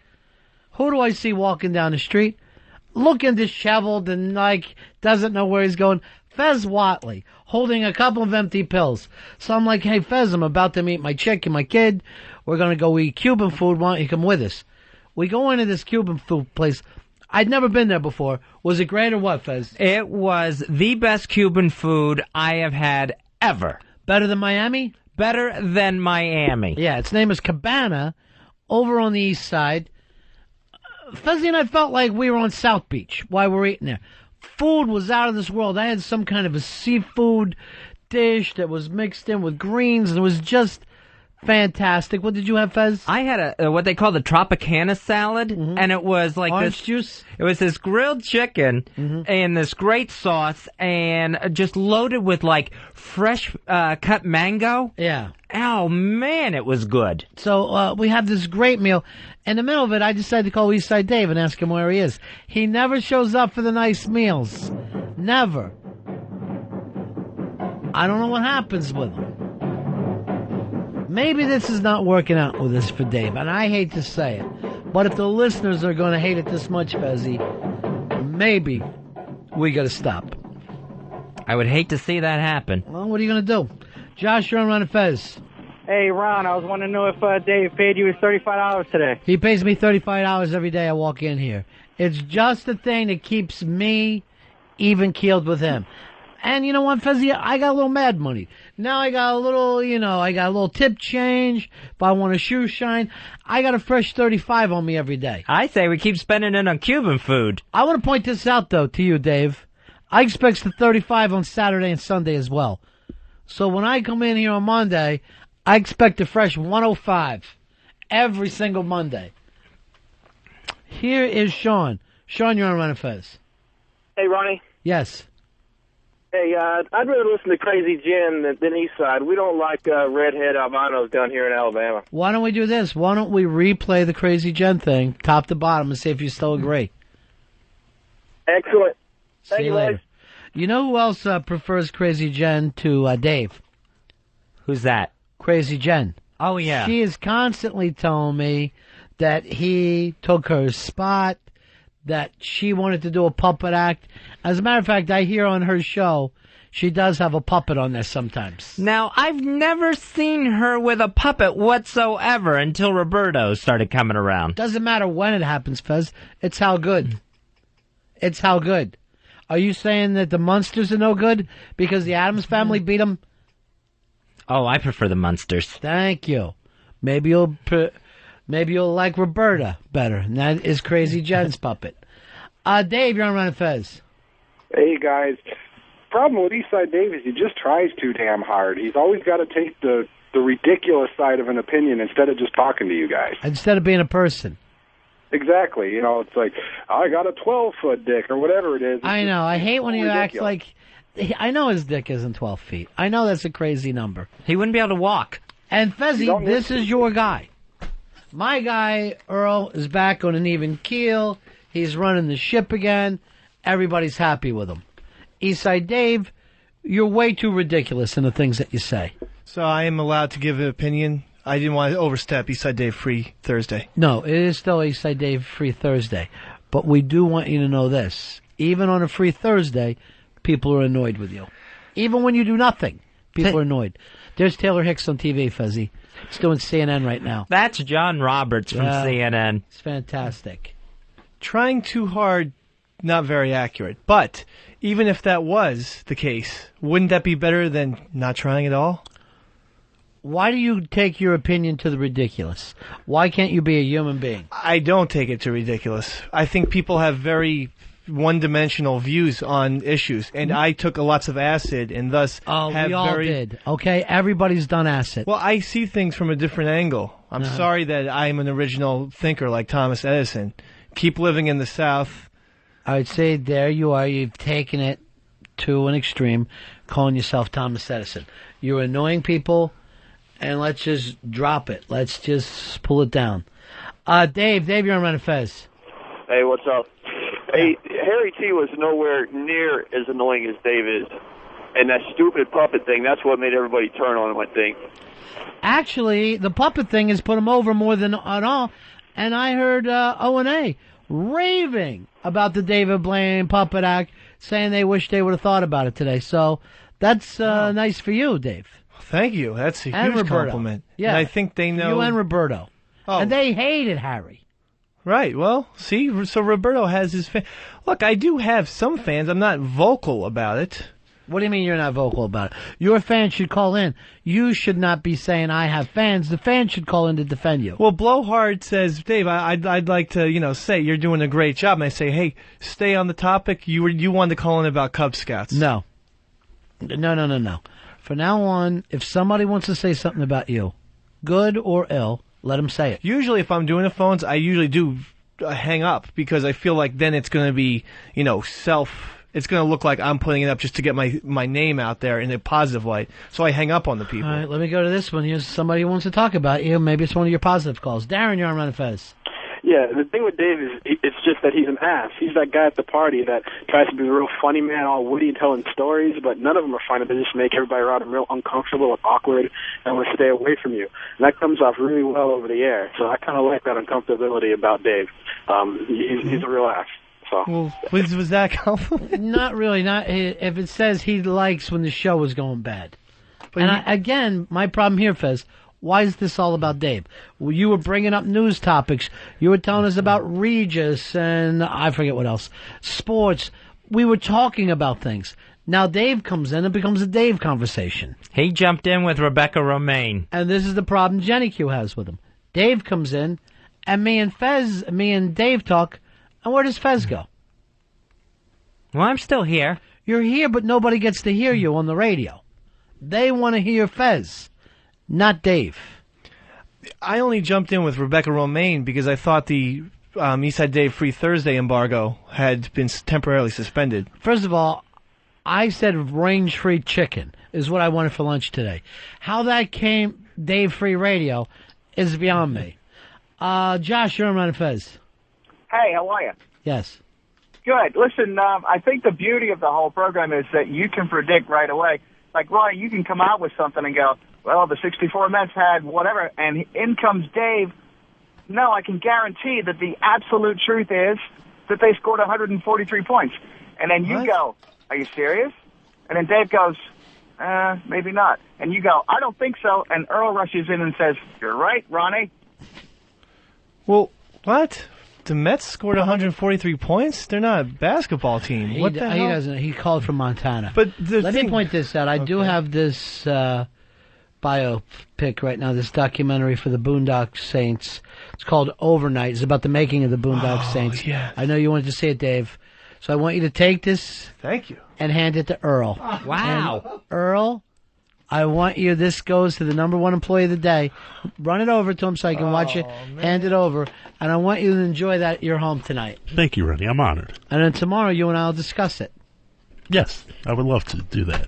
Who do I see walking down the street? Looking disheveled and like doesn't know where he's going. Fez Whatley, holding a couple of empty pills. So I'm like, hey, Fez, I'm about to meet my chick and my kid. We're going to go eat Cuban food. Why don't you come with us? We go into this Cuban food place. I'd never been there before. Was it great or what, Fez? It was the best Cuban food I have had ever. Better than Miami? Better than Miami. Yeah, its name is Cabana, over on the east side. Fezzy and I felt like we were on South Beach while we were eating there. Food was out of this world. I had some kind of a seafood dish that was mixed in with greens, and it was just fantastic. What did you have, Fez? I had what they call the Tropicana salad, and it was like orange juice. It was this grilled chicken and this great sauce, and just loaded with like fresh cut mango. Yeah. Oh man, it was good. So we have this great meal. In the middle of it, I decided to call Eastside Dave and ask him where he is. He never shows up for the nice meals. Never. I don't know what happens with him. Maybe this is not working out with us for Dave, and I hate to say it. But if the listeners are going to hate it this much, Fezzy, maybe we got to stop. I would hate to see that happen. Well, what are you going to do? Josh, you're on Ron and Fez. Hey, Ron, I was wanting to know if Dave paid you his $35 today. He pays me $35 every day I walk in here. It's just the thing that keeps me even-keeled with him. And you know what, Fezzy? I got a little mad money. Now I got a little, I got a little tip change. If I want a shoe shine, I got a fresh 35 on me every day. I say we keep spending it on Cuban food. I want to point this out, though, to you, Dave. I expect the 35 on Saturday and Sunday as well. So when I come in here on Monday, I expect a fresh 105 every single Monday. Here is Sean. Sean, you're on Ron and Fez. Hey, Ronnie. Yes. Hey, I'd rather listen to Crazy Jen than Eastside. We don't like redhead albinos down here in Alabama. Why don't we do this? Why don't we replay the Crazy Jen thing, top to bottom, and see if you still agree? Excellent. See you later. You know who else prefers Crazy Jen to Dave? Who's that? Crazy Jen. Oh, yeah. She is constantly telling me that he took her spot, that she wanted to do a puppet act. As a matter of fact, I hear on her show, she does have a puppet on there sometimes. Now, I've never seen her with a puppet whatsoever until Roberto started coming around. Doesn't matter when it happens, Fez. It's how good. It's how good. Are you saying that the Munsters are no good because the Addams Family beat them? Oh, I prefer the Munsters. Thank you. Maybe you'll like Roberta better, and that is Crazy Jen's puppet. Dave, you're on Ron and Fez. Hey, guys. Problem with Eastside Dave is he just tries too damn hard. He's always got to take the ridiculous side of an opinion instead of just talking to you guys. Instead of being a person. Exactly. It's like, I got a 12-foot dick or whatever it is. I know. I hate when he acts ridiculous. like... I know his dick isn't 12 feet. I know that's a crazy number. He wouldn't be able to walk. And Fezzy, this is your guy. My guy, Earl, is back on an even keel. He's running the ship again. Everybody's happy with him. Eastside Dave, you're way too ridiculous in the things that you say. So I am allowed to give an opinion. I didn't want to overstep Eastside Dave Free Thursday. No, it is still Eastside Dave Free Thursday. But we do want you to know this. Even on a Free Thursday, people are annoyed with you. Even when you do nothing, people are annoyed. There's Taylor Hicks on TV, Fezzy. He's doing CNN right now. That's John Roberts from CNN. It's fantastic. Trying too hard, not very accurate. But even if that was the case, wouldn't that be better than not trying at all? Why do you take your opinion to the ridiculous? Why can't you be a human being? I don't take it to ridiculous. I think people have very one-dimensional views on issues, and I took lots of acid, and thus have we all did. Okay, everybody's done acid. Well, I see things from a different angle. I'm sorry that I'm an original thinker like Thomas Edison, keep living in the South. I would say there you are. You've taken it to an extreme, calling yourself Thomas Edison. You're annoying people, and let's just drop it. Let's just pull it down. Dave, you're on Ron and Fez. Hey, what's up? Hey, Harry T was nowhere near as annoying as Dave is. And that stupid puppet thing, that's what made everybody turn on him, I think. Actually, the puppet thing has put him over more than at all. And I heard O&A raving about the David Blaine puppet act, saying they wish they would have thought about it today. So that's nice for you, Dave. Thank you. That's a And huge Roberto. compliment. Yeah. And I think they know. You and Roberto. Oh. And they hated Harry. Right. Well, see, so Roberto has his fan. Look, I do have some fans. I'm not vocal about it. What do you mean you're not vocal about it? Your fans should call in. You should not be saying I have fans. The fans should call in to defend you. Well, Blowhard says, Dave, I'd like to, say you're doing a great job. And I say, hey, stay on the topic. You wanted to call in about Cub Scouts. No. From now on, if somebody wants to say something about you, good or ill, let them say it. Usually, if I'm doing the phones, I usually do hang up because I feel like then it's going to be, it's going to look like I'm putting it up just to get my name out there in a positive light. So I hang up on the people. All right, let me go to this one. Here's somebody who wants to talk about you. Maybe it's one of your positive calls. Darren, you're on Ron and Fez. Yeah, the thing with Dave is it's just that he's an ass. He's that guy at the party that tries to be a real funny man, all witty, telling stories, but none of them are funny. They just make everybody around him real uncomfortable and awkward and will stay away from you. And that comes off really well over the air. So I kind of like that uncomfortability about Dave. He's a real ass. So. Well, was that compliment? Not really. Not if it says he likes when the show is going bad. But again, my problem here, Fez, why is this all about Dave? Well, you were bringing up news topics. You were telling us about Regis and I forget what else. Sports. We were talking about things. Now Dave comes in and it becomes a Dave conversation. He jumped in with Rebecca Romaine. And this is the problem Jenny Q has with him. Dave comes in and me and Dave talk, and where does Fez go? Well, I'm still here. You're here, but nobody gets to hear you on the radio. They want to hear Fez, not Dave. I only jumped in with Rebecca Romaine because I thought the Eastside Dave Free Thursday embargo had been temporarily suspended. First of all, I said range-free chicken is what I wanted for lunch today. How that came Dave Free Radio is beyond me. Josh, you're on Ron and Fez. Hey, how are you? Yes. Good. Listen, I think the beauty of the whole program is that you can predict right away. Like, Ronnie, you can come out with something and go, well, the 64 Mets had whatever, and in comes Dave. No, I can guarantee that the absolute truth is that they scored 143 points. And then you go, are you serious? And then Dave goes, maybe not. And you go, I don't think so. And Earl rushes in and says, you're right, Ronnie. Well, what? The Mets scored 143 points? They're not a basketball team. What the hell? He doesn't. He called from Montana. But let me point this out. I do have this biopic right now, this documentary for the Boondock Saints. It's called Overnight. It's about the making of the Boondock Saints. Yes. I know you wanted to see it, Dave. So I want you to take this. Thank you. And hand it to Earl. Wow. And Earl, I want you, this goes to the number one employee of the day. Run it over to him so I can watch it. Man. Hand it over. And I want you to enjoy that at your home tonight. Thank you, Ronnie. I'm honored. And then tomorrow you and I will discuss it. Yes, I would love to do that.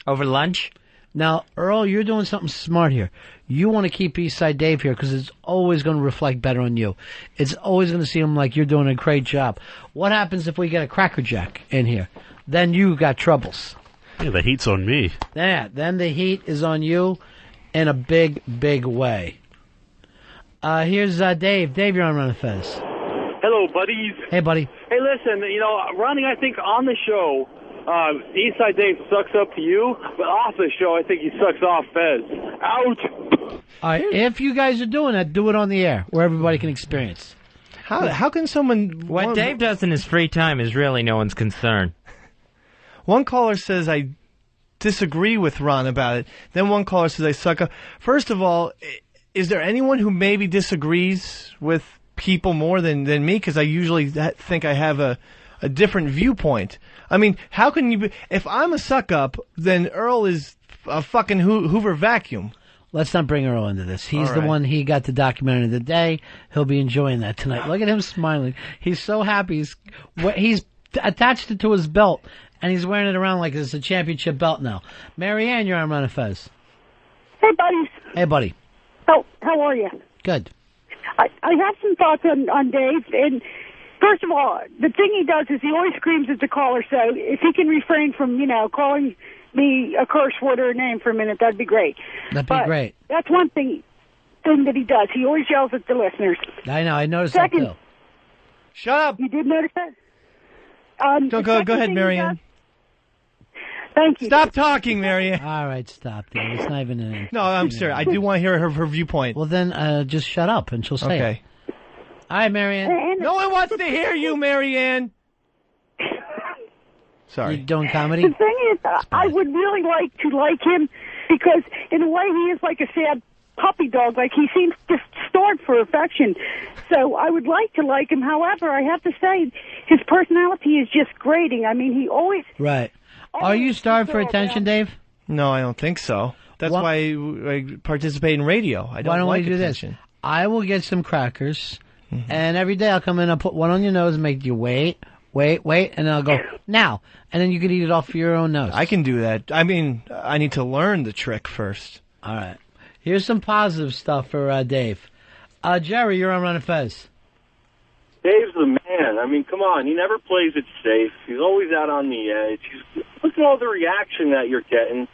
Over lunch? Now, Earl, you're doing something smart here. You want to keep Eastside Dave here because it's always going to reflect better on you. It's always going to seem like you're doing a great job. What happens if we get a Cracker Jack in here? Then you got troubles. Yeah, the heat's on me. Yeah, then the heat is on you in a big, big way. Here's Dave. Dave, you're on Ron and Fez. Hello, buddies. Hey, buddy. Hey, listen, Ronnie, I think on the show, Eastside Dave sucks up to you, but off the show, I think he sucks off Fez. Out! All right, if you guys are doing that, do it on the air where everybody can experience. How can someone... What Dave does in his free time is really no one's concern. One caller says I disagree with Ron about it. Then one caller says I suck up. First of all, is there anyone who maybe disagrees with people more than me? Because I usually think I have a different viewpoint. I mean, how can you be... If I'm a suck up, then Earl is a fucking Hoover vacuum. Let's not bring Earl into this. He's All the right. one, he got the documentary of the day. He'll be enjoying that tonight. Look at him smiling. He's so happy. He's attached it to his belt, and he's wearing it around like it's a championship belt now. Marianne, you're on Ron and Fez. Hey, buddies. Hey, buddy. How are you? Good. I have some thoughts on Dave. And first of all, the thing he does is he always screams at the caller. So if he can refrain from, calling me a curse word or a name for a minute, that'd be great. That'd be great. That's one thing that he does. He always yells at the listeners. I know. I noticed Second, that, too. Shut up. You did notice that? Go ahead, Marianne. Thank you. Stop talking, Marianne. All right, stop, Dave. It's not even an... No, I'm serious. I do want to hear her viewpoint. Well, then just shut up, and she'll say Okay. it. All right, Marianne. No one wants to hear you, Marianne. Sorry. You doing comedy? The thing is, I would really like to like him because, in a way, he is like a sad puppy dog. Like, he seems to starve for affection. So I would like to like him. However, I have to say, his personality is just grating. I mean, he always... Right. Are you starved for attention, Dave? No, I don't think so. That's why I participate in radio. I don't Why don't like we do attention. this? I will get some crackers, and every day I'll come in, I'll put one on your nose and make you wait, and then I'll go, now. And then you can eat it off your own nose. I can do that. I mean, I need to learn the trick first. All right. Here's some positive stuff for Dave. Jerry, you're on Ron and Fez. Dave's the man. I mean, come on. He never plays it safe. He's always out on the edge. Look at all the reaction that you're getting.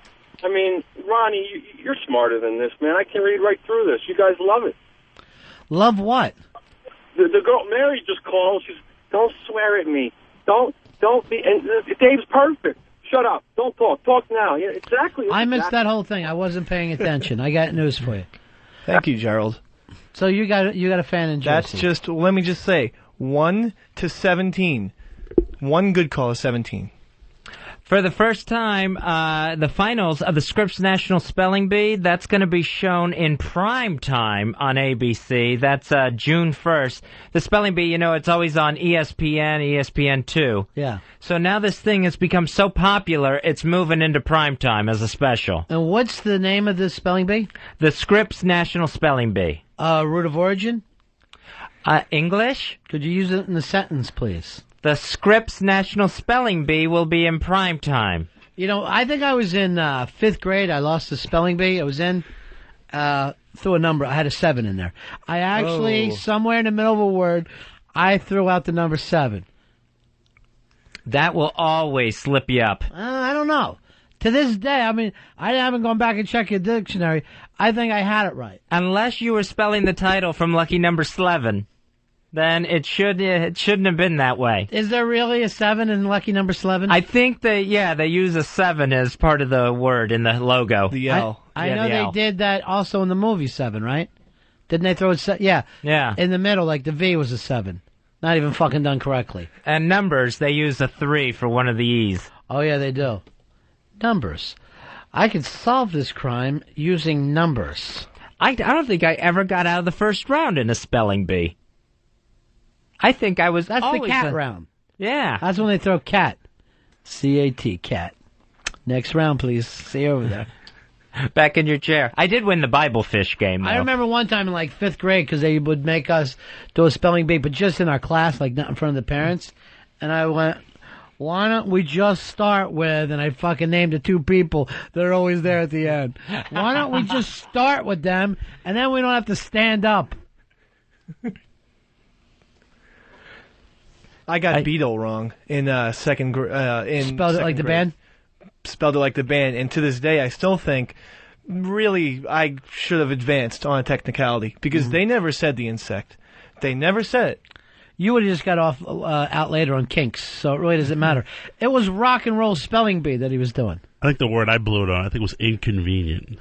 I mean, Ronnie, you're smarter than this, man. I can read right through this. You guys love it. Love what? The girl, Mary, just called. She's, don't swear at me. Don't be. And Dave's perfect. Shut up. Don't talk. Talk now. Yeah, exactly. I missed that whole thing. I wasn't paying attention. I got news for you. Thank you, Gerald. So you got a fan in Jersey. That's just, let me just say, 1 to 17. One good call is 17. For the first time, the finals of the Scripps National Spelling Bee, that's going to be shown in prime time on ABC. That's June 1st. The Spelling Bee, it's always on ESPN, ESPN2. Yeah. So now this thing has become so popular, it's moving into prime time as a special. And what's the name of this spelling bee? The Scripps National Spelling Bee. Root of origin? English? Could you use it in a sentence, please? The Scripps National Spelling Bee will be in prime time. I think I was in 5th grade. I lost the spelling bee. I was in threw a number. I had a 7 in there. I actually, somewhere in the middle of a word, I threw out the number 7. That will always slip you up. I don't know. To this day, I mean, I haven't gone back and checked your dictionary. I think I had it right. Unless you were spelling the title from Lucky Number 11. Then it shouldn't have been that way. Is there really a 7 in Lucky Number 11? I think they use a 7 as part of the word in the logo. The L. I know they did that also in the movie 7, right? Didn't they throw it? Yeah. In the middle, like the V was a 7. Not even fucking done correctly. And numbers, they use a 3 for one of the E's. Oh yeah, they do. Numbers. I could solve this crime using numbers. I don't think I ever got out of the first round in a spelling bee. I think I was That's always the cat round. Yeah. That's when they throw cat. C-A-T, cat. Next round, please. See you over there. Back in your chair. I did win the Bible fish game, though. I remember one time in, 5th grade, because they would make us do a spelling bee, but just in our class, not in front of the parents. And I went, why don't we just start with, and I fucking named the 2 people that are always there at the end. Why don't we just start with them, and then we don't have to stand up. I got Beatle wrong in second grade. Spelled it like the band? Spelled it like the band. And to this day, I still think, really, I should have advanced on a technicality. Because they never said the insect. They never said it. You would have just got out later on Kinks, so it really doesn't matter. It was rock and roll spelling bee that he was doing. I think the word I blew it on, I think, was inconvenient.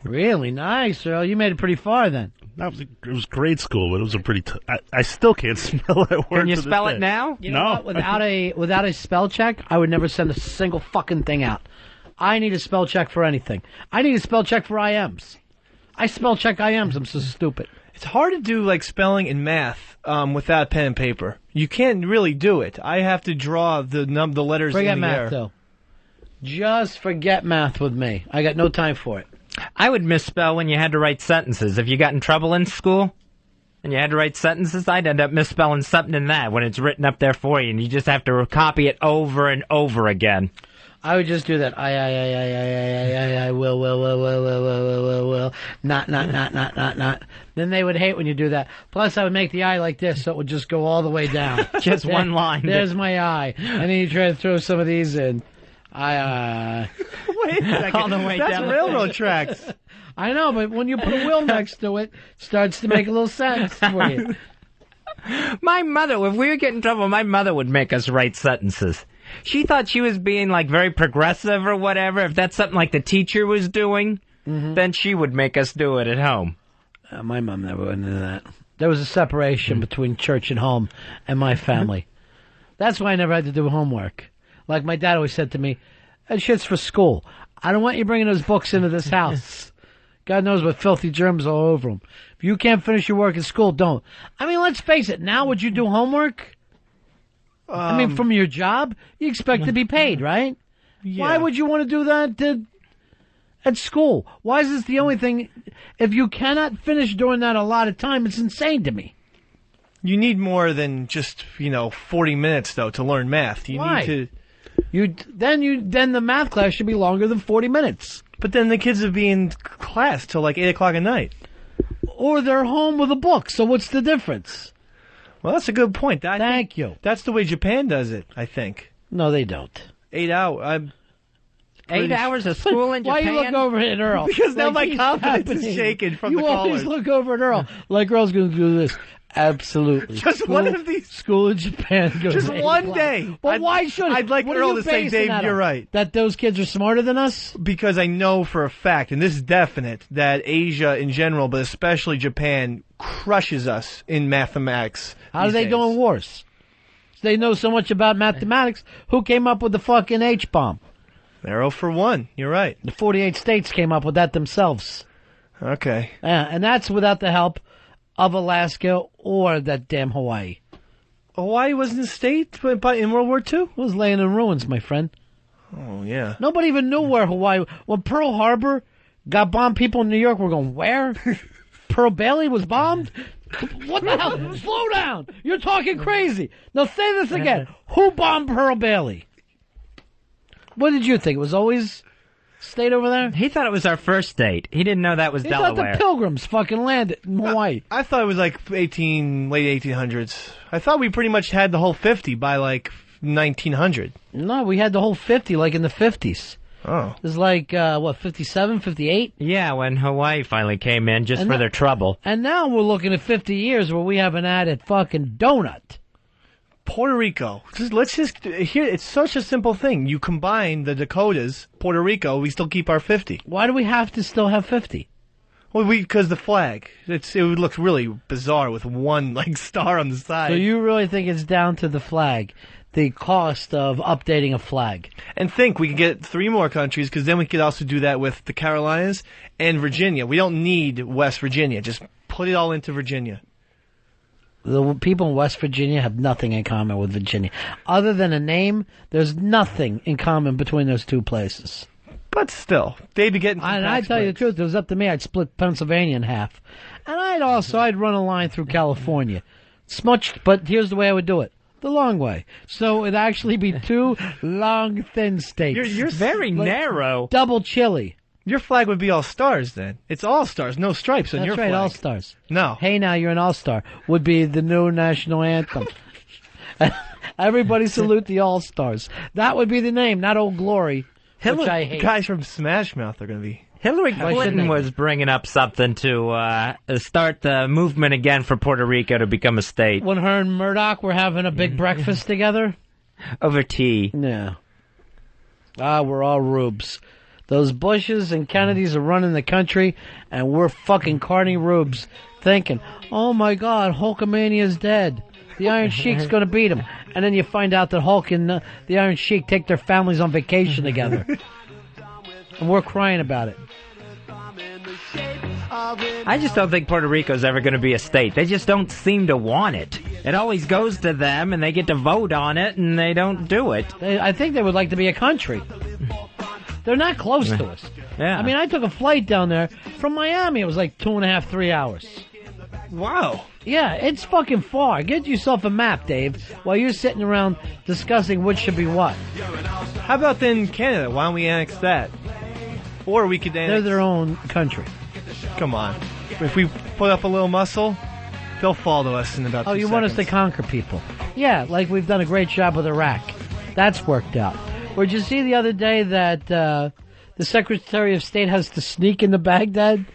Really? Nice, Earl. You made it pretty far then. It was grade school, but it was a pretty I still can't spell that word. Can you spell it now? You know what? Without a spell check, I would never send a single fucking thing out. I need a spell check for anything. I need a spell check for IMs. I spell check IMs. I'm so stupid. It's hard to do spelling and math without pen and paper. You can't really do it. I have to draw the letters in the air. Forget math, though. Just forget math with me. I got no time for it. I would misspell when you had to write sentences. If you got in trouble in school and you had to write sentences, I'd end up misspelling something in that when it's written up there for you, and you just have to copy it over and over again. I would just do that. I will. Not. Then they would hate when you do that. Plus, I would make the I like this, so it would just go all the way down. Just one line. There's my I. And then you try to throw some of these in. Wait a second. All the way That's down. railroad tracks. I know, but when you put a will next to it, it starts to make a little sense for you. My mother, if we would get in trouble, my mother would make us write sentences. She thought she was being, like, very progressive or whatever. If that's something like the teacher was doing, then she would make us do it at home. My mom never went into that. There was a separation between church and home and my family. That's why I never had to do homework. Like my dad always said to me, that shit's for school. I don't want you bringing those books into this house. God knows what filthy germs all over them. If you can't finish your work at school, don't. I mean, let's face it. Now would you do homework? I mean, from your job, you expect to be paid, right? Yeah. Why would you want to do that at school? Why is this the only thing? If you cannot finish doing that a lot of time, it's insane to me. You need more than just 40 minutes though to learn math. You Why? need to. Then the math class should be longer than 40 minutes. But then the kids would be in class till like 8 o'clock at night. Or they're home with a book. So what's the difference? Well, that's a good point. Thank you. That's the way Japan does it, I think. No, they don't. 8 hours. 8 hours of school in Japan? Why you look over at Earl? Because now like my confidence is shaken from the You callers. always look over at Earl like Earl's going to do this. Absolutely. Just one of these. School in Japan goes Just 8 one o'clock. day. But why should I'd like what Earl are you to say, basing Dave, that you're on? right. That those kids are smarter than us? Because I know for a fact, and this is definite, that Asia in general, but especially Japan, crushes us in mathematics. How do they do in wars? They know so much about mathematics. Who came up with the fucking H-bomb? They're 0 for 1. You're right. The 48 states came up with that themselves. Okay. Yeah, and that's without the help of Alaska or that damn Hawaii. Hawaii wasn't a state in World War II? It was laying in ruins, my friend. Oh, yeah. Nobody even knew where Hawaii... When Pearl Harbor got bombed, people in New York were going, where? Pearl Bailey was bombed? What the hell? Slow down. You're talking crazy. Now say this again. Who bombed Pearl Bailey? What did you think? It was always state over there? He thought it was our first state. He didn't know that was He Delaware. thought the Pilgrims fucking landed in Hawaii. I thought it was like late 1800s. I thought we pretty much had the whole 50 by like 1900. No, we had the whole 50 like in the 50s. Oh. It was like, 57, 58? Yeah, when Hawaii finally came in just And for that- their trouble. And now we're looking at 50 years where we haven't added fucking donut. Puerto Rico. Here, it's such a simple thing. You combine the Dakotas, Puerto Rico, we still keep our 50. Why do we have to still have 50? Well, because the flag. It would look really bizarre with one, like, star on the side. So you really think it's down to the flag, the cost of updating a flag? And think we could get 3 more countries, because then we could also do that with the Carolinas and Virginia. We don't need West Virginia. Just put it all into Virginia. The people in West Virginia have nothing in common with Virginia. Other than a name, there's nothing in common between those two places. But still, they'd be getting some And tax I tell you the breaks. truth, if it was up to me, I'd split Pennsylvania in half. And I'd run a line through California. But here's the way I would do it. The long way. So it'd actually be 2 long, thin states. You're very narrow. Double chili. Your flag would be all stars then. It's all stars, no stripes on That's your right, flag. all stars. No. Hey now, you're an all-star would be the new national anthem. Everybody salute the all-stars. That would be the name, not Old Glory, which I hate. Guys from Smash Mouth are going to be... Hillary Why shouldn't Clinton they? was bringing up something to start the movement again for Puerto Rico to become a state. When her and Murdoch were having a big breakfast together? Over tea. Yeah. We're all rubes. Those Bushes and Kennedys are running the country, and we're fucking carny rubes thinking, oh my God, Hulkamania's dead. The Iron Sheik's going to beat him. And then you find out that Hulk and the Iron Sheik take their families on vacation together. And we're crying about it. I just don't think Puerto Rico's ever going to be a state. They just don't seem to want it. It always goes to them, and they get to vote on it, and they don't do it. I think they would like to be a country. They're not close to us. Yeah. I mean, I took a flight down there from Miami. It was like 2.5, 3 hours. Wow. Yeah, it's fucking far. Get yourself a map, Dave, while you're sitting around discussing what should be what. How about then Canada? Why don't we annex that? Or we could annex... They're their own country. Come on. If we put up a little muscle, they'll fall to us in about 2 Oh, you seconds. want us to conquer people? Yeah, like we've done a great job with Iraq. That's worked out. Or did you see the other day that the Secretary of State has to sneak into Baghdad?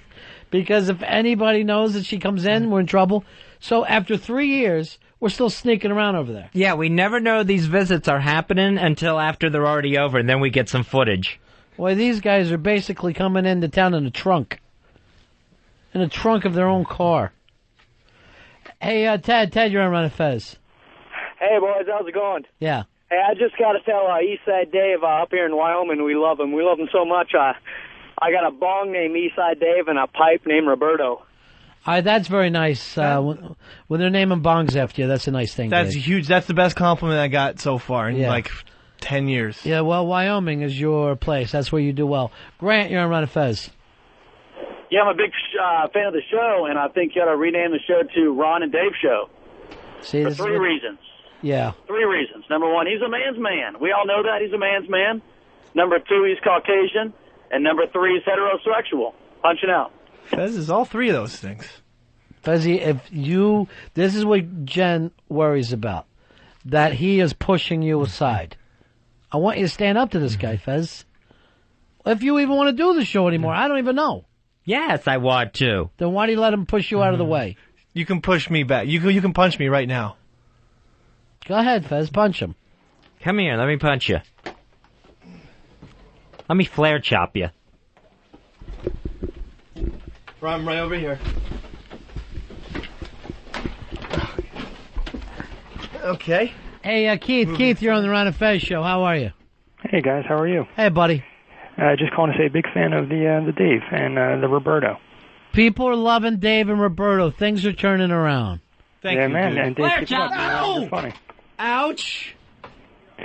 Because if anybody knows that she comes in, we're in trouble. So after 3 years, we're still sneaking around over there. Yeah, we never know these visits are happening until after they're already over, and then we get some footage. Well, these guys are basically coming into town in a trunk. In a trunk of their own car. Hey, Ted, you're on Ron and Fez. Hey, boys, how's it going? Yeah. Hey, I just got to tell Eastside Dave up here in Wyoming, we love him. We love him so much. I got a bong named Eastside Dave and a pipe named Roberto. That's very nice. When they're naming bongs after you, that's a nice thing. That's Dave. huge. That's the best compliment I got so far in like 10 years. Yeah, well, Wyoming is your place. That's where you do well. Grant, you're on Ron and Fez. Yeah, I'm a big fan of the show, and I think you ought to rename the show to Ron and Dave Show. See, for three reasons. Yeah. 3 reasons. Number 1, he's a man's man. We all know that. He's a man's man. Number 2, he's Caucasian. And number 3, he's heterosexual. Punching out. Fez is all 3 of those things. Fezzy, this is what Jen worries about, that he is pushing you aside. I want you to stand up to this guy, Fez. If you even want to do the show anymore, I don't even know. Yes, I want to. Then why do you let him push you out of the way? You can push me back. You can punch me right now. Go ahead, Fez. Punch him. Come here. Let me punch you. Let me flare chop you. I'm right over here. Okay. Hey, Keith, you're on the Ron and Fez show. How are you? Hey guys, how are you? Hey, buddy. Just calling to say, big fan of the Dave and the Roberto. People are loving Dave and Roberto. Things are turning around. Thank yeah, you, man. dude. And Dave, keep it up, man. It's funny. Ouch!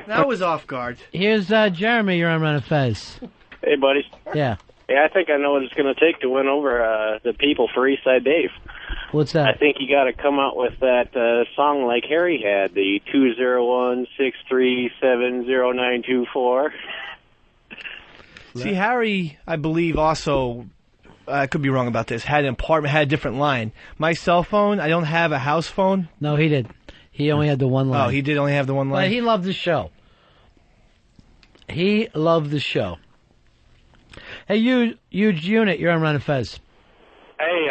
That was off guard. Here's Jeremy. You're on Ron and Fez. Hey, buddy. Yeah. Yeah, I think I know what it's going to take to win over the people for Eastside Dave. What's that? I think you got to come out with that song like Harry had, the 201-637-0924. See, Harry, I believe, also, I could be wrong about this, had an apartment, had a different line. My cell phone, I don't have a house phone. No, he did. He only had the one line. Oh, he did only have the one line? But he loved the show. He loved the show. Hey, huge unit, you're on Ron and Fez. Hey,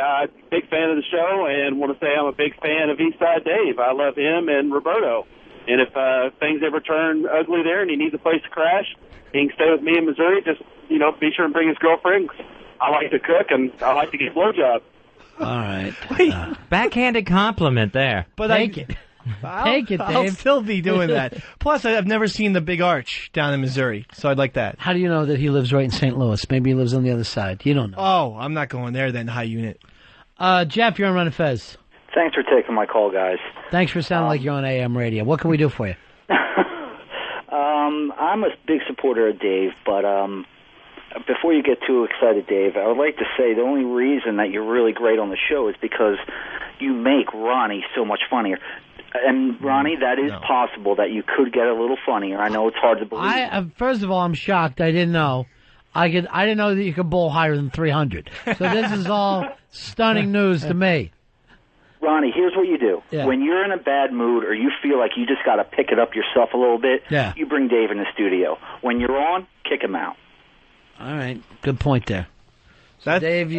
big fan of the show, and want to say I'm a big fan of Eastside Dave. I love him and Roberto. And if things ever turn ugly there and he needs a place to crash, he can stay with me in Missouri. Just, be sure and bring his girlfriend. I like to cook, and I like to get blowjobs. All right. Backhanded compliment there. But Take it. Take it, Dave. I'll still be doing that. Plus, I've never seen the Big Arch down in Missouri, so I'd like that. How do you know that he lives right in St. Louis? Maybe he lives on the other side. You don't know. Oh, I'm not going there then, high unit. Jeff, you're on Ron and Fez. Thanks for taking my call, guys. Thanks for sounding like you're on AM radio. What can we do for you? I'm a big supporter of Dave, but before you get too excited, Dave, I would like to say the only reason that you're really great on the show is because you make Ronnie so much funnier. And, Ronnie, that is possible that you could get a little funnier. I know it's hard to believe. First of all, I'm shocked. I didn't know. I didn't know that you could bowl higher than 300. So this is all stunning news to me. Ronnie, here's what you do. Yeah. When you're in a bad mood or you feel like you just got to pick it up yourself a little bit, you bring Dave in the studio. When you're on, kick him out. All right. Good point there. So Dave,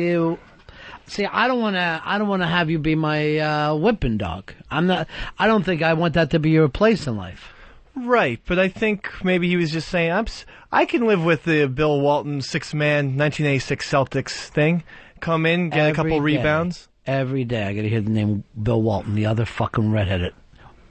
see, I don't want to have you be my whipping dog. I don't think I want that to be your place in life. Right, but I think maybe he was just saying, I can live with the Bill Walton 6-man 1986 Celtics thing. Come in, get a couple rebounds. Every day I got to hear the name Bill Walton, the other fucking redheaded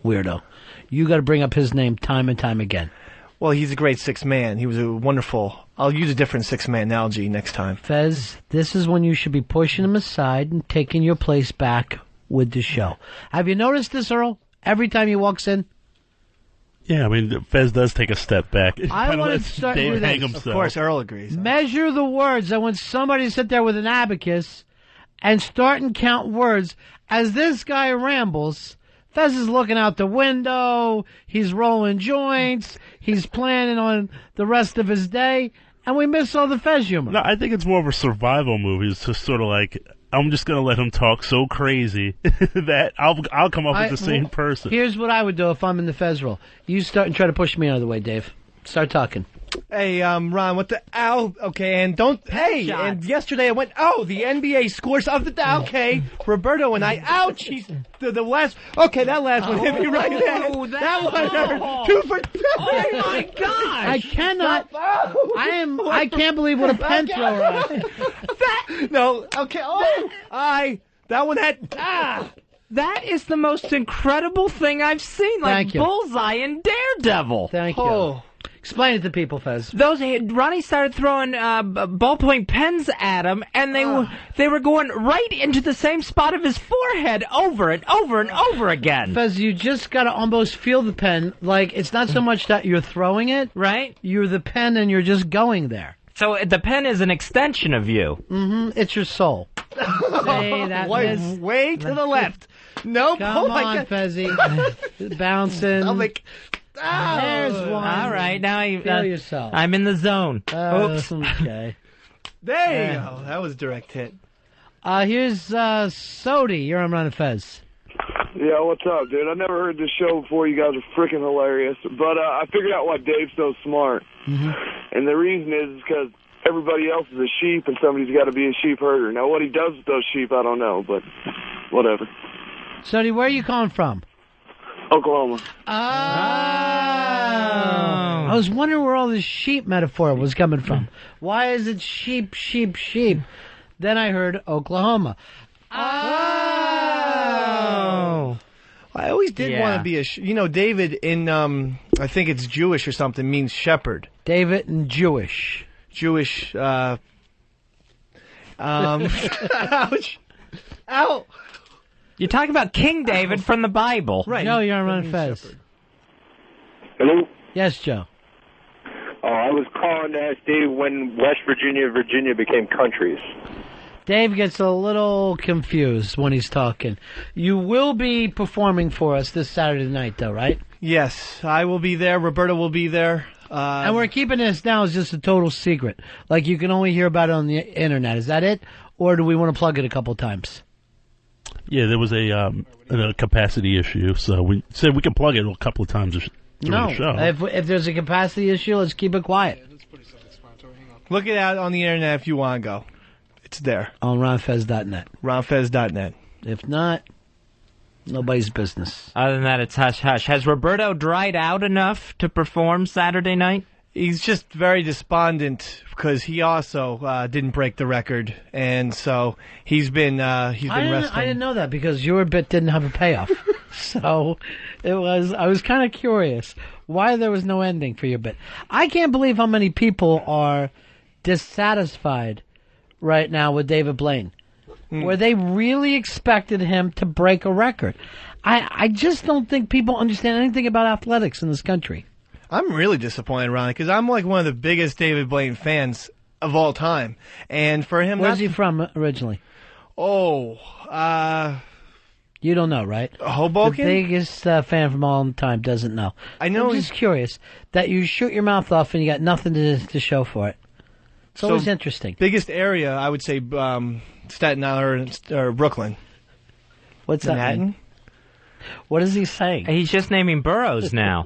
weirdo. You got to bring up his name time and time again. Well, he's a great 6-man. He was a wonderful... I'll use a different 6-man analogy next time. Fez, this is when you should be pushing him aside and taking your place back with the show. Have you noticed this, Earl? Every time he walks in, Yeah, I mean, Fez does take a step back. I Kinda want to lets start Dave with hang this. himself. Of course, Earl agrees. Measure the words. I want somebody to sit there with an abacus and start and count words. As this guy rambles, Fez is looking out the window, he's rolling joints, he's planning on the rest of his day, and we miss all the Fez humor. No, I think it's more of a survival movie. It's just sort of like, I'm just going to let him talk so crazy that I'll come up with the same person. Here's what I would do if I'm in the Fez role. You start and try to push me out of the way, Dave. Start talking. Hey, Ron, what the... Ow, okay, and don't... Hey, and yesterday I went, the NBA scores of the... Okay, Roberto and I... Ouch, he's... The last... Okay, that last one hit me right there. That one hurt. 2 for... Oh, my gosh. I cannot... I can't believe what a pen thrower is. No, okay, that one had... That is the most incredible thing I've seen. Like Thank you. Bullseye and Daredevil. Thank you. Explain it to people, Fez. Ronnie started throwing ballpoint pens at him, and they were going right into the same spot of his forehead over and over and over again. Fez, you just got to almost feel the pen. Like, it's not so much that you're throwing it. Right. You're the pen, and you're just going there. So the pen is an extension of you. Mm-hmm. It's your soul. Say that, way to the left. Nope. Come my on, God. Fezzy. Bouncing. I'm like... There's one. All right, now Feel yourself. I'm in the zone. Oops. Okay. There you go. That was a direct hit. Here's Sodi. You're on Ron and Fez. Yeah, what's up, dude? I never heard this show before. You guys are freaking hilarious. But I figured out why Dave's so smart. Mm-hmm. And the reason is because everybody else is a sheep, and somebody's got to be a sheep herder. Now, what he does with those sheep, I don't know, but whatever. Sodi, where are you calling from? Oklahoma. Oh. I was wondering where all this sheep metaphor was coming from. Why is it sheep, sheep, sheep? Then I heard Oklahoma. Oh. I always did want to be a... David in, I think it's Jewish or something, means shepherd. David and Jewish. Jewish, ouch. Ow. You're talking about King David from the Bible. Right. Joe, you're on Ron and Fez. Hello? Yes, Joe. Oh, I was calling to ask Dave when West Virginia and Virginia became countries. Dave gets a little confused when he's talking. You will be performing for us this Saturday night, though, right? Yes, I will be there. Roberta will be there. And we're keeping this now as just a total secret. Like, you can only hear about it on the internet. Is that it? Or do we want to plug it a couple times? Yeah, there was a capacity issue, so we said we can plug it a couple of times during the show. If there's a capacity issue, let's keep it quiet. Look it out on the internet if you want to go. It's there. On ronfez.net. ronfez.net. If not, nobody's business. Other than that, it's hush-hush. Has Roberto dried out enough to perform Saturday night? He's just very despondent because he also didn't break the record, and so he's been resting. I didn't know that because your bit didn't have a payoff. So I was kind of curious why there was no ending for your bit. I can't believe how many people are dissatisfied right now with David Blaine, where they really expected him to break a record. I just don't think people understand anything about athletics in this country. I'm really disappointed, Ronnie, because I'm like one of the biggest David Blaine fans of all time. And for him... Where's he from originally? Oh, you don't know, right? Hoboken? The biggest fan from all time doesn't know. I know. I'm just curious that you shoot your mouth off and you got nothing to show for it. It's always interesting. Biggest area, I would say Staten Island or Brooklyn. What's that mean? What is he saying? He's just naming boroughs now.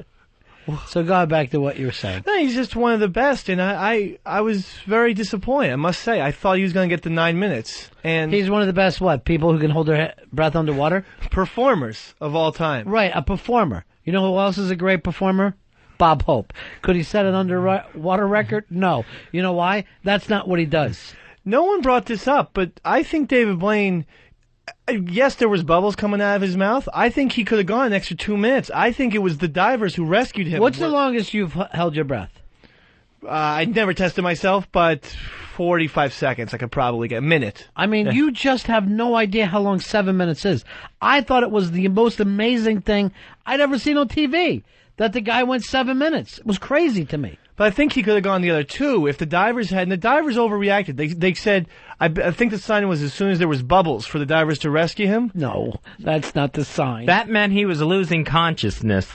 So go back to what you were saying. No, he's just one of the best, and I was very disappointed, I must say. I thought he was going to get the 9 minutes. And he's one of the best, people who can hold their breath underwater? Performers of all time. Right, a performer. You know who else is a great performer? Bob Hope. Could he set an underwater record? No. You know why? That's not what he does. No one brought this up, but I think David Blaine... Yes, there was bubbles coming out of his mouth. I think he could have gone an extra 2 minutes. I think it was the divers who rescued him. What's the longest you've held your breath? I never tested myself, but 45 seconds. I could probably get a minute. I mean, you just have no idea how long 7 minutes is. I thought it was the most amazing thing I'd ever seen on TV. that the guy went 7 minutes. It was crazy to me. But I think he could have gone the other 2 if the divers had. And the divers overreacted. They said, I think the sign was as soon as there was bubbles for the divers to rescue him. No, that's not the sign. That meant he was losing consciousness.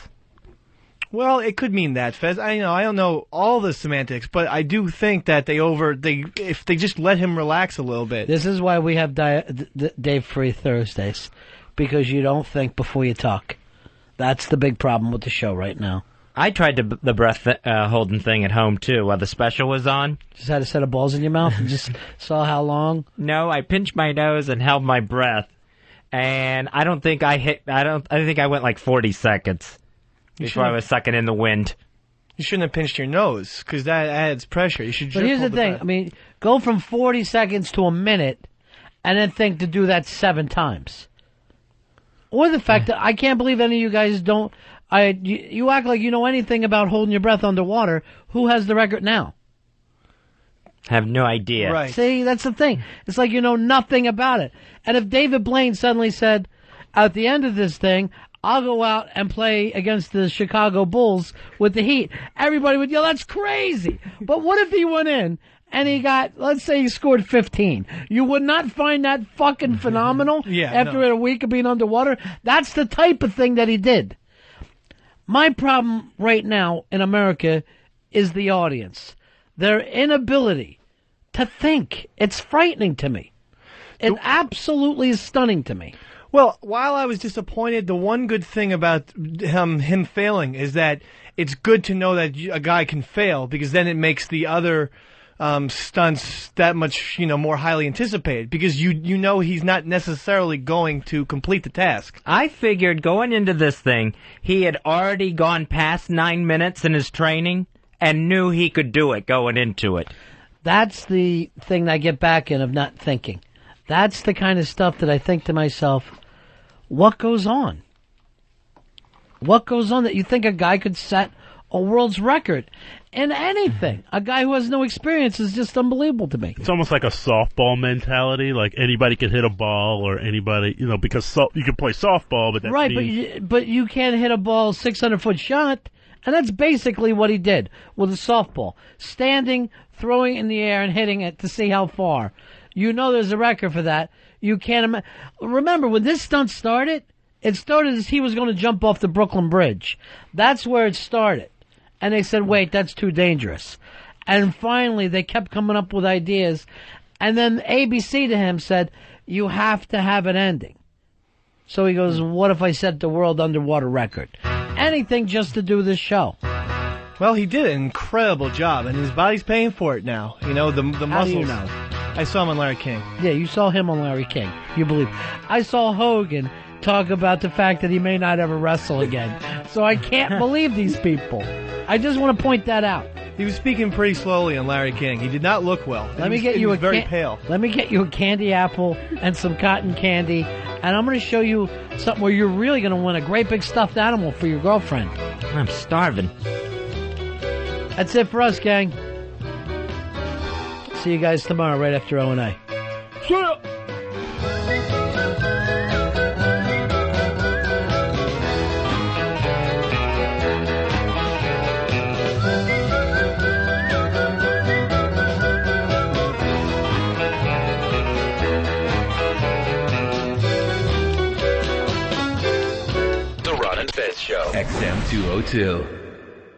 Well, it could mean that, Fez. I don't know all the semantics, but I do think that if they just let him relax a little bit. This is why we have Dave Free Thursdays, because you don't think before you talk. That's the big problem with the show right now. I tried the breath holding thing at home, too, while the special was on. Just had a set of balls in your mouth and just saw how long? No, I pinched my nose and held my breath. And I think I went like 40 seconds before I was sucking in the wind. You shouldn't have pinched your nose, because that adds pressure. You should just But here's the hold thing. breath. I mean, go from 40 seconds to a minute and then think to do that 7 times. Or the fact that I can't believe any of you guys don't... You act like you know anything about holding your breath underwater. Who has the record now? Have no idea. Right. See, that's the thing. It's like you know nothing about it. And if David Blaine suddenly said, at the end of this thing, I'll go out and play against the Chicago Bulls with the Heat, everybody would yell, that's crazy. But what if he went in and he got, let's say he scored 15. You would not find that fucking phenomenal after a week of being underwater? That's the type of thing that he did. My problem right now in America is the audience. Their inability to think. It's frightening to me. It absolutely is stunning to me. Well, while I was disappointed, the one good thing about him failing is that it's good to know that a guy can fail, because then it makes the other stunts that much, more highly anticipated, because you know he's not necessarily going to complete the task. I figured going into this thing, he had already gone past 9 minutes in his training and knew he could do it going into it. That's the thing that I get back in of not thinking. That's the kind of stuff that I think to myself, what goes on? What goes on that you think a guy could set a world's record in anything? A guy who has no experience is just unbelievable to me. It's almost like a softball mentality. Like anybody can hit a ball, or anybody, because you can play softball, but that right, means... but you can't hit a ball 600-foot shot, and that's basically what he did with a softball, standing, throwing it in the air, and hitting it to see how far. You know, there's a record for that. You can't remember when this stunt started. It started as he was going to jump off the Brooklyn Bridge. That's where it started. And they said, wait, that's too dangerous. And finally, they kept coming up with ideas. And then ABC to him said, you have to have an ending. So he goes, what if I set the world underwater record? Anything just to do this show. Well, he did an incredible job, and his body's paying for it now. The muscles. How do you know? I saw him on Larry King. Yeah, you saw him on Larry King. You believe. I saw Hogan talk about the fact that he may not ever wrestle again. So I can't believe these people. I just want to point that out. He was speaking pretty slowly on Larry King. He did not look well. Let me get you very pale. Let me get you a candy apple and some cotton candy, and I'm going to show you something where you're really going to win a great big stuffed animal for your girlfriend. I'm starving. That's it for us, gang. See you guys tomorrow right after O&A. See ya! The Ron and Fez Show. XM 202.